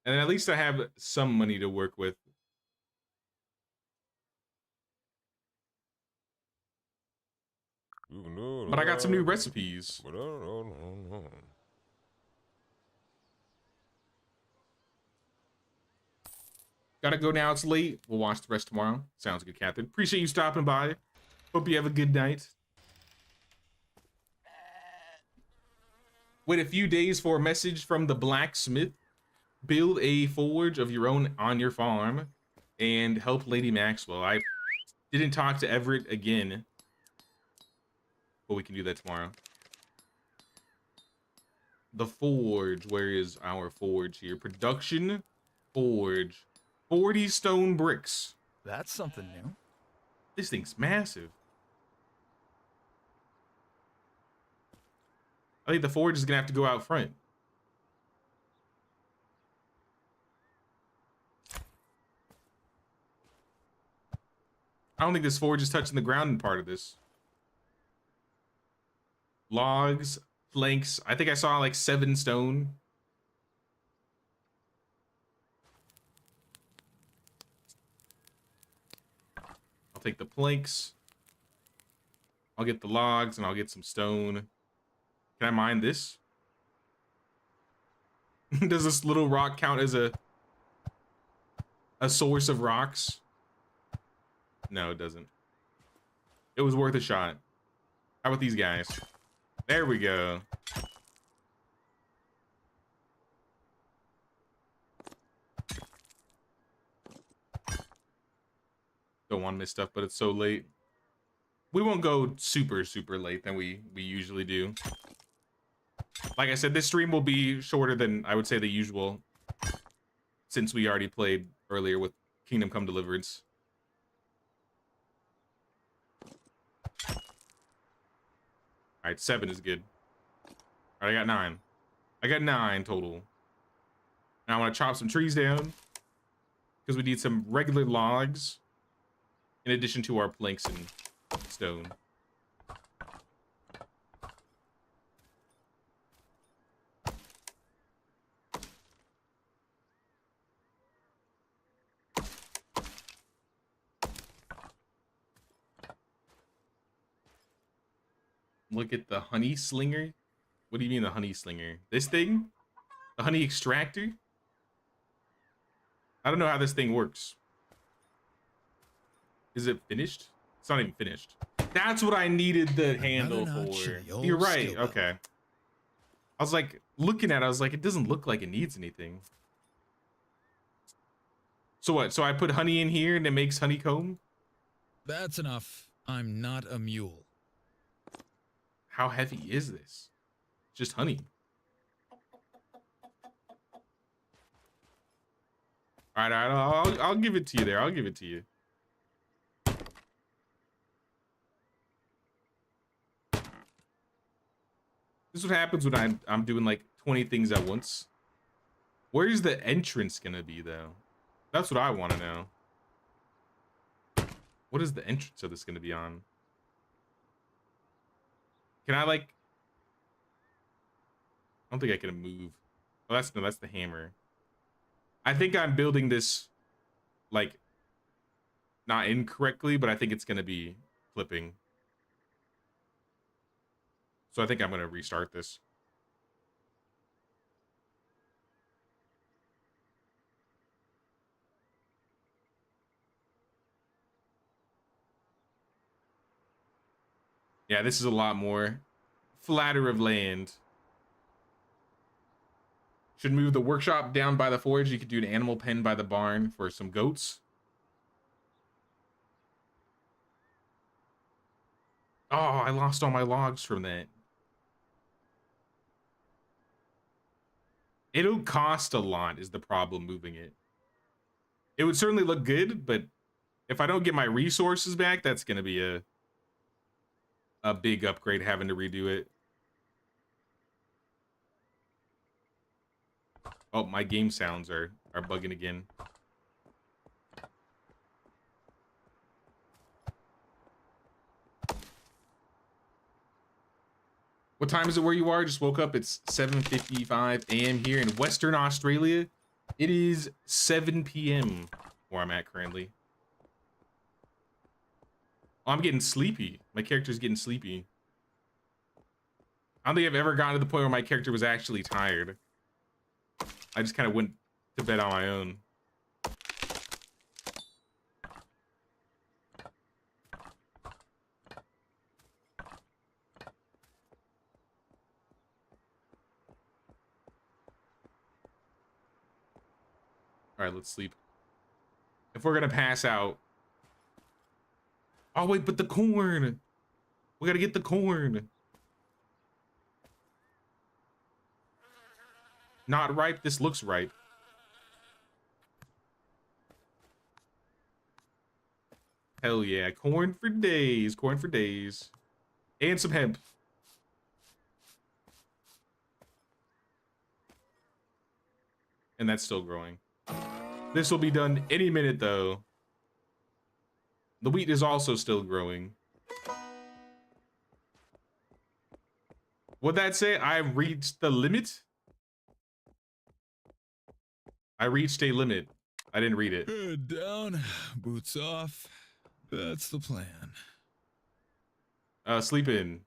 And at least I have some money to work with. But I got some new recipes. Gotta go now, it's late. We'll watch the rest tomorrow. Sounds good, Captain. Appreciate you stopping by. Hope you have a good night. Wait a few days for a message from the blacksmith. Build a forge of your own on your farm and help Lady Maxwell. I didn't talk to Everett again, but we can do that tomorrow. The forge. Where is our forge here? Production forge. 40 stone bricks. That's something new. This thing's massive. I think the forge is gonna have to go out front. I don't think this forge is touching the ground in part of this. Logs, planks. I think I saw like 7 stone. I'll take the planks. I'll get the logs and I'll get some stone. Can I mine this? Does this little rock count as a source of rocks? No, it doesn't. It was worth a shot. How about these guys? There we go. Don't want to miss stuff, but it's so late. We won't go super late than we usually do. Like I said, this stream will be shorter than I would say the usual, since we already played earlier with Kingdom Come Deliverance. All right, 7 is good. All right, I got 9. I got 9 total. Now I want to chop some trees down because we need some regular logs in addition to our planks and stone. Look at the honey slinger. What do you mean the honey slinger? This thing? The honey extractor? I don't know how this thing works. Is it finished? It's not even finished. That's what I needed the handle for. You're right. Okay. I was like, looking at it, I was like, it doesn't look like it needs anything. So what? So I put honey in here and it makes honeycomb? That's enough. I'm not a mule. How heavy is this? Just honey. All right, I'll give it to you there. I'll give it to you. This is what happens when I'm doing like 20 things at once. Where's the entrance gonna be though? That's what I want to know. What is the entrance of this gonna be on? Can I like? I don't think I can move. Oh, that's the hammer. I think I'm building this like not incorrectly, but I think it's gonna be flipping. So I think I'm gonna restart this. Yeah, this is a lot more flatter of land. Should move the workshop down by the forge. You could do an animal pen by the barn for some goats. Oh, I lost all my logs from that. It'll cost a lot is the problem moving it. It would certainly look good, but if I don't get my resources back, that's going to be a big upgrade having to redo it. Oh, my game sounds are bugging again. What time is it where you are? Just woke up. It's 7:55 a.m. here in Western Australia. It is 7 p.m. where I'm at currently. Oh, I'm getting sleepy. My character's getting sleepy. I don't think I've ever gotten to the point where my character was actually tired. I just kind of went to bed on my own. All right, let's sleep. If we're gonna pass out. Oh wait, but the corn. We gotta get the corn. Not ripe. This looks ripe. Hell yeah, corn for days. Corn for days. And some hemp. And that's still growing. This will be done any minute though. The wheat is also still growing. What'd that say? I reached the limit? I reached a limit. I didn't read it. Head down, boots off. That's the plan. Sleep in.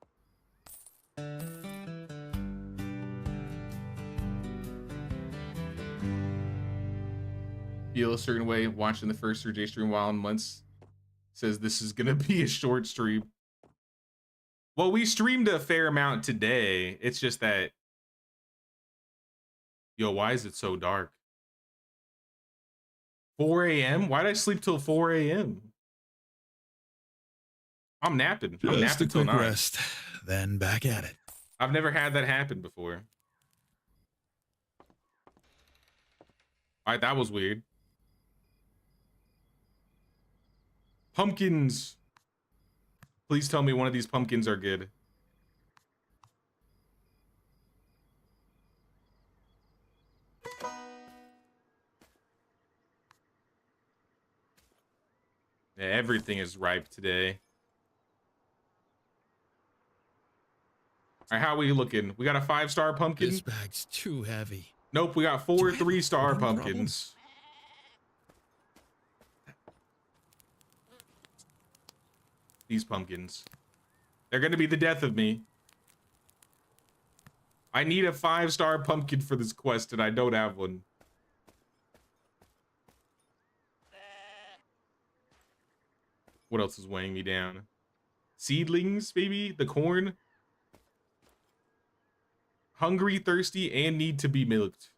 Feel a certain way watching the first 3J stream while in months. Says this is gonna be a short stream. Well, we streamed a fair amount today. It's just that, yo, why is it so dark? 4 a.m. Why did I sleep till 4 a.m.? I'm napping. I'm Just napping a till quick 9. rest, then back at it. I've never had that happen before. All right, that was weird. Pumpkins. Please tell me one of these pumpkins are good. Yeah, everything is ripe today. All right, how are we looking? We got a 5-star pumpkin? This bag's too heavy. Nope, we got 4 Do I have a 3-star hoarding problem? pumpkins. These pumpkins. They're gonna be the death of me. I need a 5-star pumpkin for this quest, and I don't have one. What else is weighing me down? Seedlings, maybe? The corn? Hungry, thirsty, and need to be milked.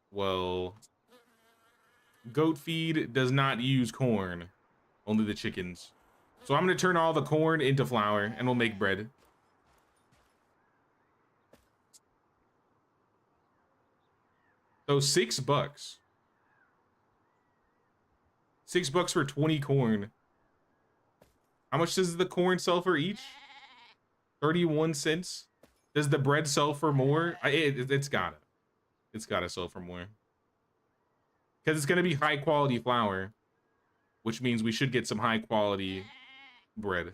Well, goat feed does not use corn. Only the chickens. So I'm gonna turn all the corn into flour, and we'll make bread. So $6. $6 for 20 corn. How much does the corn sell for each? 31 cents. Does the bread sell for more? It's gotta sell for more. Because it's gonna be high quality flour, which means we should get some high quality bread.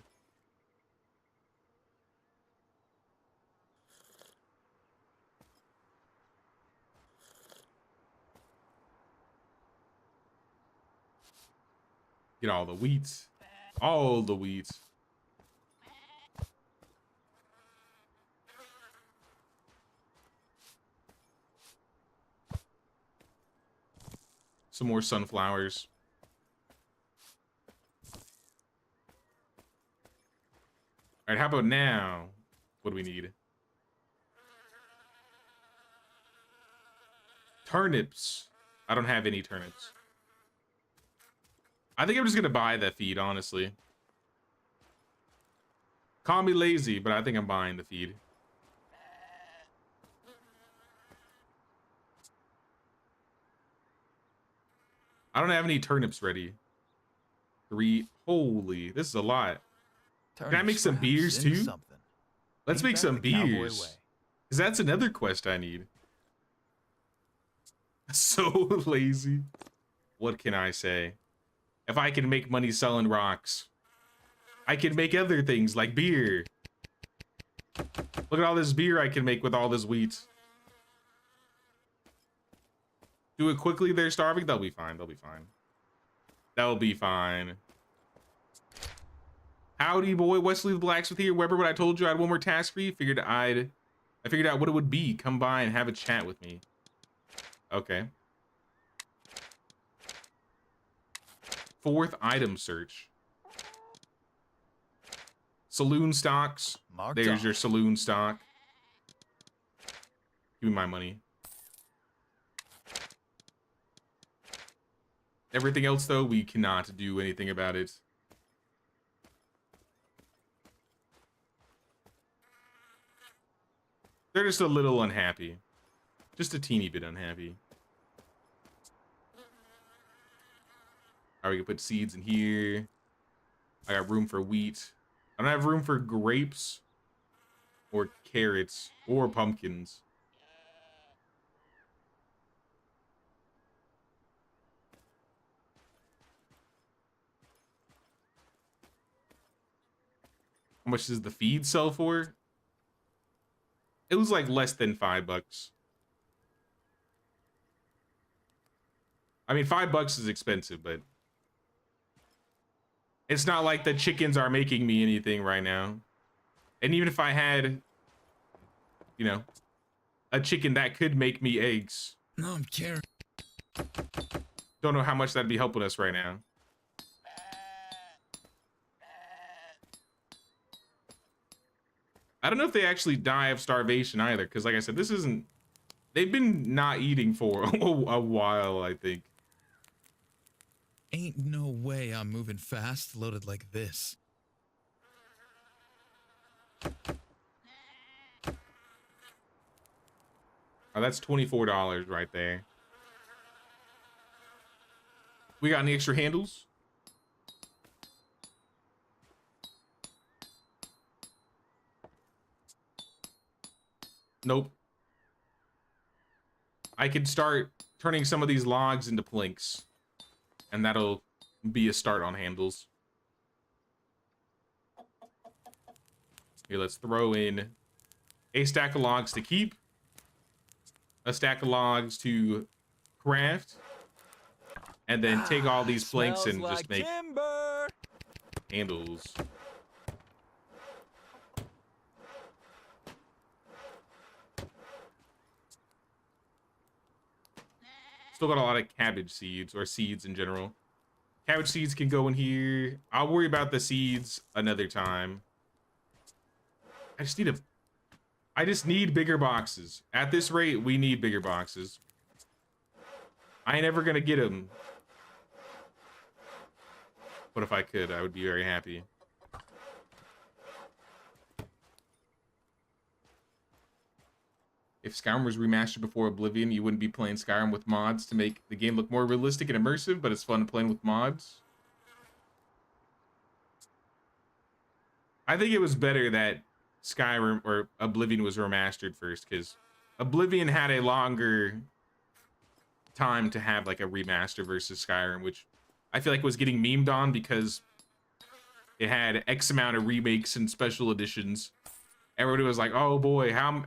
Get all the wheat. All the wheat. Some more sunflowers. All right, how about now? What do we need? Turnips. I don't have any turnips. I think I'm just gonna buy that feed, honestly. Call me lazy, but I think I'm buying the feed. I don't have any turnips ready. 3. Holy, this is a lot. Can I make some scraps beers into too? something. Let's Ain't make that some the cowboy beers. way? Because that's another quest I need. So lazy. What can I say? If I can make money selling rocks, I can make other things like beer. Look at all this beer I can make with all this wheat. Do it quickly, they're starving. They'll be fine. They'll be fine. They'll be fine. Howdy, boy. Wesley the blacksmith here. Remember when I told you I had one more task for you? I figured out what it would be. Come by and have a chat with me. Okay. 4th item search. Saloon stocks. Marked There's off. your saloon stock. Give me my money. Everything else, though, we cannot do anything about it. They're just a little unhappy. Just a teeny bit unhappy. Alright, we can put seeds in here. I got room for wheat. I don't have room for grapes or carrots or pumpkins. How much does the feed sell for? It was like less than $5. I mean, $5 is expensive, but it's not like the chickens are making me anything right now. And even if I had, you know, a chicken that could make me eggs, No, I'm carrying. don't know how much that'd be helping us right now. I don't know if they actually die of starvation either, because like I said, this isn't... They've been not eating for a while, I think. Ain't no way I'm moving fast loaded like this. Oh, that's $24 right there. We got any extra handles? Nope. I could start turning some of these logs into planks, and that'll be a start on handles. Here, let's throw in a stack of logs to keep, a stack of logs to craft, and then take all these planks and Smells just like make timber. handles. Still got a lot of cabbage seeds, or seeds in general. Cabbage seeds can go in here. I'll worry about the seeds another time. I just need bigger boxes. At this rate, we need bigger boxes. I ain't ever gonna get them. But if I could, I would be very happy. If Skyrim was remastered before Oblivion, you wouldn't be playing Skyrim with mods to make the game look more realistic and immersive, but it's fun playing with mods. I think it was better that Skyrim or Oblivion was remastered first, because Oblivion had a longer time to have like a remaster versus Skyrim, which I feel like was getting memed on because it had X amount of remakes and special editions. Everybody was like, oh boy, how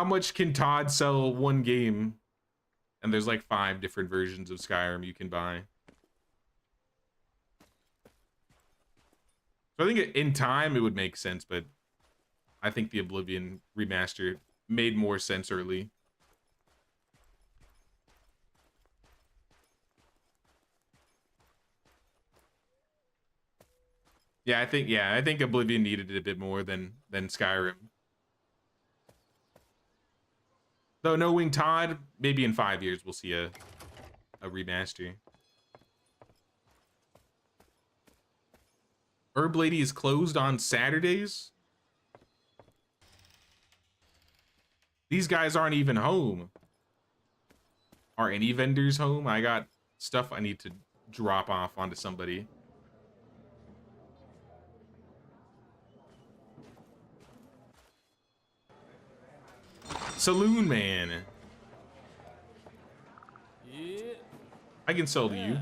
much can Todd sell one game? And there's like 5 different versions of Skyrim you can buy. So I think in time it would make sense, but I think the Oblivion remaster made more sense early. Yeah, I think Oblivion needed it a bit more than Skyrim. Though knowing Todd, maybe in 5 years we'll see a remaster. Herb Lady is closed on Saturdays? These guys aren't even home. Are any vendors home? I got stuff I need to drop off onto somebody. Saloon man. I can sell to you.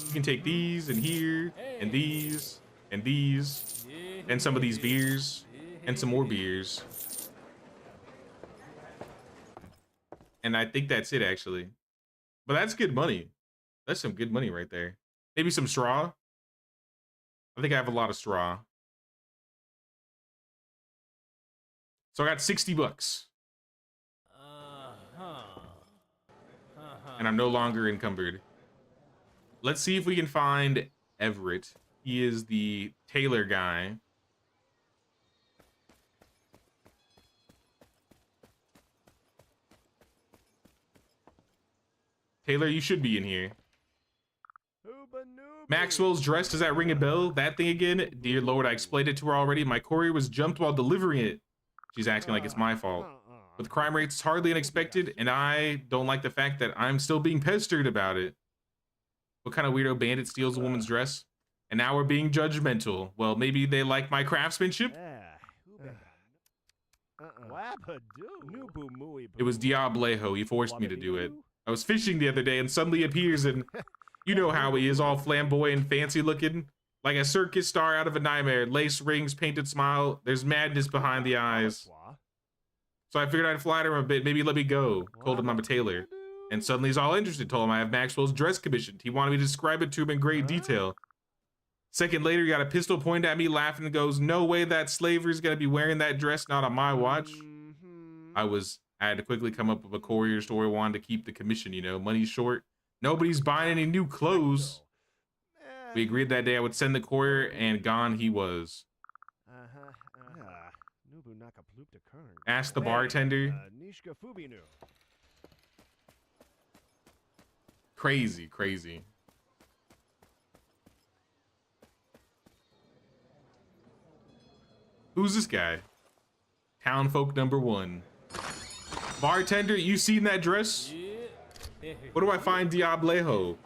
You can take these and here and these and these and some of these beers and some more beers. And I think that's it, actually. But that's good money. That's some good money right there. Maybe some straw. I think I have a lot of straw. So I got 60 bucks. And I'm no longer encumbered. Let's see if we can find Everett. He is the tailor guy. Taylor, you should be in here. Maxwell's dress, does that ring a bell? That thing again? Dear Lord, I explained it to her already. My courier was jumped while delivering it. She's acting like it's my fault. With crime rates hardly unexpected, and I don't like the fact that I'm still being pestered about it. What kind of weirdo bandit steals a woman's dress? And now we're being judgmental. Well, maybe they like my craftsmanship? It was Diablo. He forced me to do it. I was fishing the other day and suddenly appears and you know how he is, all flamboyant, fancy looking. Like a circus star out of a nightmare. Lace rings, painted smile. There's madness behind the eyes. So I figured I'd flatter him a bit. Maybe let me go. Told him I'm a tailor. And suddenly he's all interested. Told him I have Maxwell's dress commissioned. He wanted me to describe it to him in great detail. Second later, he got a pistol pointed at me, laughing and goes, no way that slaver's gonna be wearing that dress, not on my watch. I had to quickly come up with a courier story. Wanted to keep the commission, you know. Money's short. Nobody's buying any new clothes. We agreed that day I would send the courier, and gone he was. Ask the bartender. Crazy, crazy. Who's this guy? Townfolk number 1. Bartender, you seen that dress? Where do I find Diablo?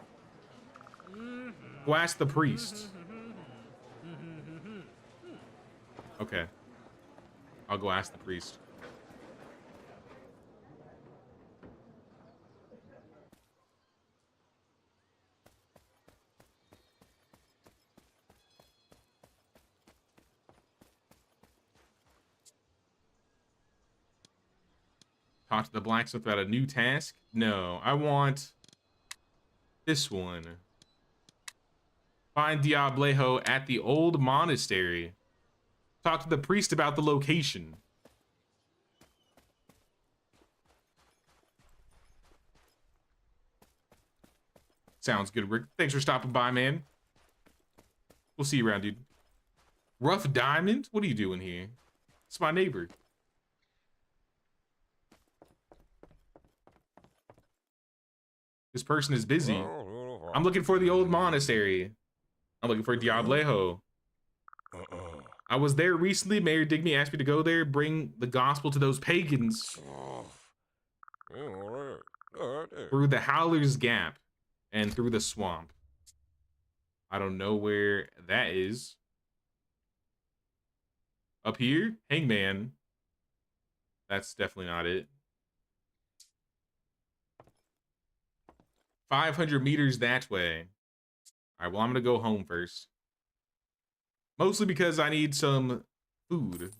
Go ask the priest. Okay. I'll go ask the priest. Talk to the blacksmith about a new task? No, I want this one. Find Diablo at the old monastery. Talk to the priest about the location. Sounds good, Rick. Thanks for stopping by, man. We'll see you around, dude. Rough Diamond? What are you doing here? It's my neighbor. This person is busy. I'm looking for the old monastery. I'm looking for Diablo. I was there recently. Mayor Digby asked me to go there, bring the gospel to those pagans. Through the Howler's Gap and through the swamp. I don't know where that is. Up here? Hangman. That's definitely not it. 500 meters that way. All right, well, I'm gonna go home first. Mostly because I need some food.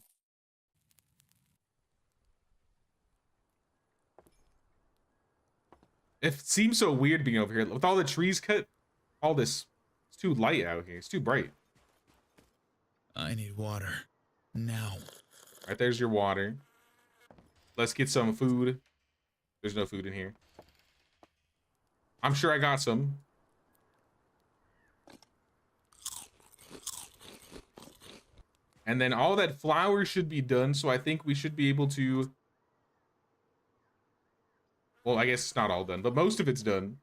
It seems so weird being over here. With all the trees cut, all this, it's too light out here. It's too bright. I need water. Now. All right, there's your water. Let's get some food. There's no food in here. I'm sure I got some. And then all that flour should be done, so I think we should be able to... Well, I guess it's not all done, but most of it's done.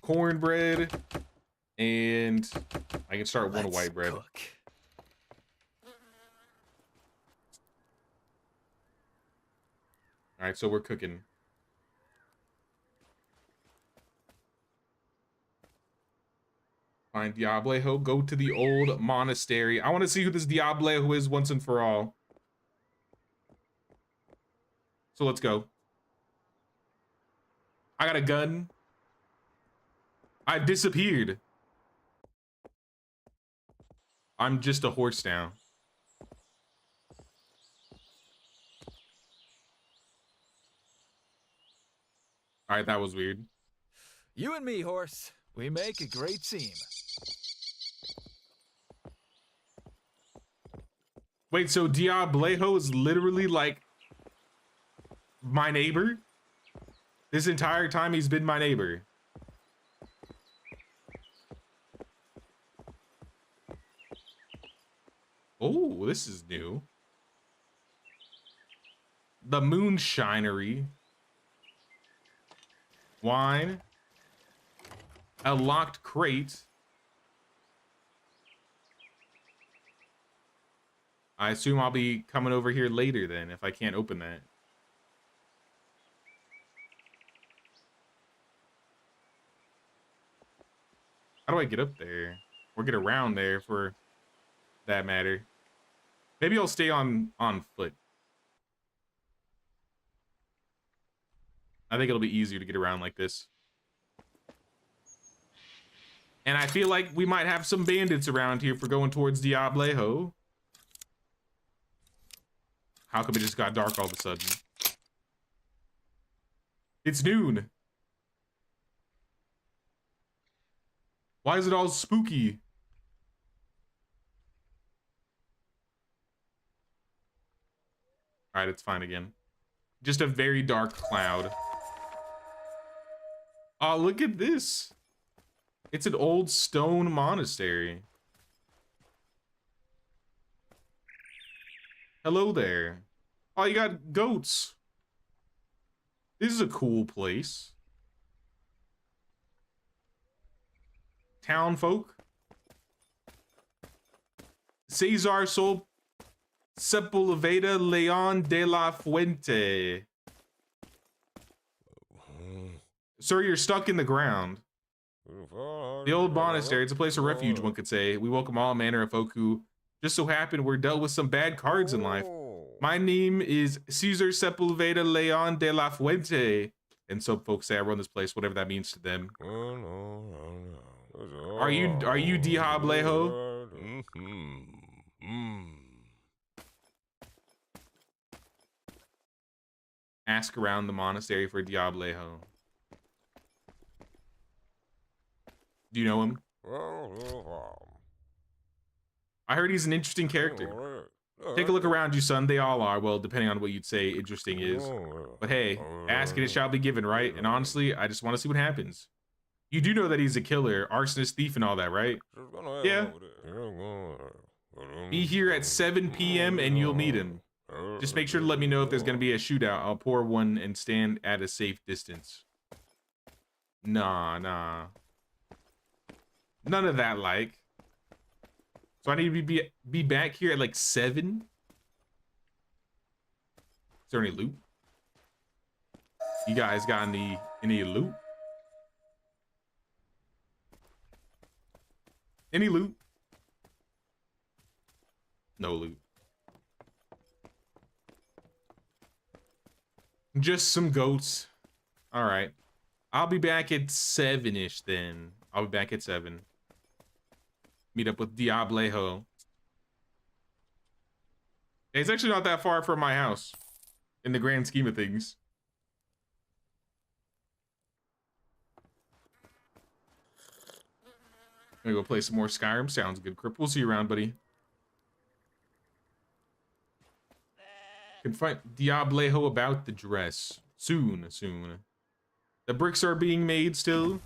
Cornbread. And I can start one white bread. Cook. All right, so we're cooking. Find Diablo. Go to the old monastery. I want to see who this Diablo is once and for all. So let's go. I got a gun. I disappeared. I'm just a horse now. All right, that was weird. You and me, horse. We make a great team. Wait, so Diablo is literally like my neighbor? This entire time he's been my neighbor. Oh, this is new. The Moonshinery. Wine. A locked crate. I assume I'll be coming over here later then if I can't open that. How do I get up there? Or get around there for that matter? Maybe I'll stay on foot. I think it'll be easier to get around like this. And I feel like we might have some bandits around here for going towards Diablo. How come it just got dark all of a sudden? It's noon. Why is it all spooky? All right, it's fine again. Just a very dark cloud. Oh, look at this. It's an old stone monastery. Hello there. Oh, you got goats. This is a cool place. Town folk. Cesar Sol Sepulveda Leon de la Fuente. Sir, you're stuck in the ground. The old monastery, it's a place of refuge, one could say. We welcome all manner of folk who just so happen we're dealt with some bad cards in life. My name is Cesar Sepulveda Leon de la Fuente. And some folks say I run this place, whatever that means to them. Are you Diablo? Ask around the monastery for Diablo. Do you know him? I heard he's an interesting character. Take a look around you, son. They all are. Well, depending on what you'd say interesting is. But hey, ask and it shall be given, right? And honestly, I just want to see what happens. You do know that he's a killer, arsonist, thief, and all that, right? Yeah. Be here at 7 p.m. and you'll meet him. Just make sure to let me know if there's going to be a shootout. I'll pour one and stand at a safe distance. Nah. None of that, like. So I need to be back here at like 7? Is there any loot? You guys got any loot? Any loot? No loot. Just some goats. All right. I'll be back at 7-ish then. I'll be back at 7. Meet up with Diablo. It's actually not that far from my house in the grand scheme of things. I'm gonna go play some more Skyrim. Sounds good, Crip. We'll see you around, buddy. Can find Diablo about the dress. Soon. The bricks are being made still.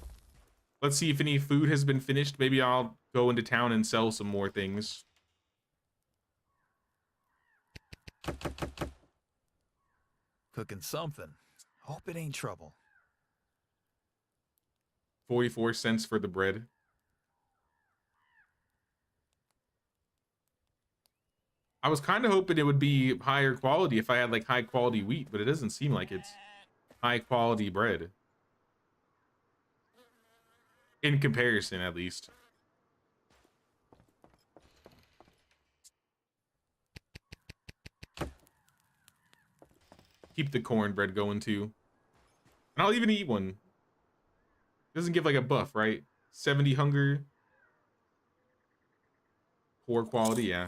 Let's see if any food has been finished. Maybe I'll go into town and sell some more things. Cooking something. Hope it ain't trouble. 44 cents for the bread. I was kind of hoping it would be higher quality if I had like high quality wheat, but it doesn't seem like it's high quality bread. In comparison, at least. Keep the cornbread going too. And I'll even eat one. Doesn't give like a buff, right? 70 hunger. Poor quality, yeah.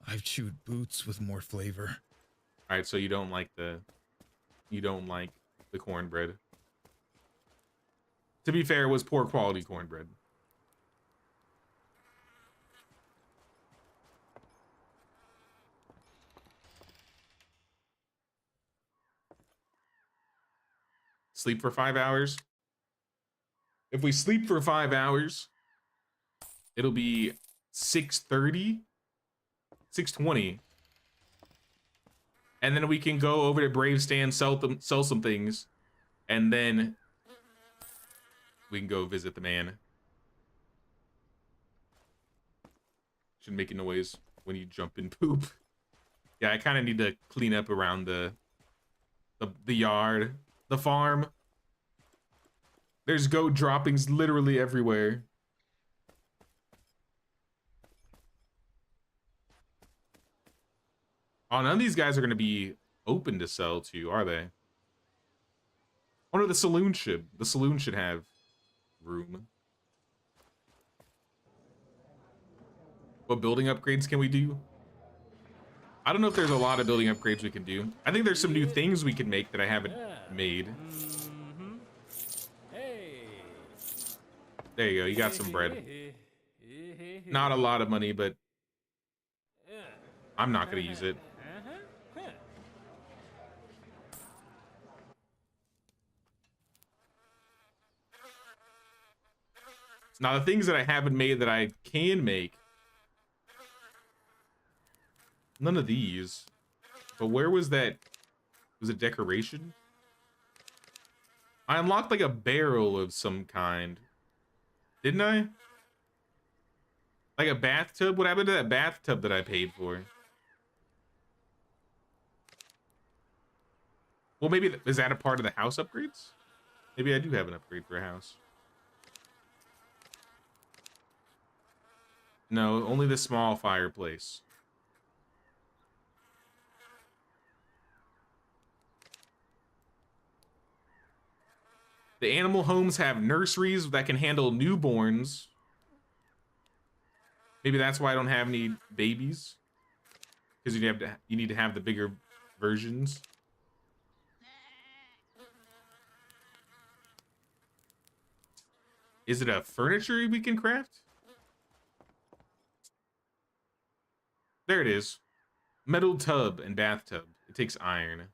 I've chewed boots with more flavor. All right, so you don't like the cornbread. To be fair, it was poor quality cornbread. Sleep for 5 hours. If we sleep for 5 hours, it'll be 6:30, 6:20. And then we can go over to Brave Stand, sell some things, and then we can go visit the man. Should make a noise when you jump and poop. Yeah, I kind of need to clean up around the yard, the farm. There's goat droppings literally everywhere. Oh, none of these guys are going to be open to sell to, are they? Oh no, the saloon should. The saloon should have room. What building upgrades can we do? I don't know if there's a lot of building upgrades we can do. I think there's some new things we can make that I haven't made. There you go, you got some bread. Not a lot of money, but I'm not gonna use it. Now the things that I haven't made that I can make. None of these. But where was that? Was it decoration? I unlocked like a barrel of some kind. Didn't I? Like a bathtub? What happened to that bathtub that I paid for? Well, maybe, is that a part of the house upgrades? Maybe I do have an upgrade for a house. No, only the small fireplace. The animal homes have nurseries that can handle newborns. Maybe that's why I don't have any babies. Because you need to have the bigger versions. Is it a furniture we can craft? There it is. Metal tub and bathtub. It takes iron.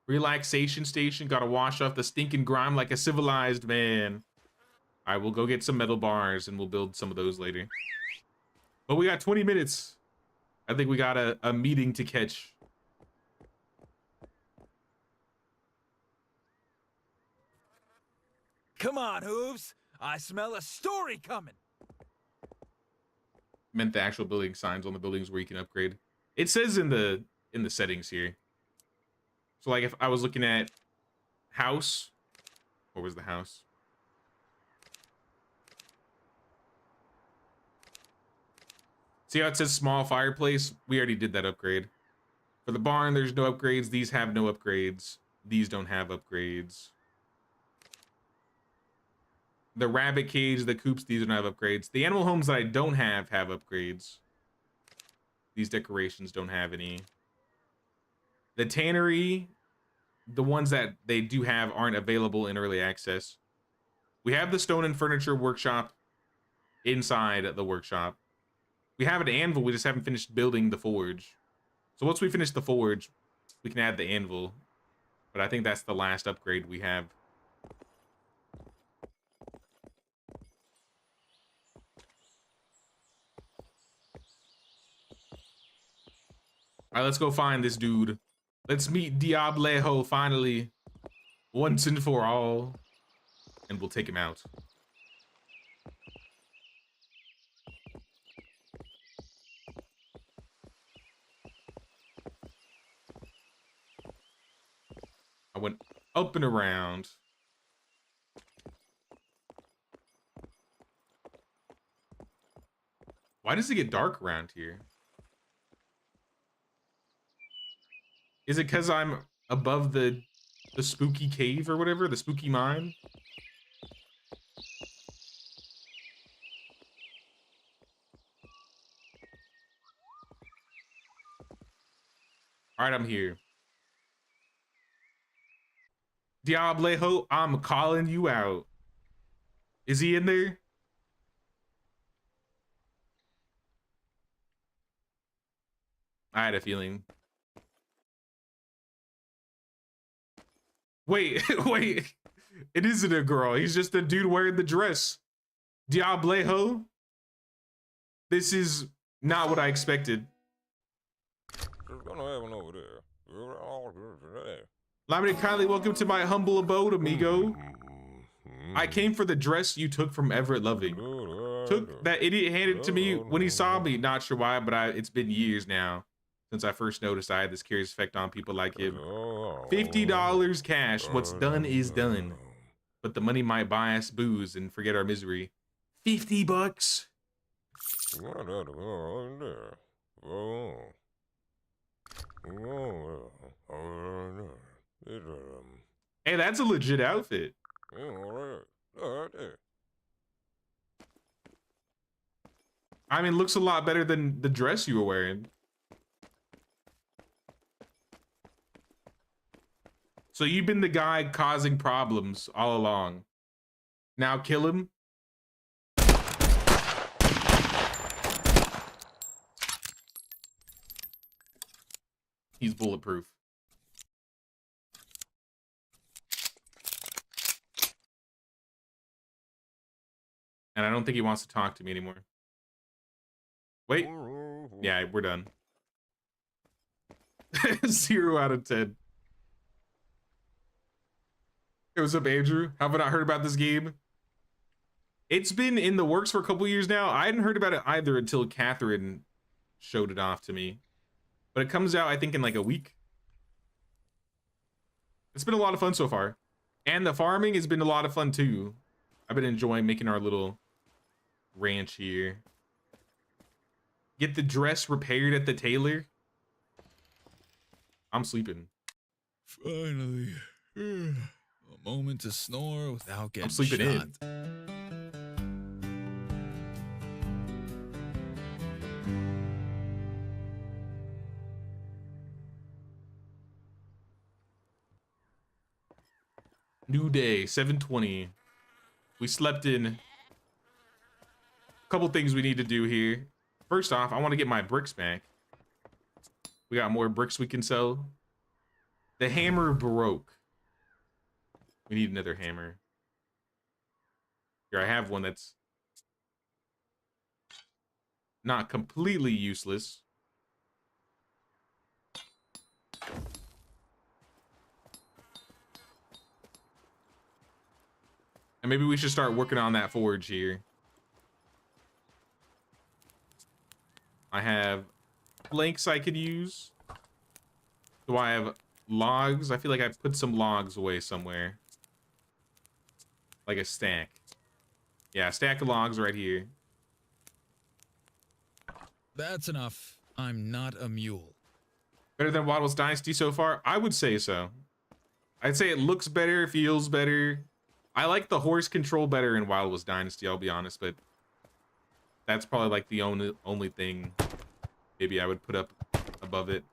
Relaxation station. Gotta wash off the stinking grime like a civilized man. All right, we'll go get some metal bars and we'll build some of those later. But we got 20 minutes. I think we got a meeting to catch. Come on, Hooves. I smell a story coming. Meant the actual building signs on the buildings where you can upgrade. It says in the settings here. So like if I was looking at house, what was the house? See how it says small fireplace? We already did that upgrade. For the barn, there's no upgrades. These have no upgrades. These don't have upgrades. The rabbit cage, the coops, these don't have upgrades. The animal homes that I don't have upgrades. These decorations don't have any. The tannery, the ones that they do have aren't available in early access. We have the stone and furniture workshop inside the workshop. We have an anvil, we just haven't finished building the forge. So once we finish the forge, we can add the anvil. But I think that's the last upgrade we have. All right, let's go find this dude. Let's meet Diablo finally, once and for all, and we'll take him out. went up and around. Why does it get dark around here? Is it because I'm above the spooky cave or whatever? The spooky mine? All right, I'm here. Diablo, I'm calling you out. Is he in there? I had a feeling. Wait, wait. It isn't a girl. He's just a dude wearing the dress. Diablo. This is not what I expected. There's gonna have one over there. Lamine, kindly welcome to my humble abode, amigo. I came for the dress you took from Everett Loving. Took that idiot handed it to me when he saw me. Not sure why, but it's been years now since I first noticed I had this curious effect on people like him. $50 cash. What's done is done. But the money might buy us booze and forget our misery. 50 bucks. Hey, that's a legit outfit. I mean, looks a lot better than the dress you were wearing. So you've been the guy causing problems all along. Now kill him? He's bulletproof. And I don't think he wants to talk to me anymore. Wait. Yeah, we're done. 0 out of 10. Hey, what's up, Andrew? Have I not heard about this game? It's been in the works for a couple years now. I hadn't heard about it either until Catherine showed it off to me. But it comes out, I think, in like a week. It's been a lot of fun so far. And the farming has been a lot of fun too. I've been enjoying making our little ranch here. Get the dress repaired at the tailor. I'm sleeping. Finally. A moment to snore without getting I'm sleeping shot. New day, 7:20. We slept in. A couple things we need to do here. First off, I want to get my bricks back. We got more bricks we can sell. The hammer broke. We need another hammer. Here, I have one that's not completely useless. And maybe we should start working on that forge here. I have planks I could use. Do I have logs? I feel like I put some logs away somewhere. Like a stack. Yeah, a stack of logs right here. That's enough. I'm not a mule. Better than Waddle's Dynasty so far? I would say so. I'd say it looks better, feels better. I like the horse control better in Waddle's Dynasty, I'll be honest, but that's probably like the only thing maybe I would put up above it.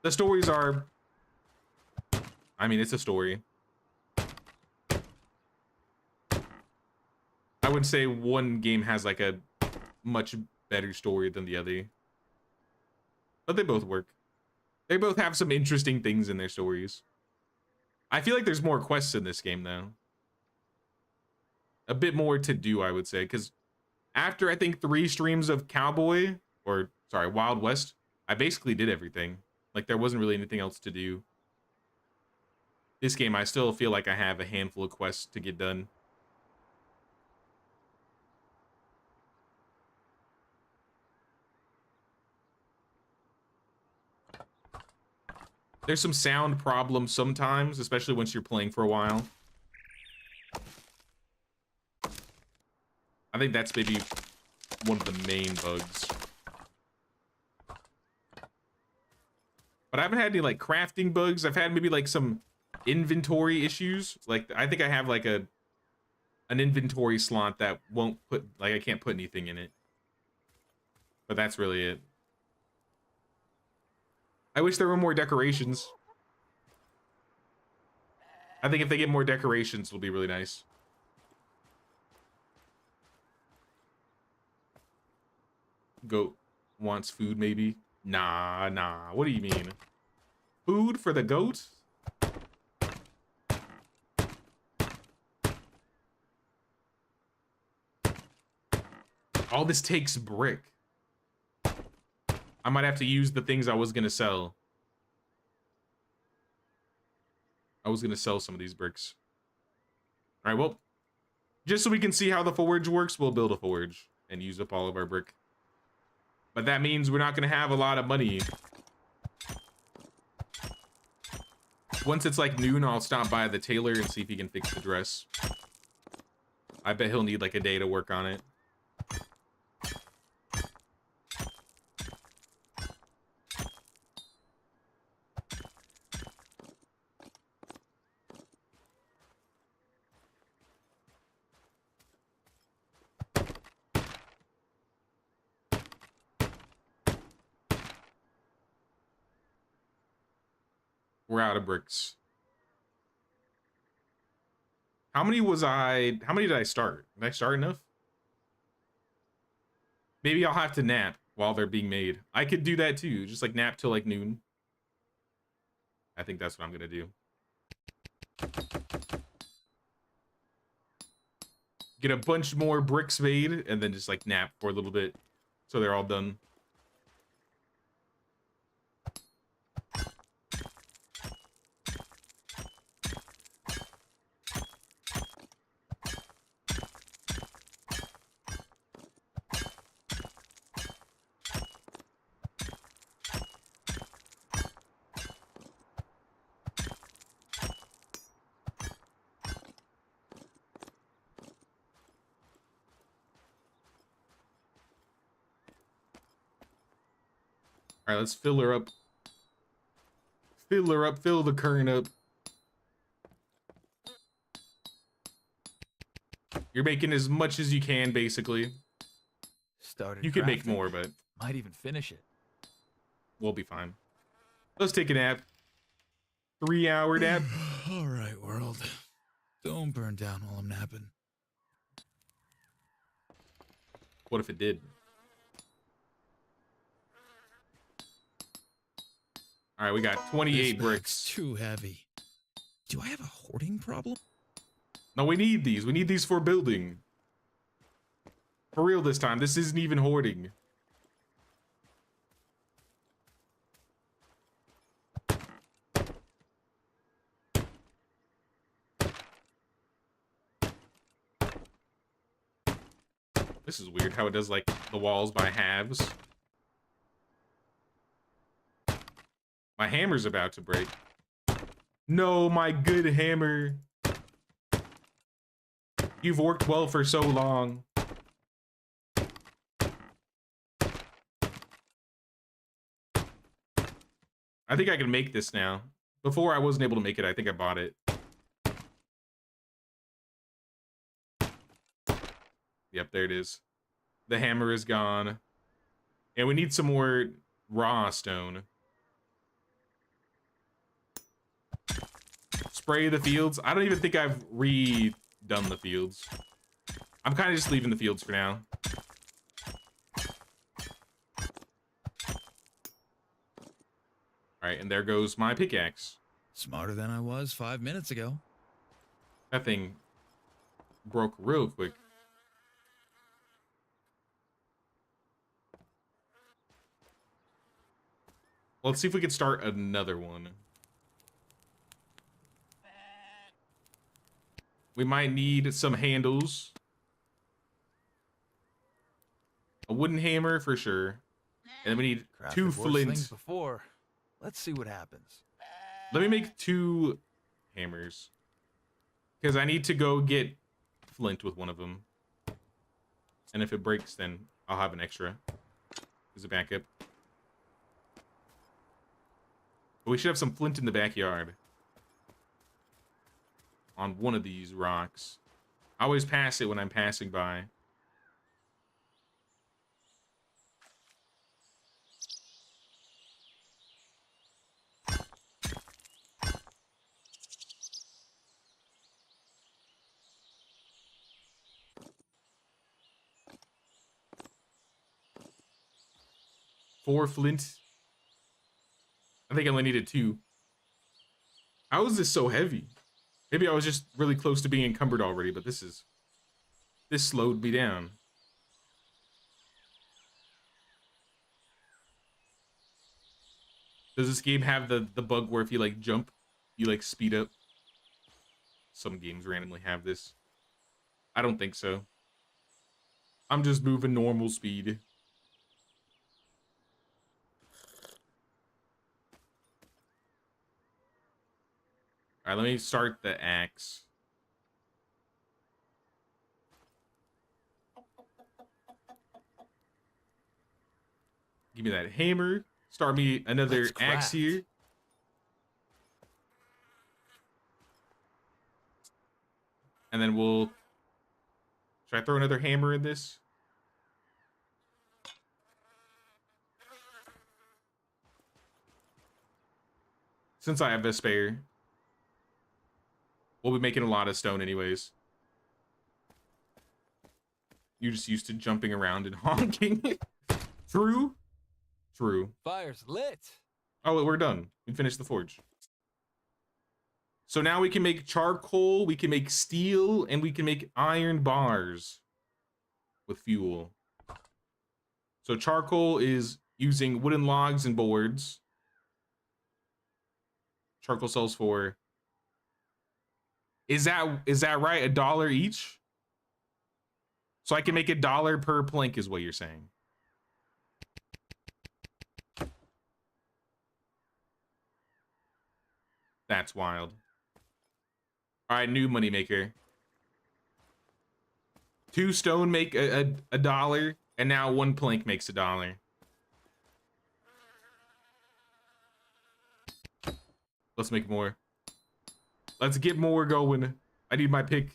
The stories are, I mean, it's a story. I would say one game has like a much better story than the other. But they both work. They both have some interesting things in their stories. I feel like there's more quests in this game though. A bit more to do, I would say, because after I think 3 streams of Cowboy, or sorry, Wild West, I basically did everything. Like there wasn't really anything else to do. This game, I still feel like I have a handful of quests to get done. There's some sound problems sometimes, especially once you're playing for a while. I think that's maybe one of the main bugs. But I haven't had any like crafting bugs. I've had maybe like some inventory issues. Like I think I have like an inventory slot that won't put, like I can't put anything in it. But that's really it. I wish there were more decorations. I think if they get more decorations, it'll be really nice. Goat wants food, maybe? Nah. What do you mean? Food for the goat? All this takes brick. I might have to use the things I was gonna sell. I was gonna sell some of these bricks. All right, well, just so we can see how the forge works, we'll build a forge and use up all of our brick. But that means we're not gonna have a lot of money. Once it's like noon, I'll stop by the tailor and see if he can fix the dress. I bet he'll need like a day to work on it. We're out of bricks. How many did I start? Did I start enough? Maybe I'll have to nap while they're being made. I could do that too. Just like nap till like noon. I think that's what I'm gonna do. Get a bunch more bricks made and then just like nap for a little bit so they're all done. All right, let's fill her up. Fill her up, fill the current up. You're making as much as you can, basically. Started You could make crafting. more, but Might even finish it. we'll be fine. Let's take a nap. 3-hour nap. All right, world. Don't burn down while I'm napping. What if it did? All right, we got 28 This bag's bricks. too heavy. Do I have a hoarding problem? No, we need these. We need these for building. For real this time. This isn't even hoarding. This is weird how it does like the walls by halves. My hammer's about to break. No, my good hammer. You've worked well for so long. I think I can make this now. Before I wasn't able to make it, I think I bought it. Yep, there it is. The hammer is gone. And we need some more raw stone. Spray the fields. I don't even think I've redone the fields. I'm kind of just leaving the fields for now. All right, and there goes my pickaxe. Smarter than I was 5 minutes ago. That thing broke real quick. Let's see if we can start another one. We might need some handles. A wooden hammer for sure. And then we need Crafted 2 worse flint. things before. Let's see what happens. Let me make 2 hammers. Because I need to go get flint with one of them. And if it breaks, then I'll have an extra as a backup. But we should have some flint in the backyard. On one of these rocks. I always pass it when I'm passing by. Four flint. I think I only needed 2. How is this so heavy? Maybe I was just really close to being encumbered already, but this slowed me down. Does this game have the bug where if you like jump, you like speed up? Some games randomly have this. I don't think so. I'm just moving normal speed. All right, let me start the axe. Give me that hammer. Start me another Let's axe craft. here. And then we'll... Should I throw another hammer in this? Since I have a spare. We'll be making a lot of stone anyways. You're just used to jumping around and honking. True? True. Fire's lit. Oh, we're done. We finished the forge. So now we can make charcoal, we can make steel, and we can make iron bars with fuel. So charcoal is using wooden logs and boards. Charcoal sells for... Is that right? $1 each? So I can make $1 per plank is what you're saying. That's wild. All right, new moneymaker. 2 stone make a $1, and now 1 plank makes $1. Let's make more. Let's get more going. I need my pick.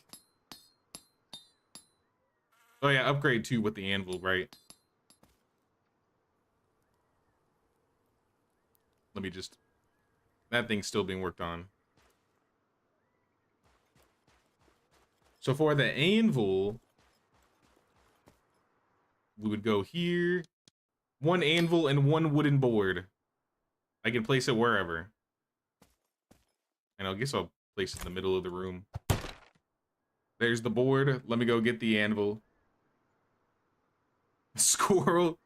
Oh yeah, upgrade 2 with the anvil, right? Let me just... That thing's still being worked on. So for the anvil, we would go here. 1 anvil and 1 wooden board. I can place it wherever. And I guess I'll place it in the middle of the room. There's the board. Let me go get the anvil. Squirrel.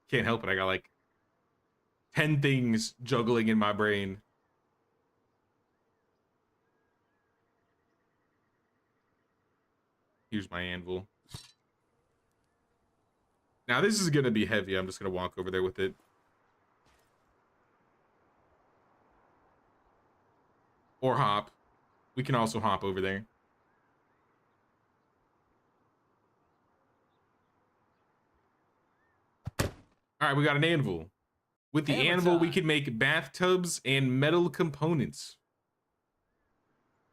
Can't help it. I got like 10 things juggling in my brain. Here's my anvil. Now this is gonna be heavy. I'm just gonna walk over there with it. Or hop. We can also hop over there. All right, we got an anvil. With the Hammer anvil, we time. can make bathtubs and metal components.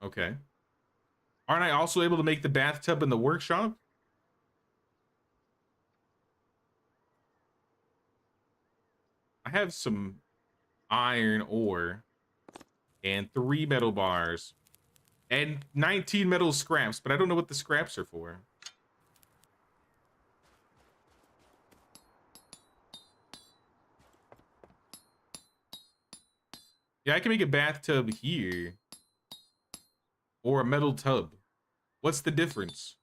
Okay. Aren't I also able to make the bathtub in the workshop? I have some iron ore and 3 metal bars and 19 metal scraps, but I don't know what the scraps are for. Yeah, I can make a bathtub here. Or a metal tub. What's the difference?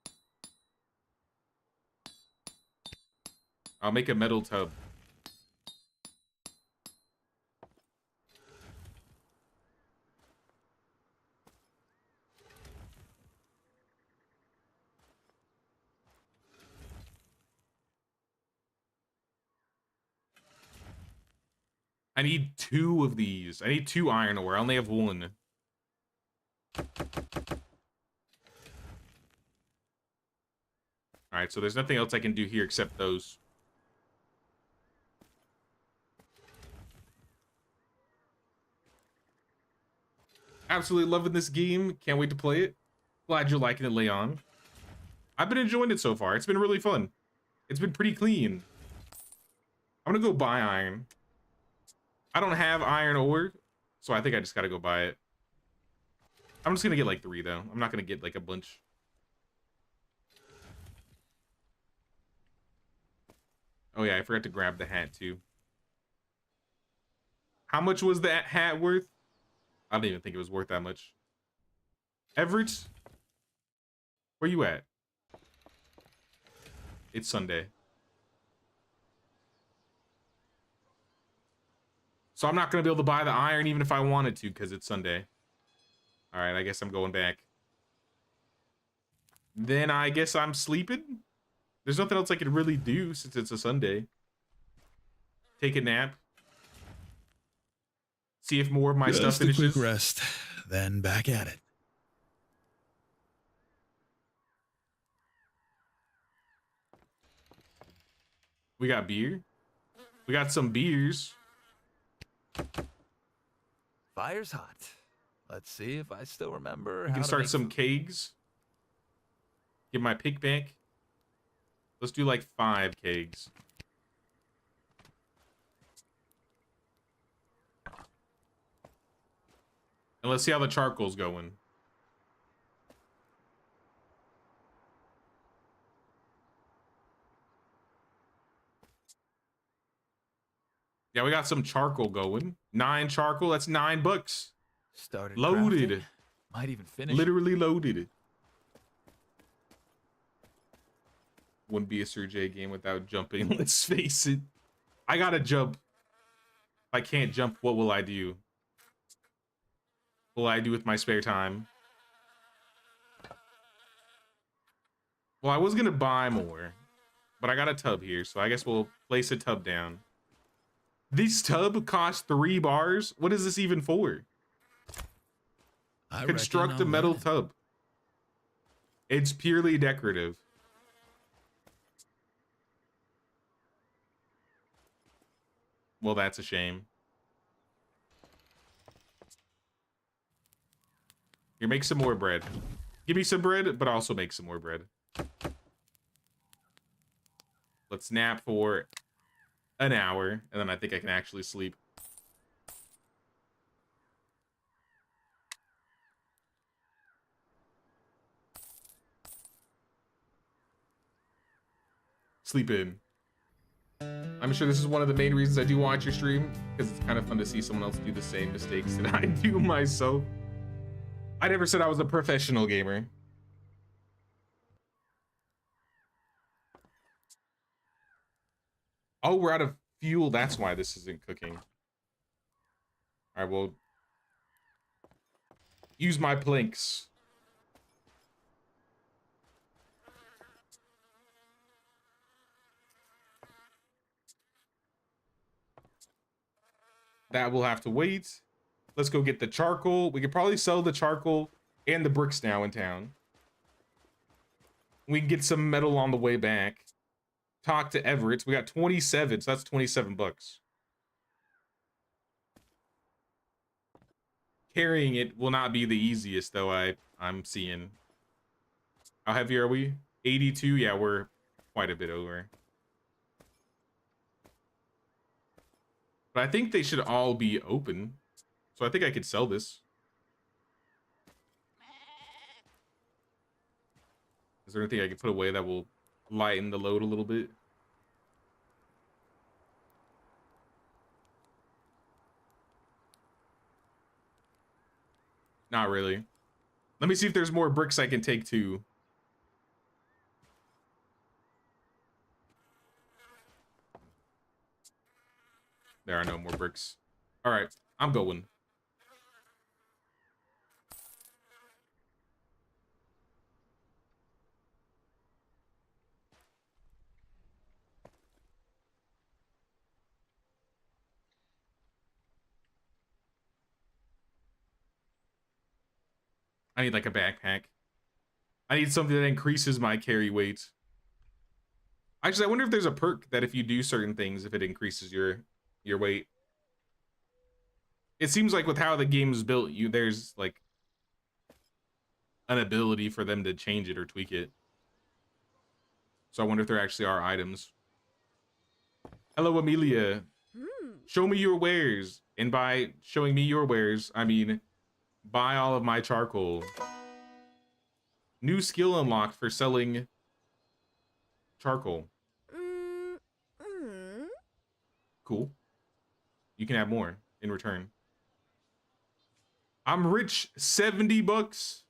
I'll make a metal tub. I need 2 of these. I need 2 iron ore. I only have 1. All right, so there's nothing else I can do here except those. Absolutely loving this game. Can't wait to play it. Glad you're liking it, Leon. I've been enjoying it so far. It's been really fun. It's been pretty clean. I'm gonna go buy iron. I don't have iron ore, so I think I just gotta go buy it. I'm just gonna get like 3 though. I'm not gonna get like a bunch. Oh yeah, I forgot to grab the hat too. How much was that hat worth? I don't even think it was worth that much. Everett, where you at? It's Sunday. So I'm not gonna be able to buy the iron even if I wanted to because it's Sunday. All right, I guess I'm going back. Then I guess I'm sleeping. There's nothing else I can really do since it's a Sunday. Take a nap. See if more of my stuff Just a finishes. quick rest, then back at it. We got beer. We got some beers. Fire's hot. Let's see if I still remember We how can to start make some food. kegs. Get my pick back. Let's do like 5 kegs. And let's see how the charcoal's going. Yeah, we got some charcoal going. 9 charcoal, that's $9. Started Loaded. crafting. Might even finish. Literally loaded. Wouldn't be a Sir J game without jumping, let's face it. I gotta jump. If I can't jump, what will I do? What will I do with my spare time? Well, I was gonna buy more, but I got a tub here, so I guess we'll place a tub down. This tub costs 3 bars? What is this even for? I Construct reckon a I'll metal learn it. tub. It's purely decorative. Well, that's a shame. Here, make some more bread. Give me some bread, but also make some more bread. Let's nap for an hour, and then I think I can actually sleep. Sleep in. I'm sure this is one of the main reasons I do watch your stream, because it's kind of fun to see someone else do the same mistakes that I do myself. I never said I was a professional gamer. Oh, we're out of fuel. That's why this isn't cooking. All right, well, use my planks. That will have to wait. Let's go get the charcoal. We could probably sell the charcoal and the bricks now in town. We can get some metal on the way back. Talk to Everett. We got 27, so that's $27. Carrying it will not be the easiest, though, I'm seeing. How heavy are we? 82? Yeah, we're quite a bit over. But I think they should all be open. So I think I could sell this. Is there anything I can put away that will lighten the load a little bit? Not really. Let me see if there's more bricks I can take too. There are no more bricks. All right, I'm going. I need like a backpack. I need something that increases my carry weight. Actually, I wonder if there's a perk that if you do certain things, if it increases your weight. It seems like with how the game's built, there's like an ability for them to change it or tweak it. So I wonder if there actually are items. Hello, Amelia. Show me your wares. And by showing me your wares, I mean buy all of my charcoal. New skill unlocked for selling charcoal. Cool. You can have more in return. I'm rich. 70 bucks.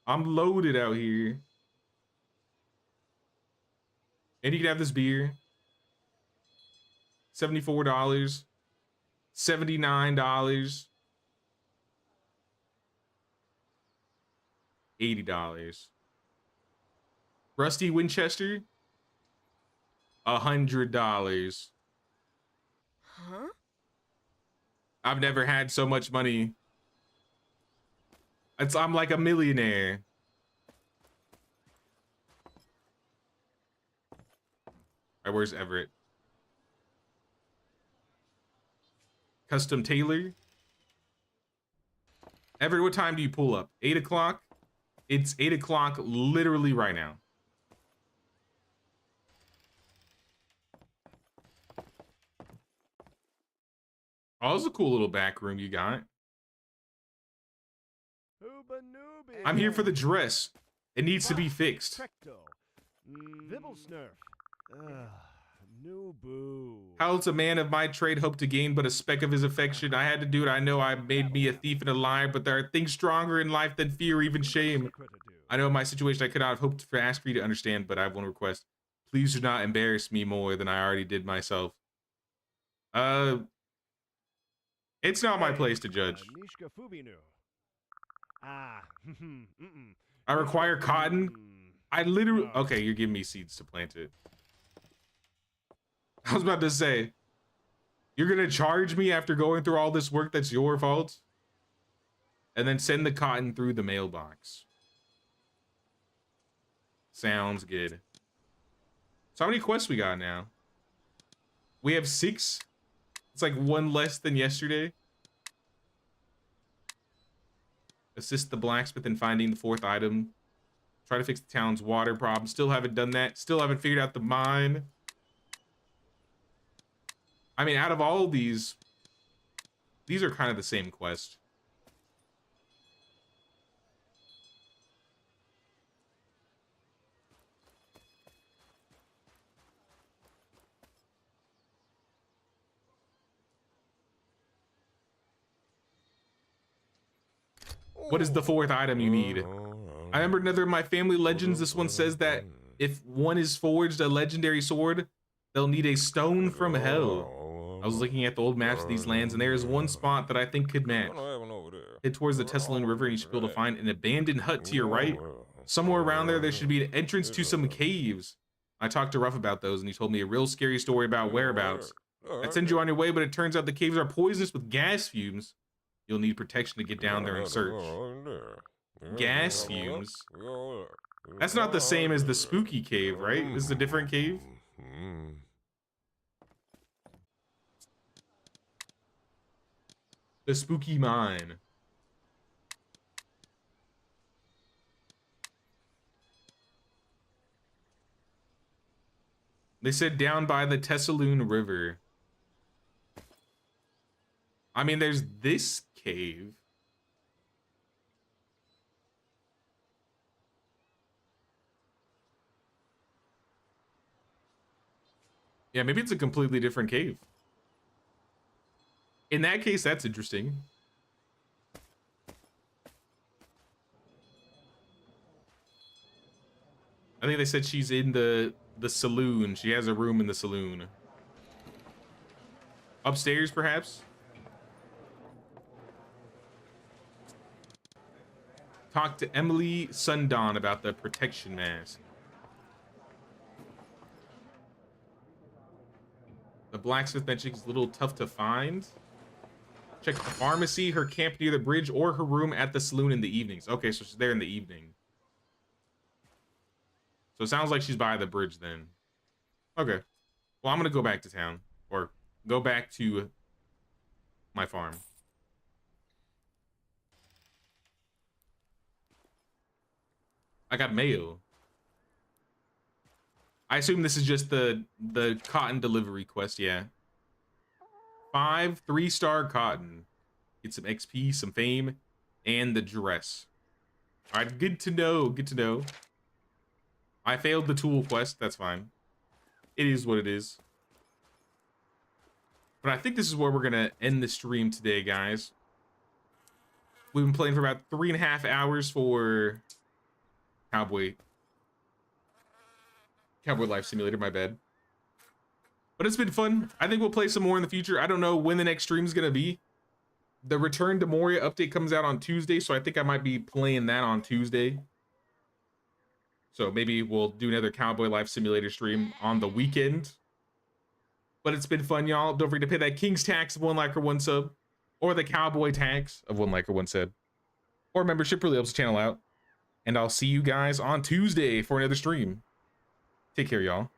I'm loaded out here. And you can have this beer. $74. $79. $80. Rusty Winchester. $100. Huh? I've never had so much money. I'm like a millionaire. All right, where's Everett? Custom tailor. Everett, what time do you pull up? 8 o'clock? It's 8 o'clock literally right now. Oh, this is a cool little back room you got. I'm here for the dress. It needs to be fixed. How does a man of my trade hope to gain but a speck of his affection? I had to do it. I know I made me a thief and a liar, but there are things stronger in life than fear, even shame. I know in my situation I could not have hoped for ask for you to understand, but I have one request. Please do not embarrass me more than I already did myself. It's not my place to judge. I require cotton. I literally... Okay, you're giving me seeds to plant it. I was about to say, you're gonna charge me after going through all this work that's your fault? And then send the cotton through the mailbox. Sounds good. So how many quests we got now? We have 6. It's like 1 less than yesterday. Assist the blacksmith in finding the 4th item. Try to fix the town's water problem. Still haven't done that. Still haven't figured out the mine. I mean, out of all of these are kind of the same quest. What is the 4th item you need? I remember another of my family legends. This one says that if one is forged a legendary sword, they'll need a stone from hell. I was looking at the old maps of these lands, and there is one spot that I think could match. Head towards the Tessalon River, and you should be able to find an abandoned hut to your right. Somewhere around there should be an entrance to some caves. I talked to Ruff about those, and he told me a real scary story about whereabouts. I'd send you on your way, but it turns out the caves are poisonous with gas fumes. You'll need protection to get down there and search. Gas fumes? That's not the same as the spooky cave, right? This is a different cave? The spooky mine. They said down by the Tessalon River. I mean, there's this cave. Yeah, maybe it's a completely different cave. In that case, that's interesting. I think they said she's in the saloon. She has a room in the saloon. Upstairs, perhaps? Talk to Emily Sundawn about the protection mask. The blacksmith magic is a little tough to find. Check the pharmacy, her camp near the bridge, or her room at the saloon in the evenings. Okay, so she's there in the evening. So it sounds like she's by the bridge then. Okay. Well, I'm gonna go back to town. Or go back to my farm. I got mail. I assume this is just the cotton delivery quest, yeah. 5 3-star cotton. Get some XP, some fame, and the dress. All right, good to know, good to know. I failed the tool quest, that's fine. It is what it is. But I think this is where we're gonna end the stream today, guys. We've been playing for about 3.5 hours for Cowboy Life Simulator, my bad. But it's been fun. I think we'll play some more in the future. I don't know when the next stream is gonna be. The Return to Moria update comes out on Tuesday, so I think I might be playing that on Tuesday. So maybe we'll do another Cowboy Life Simulator stream on the weekend. But it's been fun, y'all. Don't forget to pay that King's tax of 1 like or 1 sub. Or the Cowboy tax of 1 like or 1 sub. Or membership really helps the channel out. And I'll see you guys on Tuesday for another stream. Take care, y'all.